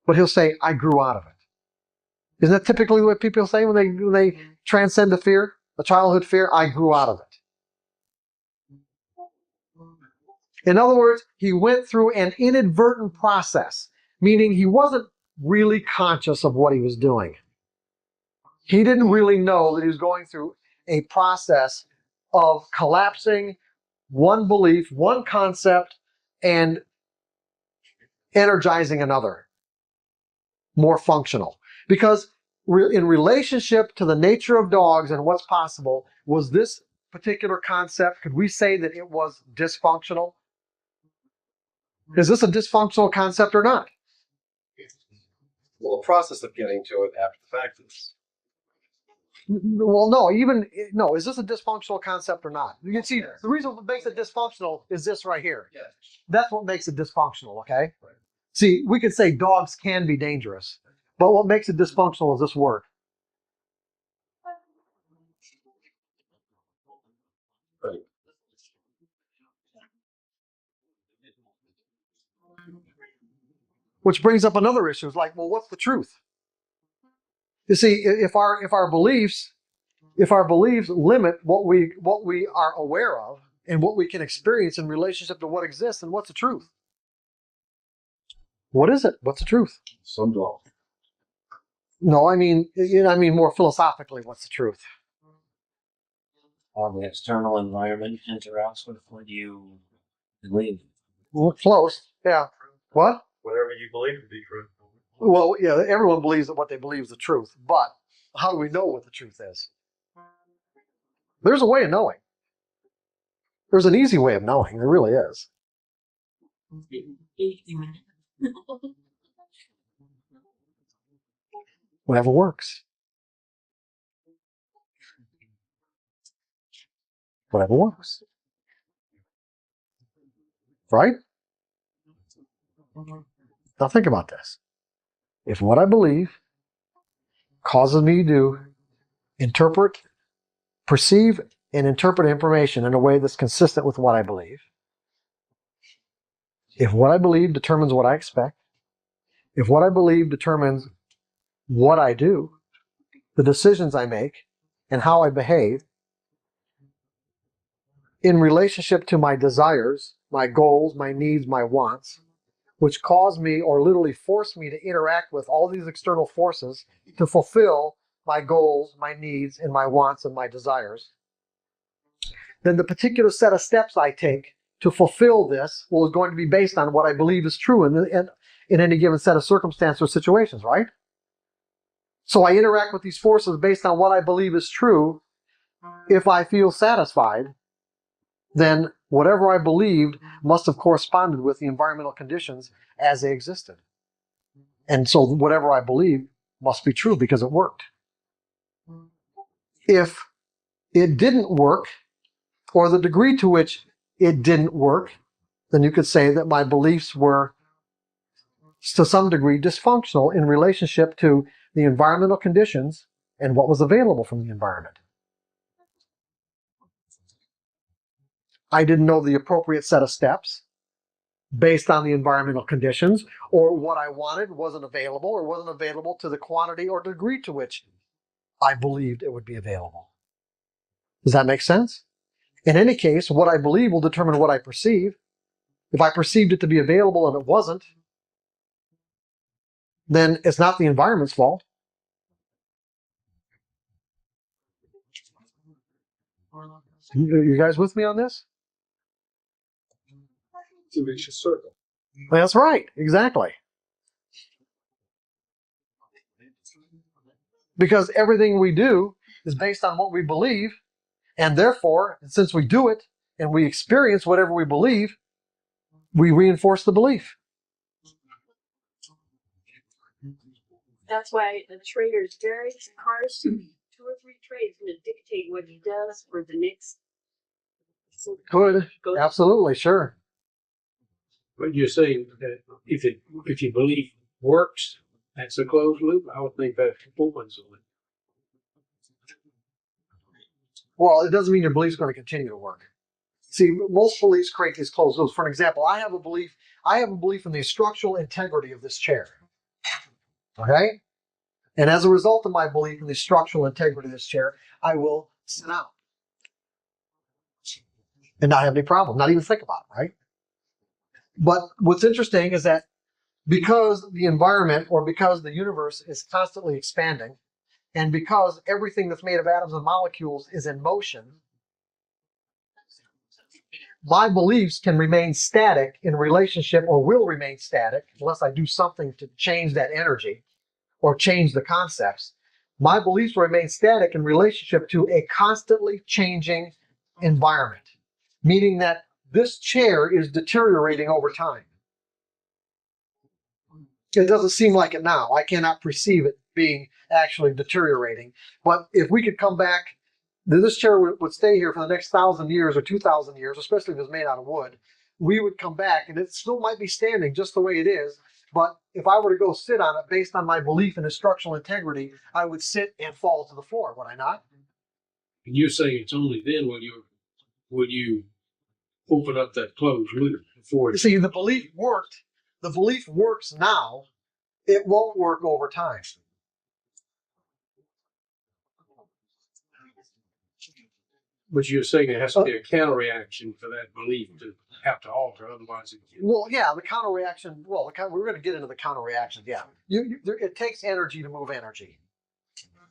but he'll say, I grew out of it. Isn't that typically what people say when they transcend the fear, the childhood fear? I grew out of it. In other words, he went through an inadvertent process, meaning he wasn't really conscious of what he was doing. He didn't really know that he was going through a process of collapsing one belief, one concept, and energizing another, more functional. Because in relationship to the nature of dogs and what's possible, was this particular concept, could we say that it was dysfunctional? Is this a dysfunctional concept or not? Well, the process of getting to it after the fact is. Well, no, is this a dysfunctional concept or not? You can see the reason what makes it dysfunctional is this right here. Yeah. That's what makes it dysfunctional, okay? Right. See, we could say dogs can be dangerous, but what makes it dysfunctional is this word. Right. Which brings up another issue. It's like, well, what's the truth? You see, if our beliefs limit what we are aware of and what we can experience in relationship to what exists, then what's the truth? What is it? What's the truth? Some dog. No, I mean more philosophically, what's the truth? How the external environment interacts with what you believe. Well, close. Yeah. What? Whatever you believe to be true. Well, yeah, everyone believes that what they believe is the truth, but how do we know what the truth is? There's a way of knowing. There's an easy way of knowing. There really is. Whatever works. Whatever works. Right? Now think about this. If what I believe causes me to perceive and interpret information in a way that's consistent with what I believe, if what I believe determines what I expect, if what I believe determines what I do, the decisions I make, and how I behave in relationship to my desires, my goals, my needs, my wants, which cause me or literally force me to interact with all these external forces to fulfill my goals, my needs, and my wants and my desires, then the particular set of steps I take to fulfill this is going to be based on what I believe is true in any given set of circumstances or situations, right? So I interact with these forces based on what I believe is true. If I feel satisfied, then whatever I believed must have corresponded with the environmental conditions as they existed. And so whatever I believed must be true because it worked. If it didn't work, or the degree to which it didn't work, then you could say that my beliefs were to some degree dysfunctional in relationship to the environmental conditions and what was available from the environment. I didn't know the appropriate set of steps based on the environmental conditions, or what I wanted wasn't available, or wasn't available to the quantity or degree to which I believed it would be available. Does that make sense? In any case, what I believe will determine what I perceive. If I perceived it to be available and it wasn't, then it's not the environment's fault. You guys with me on this? It's a vicious circle. That's right, exactly. Because everything we do is based on what we believe, and therefore, since we do it and we experience whatever we believe, we reinforce the belief. That's why a trader's very harsh. 2 or 3 trades going to dictate what he does for the next. Could. Go- Absolutely, sure. But you're saying that if you believe works, that's a closed loop. I would think that's performance on it. Well, it doesn't mean your belief's going to continue to work. See, most beliefs create these closed loops. For an example, I have a belief in the structural integrity of this chair. Okay? And as a result of my belief in the structural integrity of this chair, I will sit down and not have any problem, not even think about it, right? But what's interesting is that because the environment or because the universe is constantly expanding, and because everything that's made of atoms and molecules is in motion, my beliefs can remain static in relationship, or will remain static unless I do something to change that energy or change the concepts. My beliefs remain static in relationship to a constantly changing environment, meaning that this chair is deteriorating over time. It doesn't seem like it now. I cannot perceive it being actually deteriorating. But if we could come back, this chair would stay here for the next 1,000 years or 2,000 years, especially if it was made out of wood. We would come back and it still might be standing just the way it is. But if I were to go sit on it based on my belief in its structural integrity, I would sit and fall to the floor, would I not? And you're saying it's only then when you open up that closed loop before You it. see, the belief worked. The belief works now. It won't work over time. But you're saying there has to be a counter reaction for that belief to have to alter, otherwise it can't. Well, yeah, the counter reaction. Well, we're going to get into the counter reaction. Yeah, it takes energy to move energy.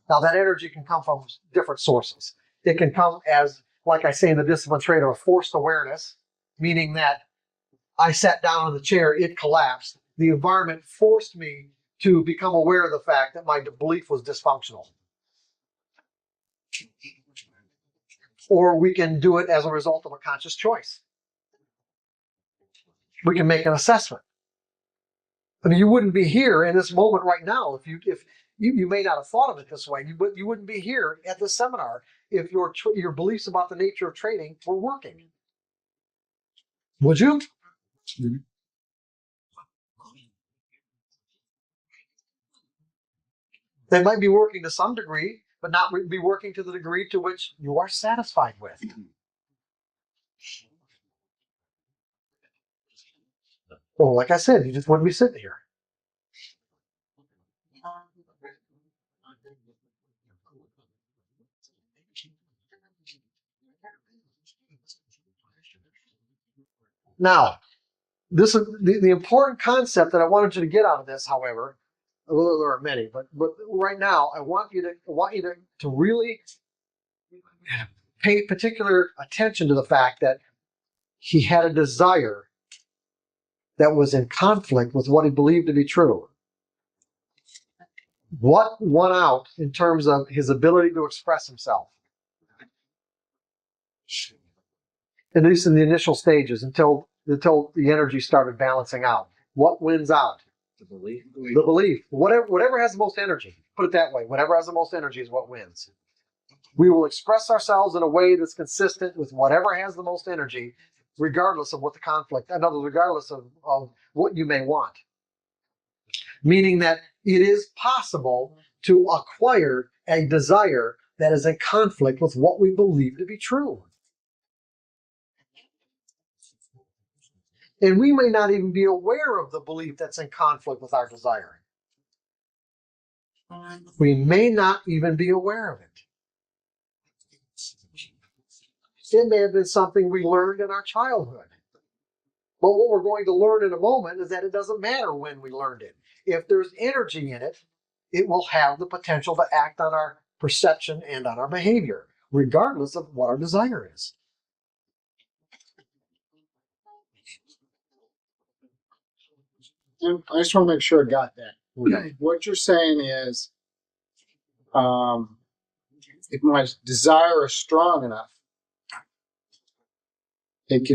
Now, that energy can come from different sources. It can come as, like I say in the discipline trade, a forced awareness, meaning that I sat down in the chair, it collapsed. The environment forced me to become aware of the fact that my belief was dysfunctional. or we can do it as a result of a conscious choice. We can make an assessment. I mean, you wouldn't be here in this moment right now if you may not have thought of it this way, but you wouldn't be here at this seminar if your beliefs about the nature of trading were working. Would you? They might be working to some degree, but not be working to the degree to which you are satisfied with. Well, like I said, you just wouldn't be sitting here. Now, this is the important concept that I wanted you to get out of this, however. Well, there are many, but right now I want you to really pay particular attention to the fact that he had a desire that was in conflict with what he believed to be true. What won out in terms of his ability to express himself? At least in the initial stages, until the energy started balancing out. What wins out? The belief. The belief. Whatever has the most energy. Put it that way. Whatever has the most energy is what wins. We will express ourselves in a way that's consistent with whatever has the most energy, regardless of what the conflict, in other words, regardless of what you may want. Meaning that it is possible to acquire a desire that is in conflict with what we believe to be true. And we may not even be aware of the belief that's in conflict with our desire. We may not even be aware of it. It may have been something we learned in our childhood. But what we're going to learn in a moment is that it doesn't matter when we learned it. If there's energy in it, it will have the potential to act on our perception and on our behavior, regardless of what our desire is. And I just want to make sure I got that. Okay. What you're saying is, if my desire is strong enough, it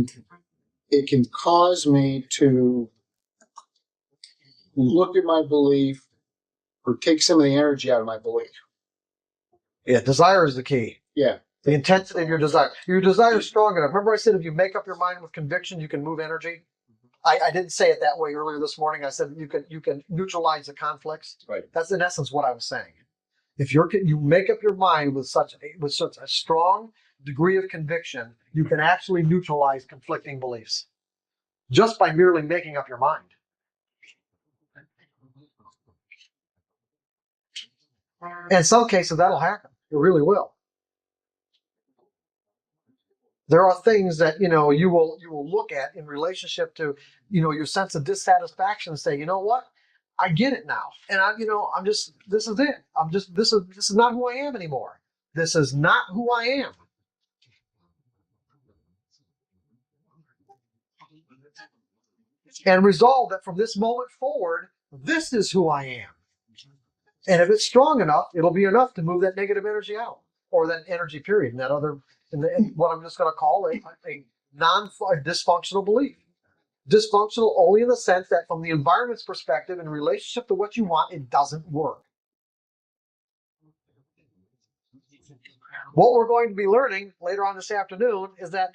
can cause me to look at my belief or take some of the energy out of my belief. Yeah, desire is the key. Yeah. The intensity of your desire. Your desire is strong enough. Remember I said if you make up your mind with conviction, you can move energy? I didn't say it that way earlier this morning. I said you can neutralize the conflicts. Right. That's in essence what I was saying. If you make up your mind with such a strong degree of conviction, you can actually neutralize conflicting beliefs just by merely making up your mind. In some cases, that'll happen. It really will. There are things that you will look at in relationship to your sense of dissatisfaction and say, you know what, I get it now, and this is it. This is not who I am anymore. This is not who I am. And resolve that from this moment forward, this is who I am. And if it's strong enough, it'll be enough to move that negative energy out, or that energy period, and that other, in what I'm just going to call a dysfunctional belief. Dysfunctional only in the sense that from the environment's perspective, in relationship to what you want, it doesn't work. What we're going to be learning later on this afternoon is that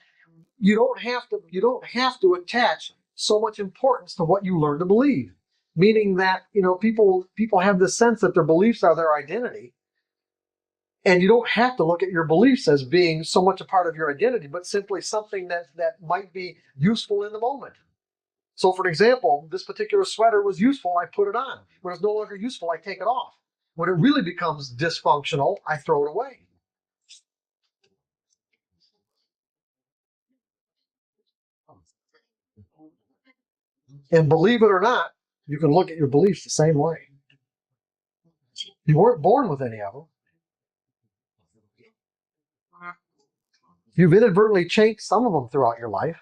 you don't have to attach so much importance to what you learn to believe. Meaning that people have this sense that their beliefs are their identity, and you don't have to look at your beliefs as being so much a part of your identity, but simply something that might be useful in the moment. So, for example, this particular sweater was useful, I put it on. When it's no longer useful, I take it off. When it really becomes dysfunctional, I throw it away. And believe it or not, you can look at your beliefs the same way. You weren't born with any of them. You've inadvertently changed some of them throughout your life.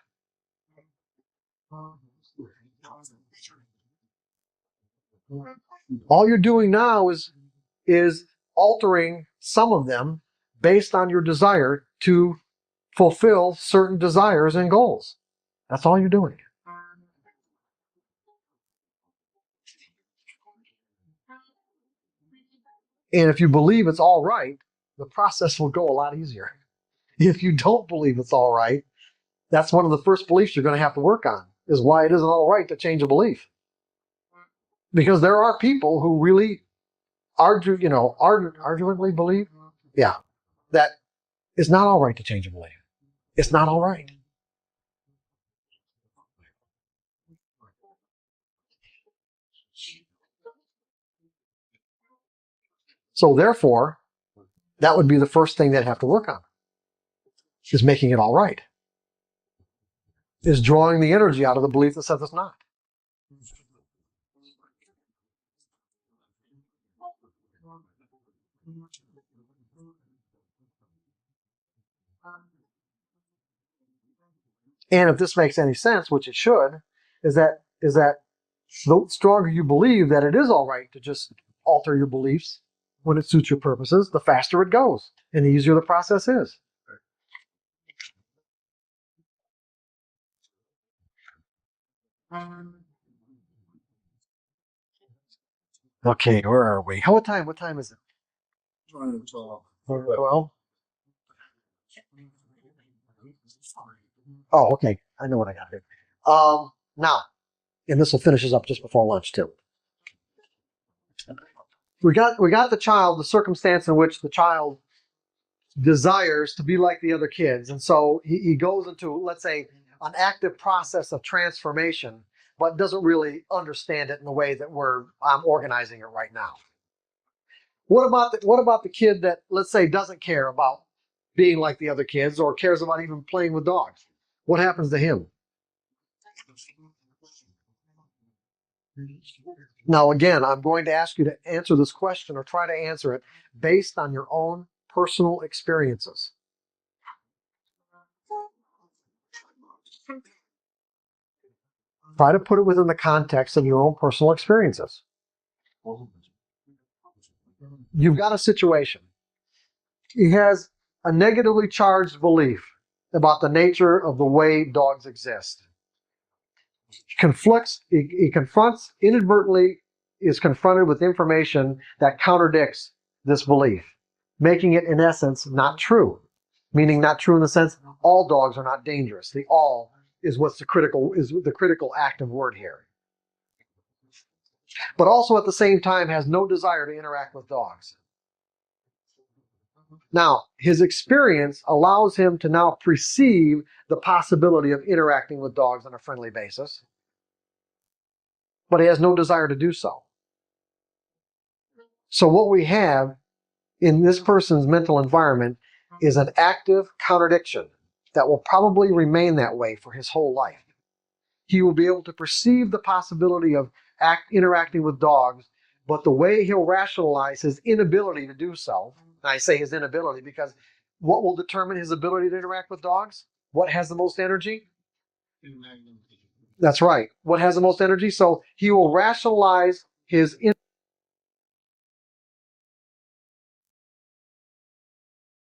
All you're doing now is altering some of them based on your desire to fulfill certain desires and goals. That's all you're doing. And if you believe it's all right, the process will go a lot easier. If you don't believe it's all right, that's one of the first beliefs you're going to have to work on, is why it isn't all right to change a belief. Because there are people who really arguably believe, that it's not all right to change a belief. It's not all right. So therefore, that would be the first thing they'd have to work on, is making it all right. Is drawing the energy out of the belief that says it's not. And if this makes any sense, which it should, is that the stronger you believe that it is all right to just alter your beliefs when it suits your purposes, the faster it goes and the easier the process is. Okay, where are we? What time is it? 12. 12? Oh, okay. I know what I got here. Now, and this will finish us up just before lunch too. We got the child, the circumstance in which the child desires to be like the other kids. And so he goes into, let's say, an active process of transformation, but doesn't really understand it in the way that I'm organizing it right now. What about the kid that, let's say, doesn't care about being like the other kids or cares about even playing with dogs? What happens to him? Now, again, I'm going to ask you to answer this question or try to answer it based on your own personal experiences. Try to put it within the context of your own personal experiences. You've got a situation. He has a negatively charged belief about the nature of the way dogs exist. He confronts, inadvertently is confronted with information that contradicts this belief, making it, in essence, not true. Meaning not true in the sense all dogs are not dangerous. The all is the critical active word here. But also at the same time has no desire to interact with dogs. Now, his experience allows him to now perceive the possibility of interacting with dogs on a friendly basis, but he has no desire to do so. So what we have in this person's mental environment is an active contradiction that will probably remain that way for his whole life. He will be able to perceive the possibility of interacting with dogs, but the way he'll rationalize his inability to do so, and I say his inability because what will determine his ability to interact with dogs? What has the most energy? That's right. What has the most energy? So he will rationalize his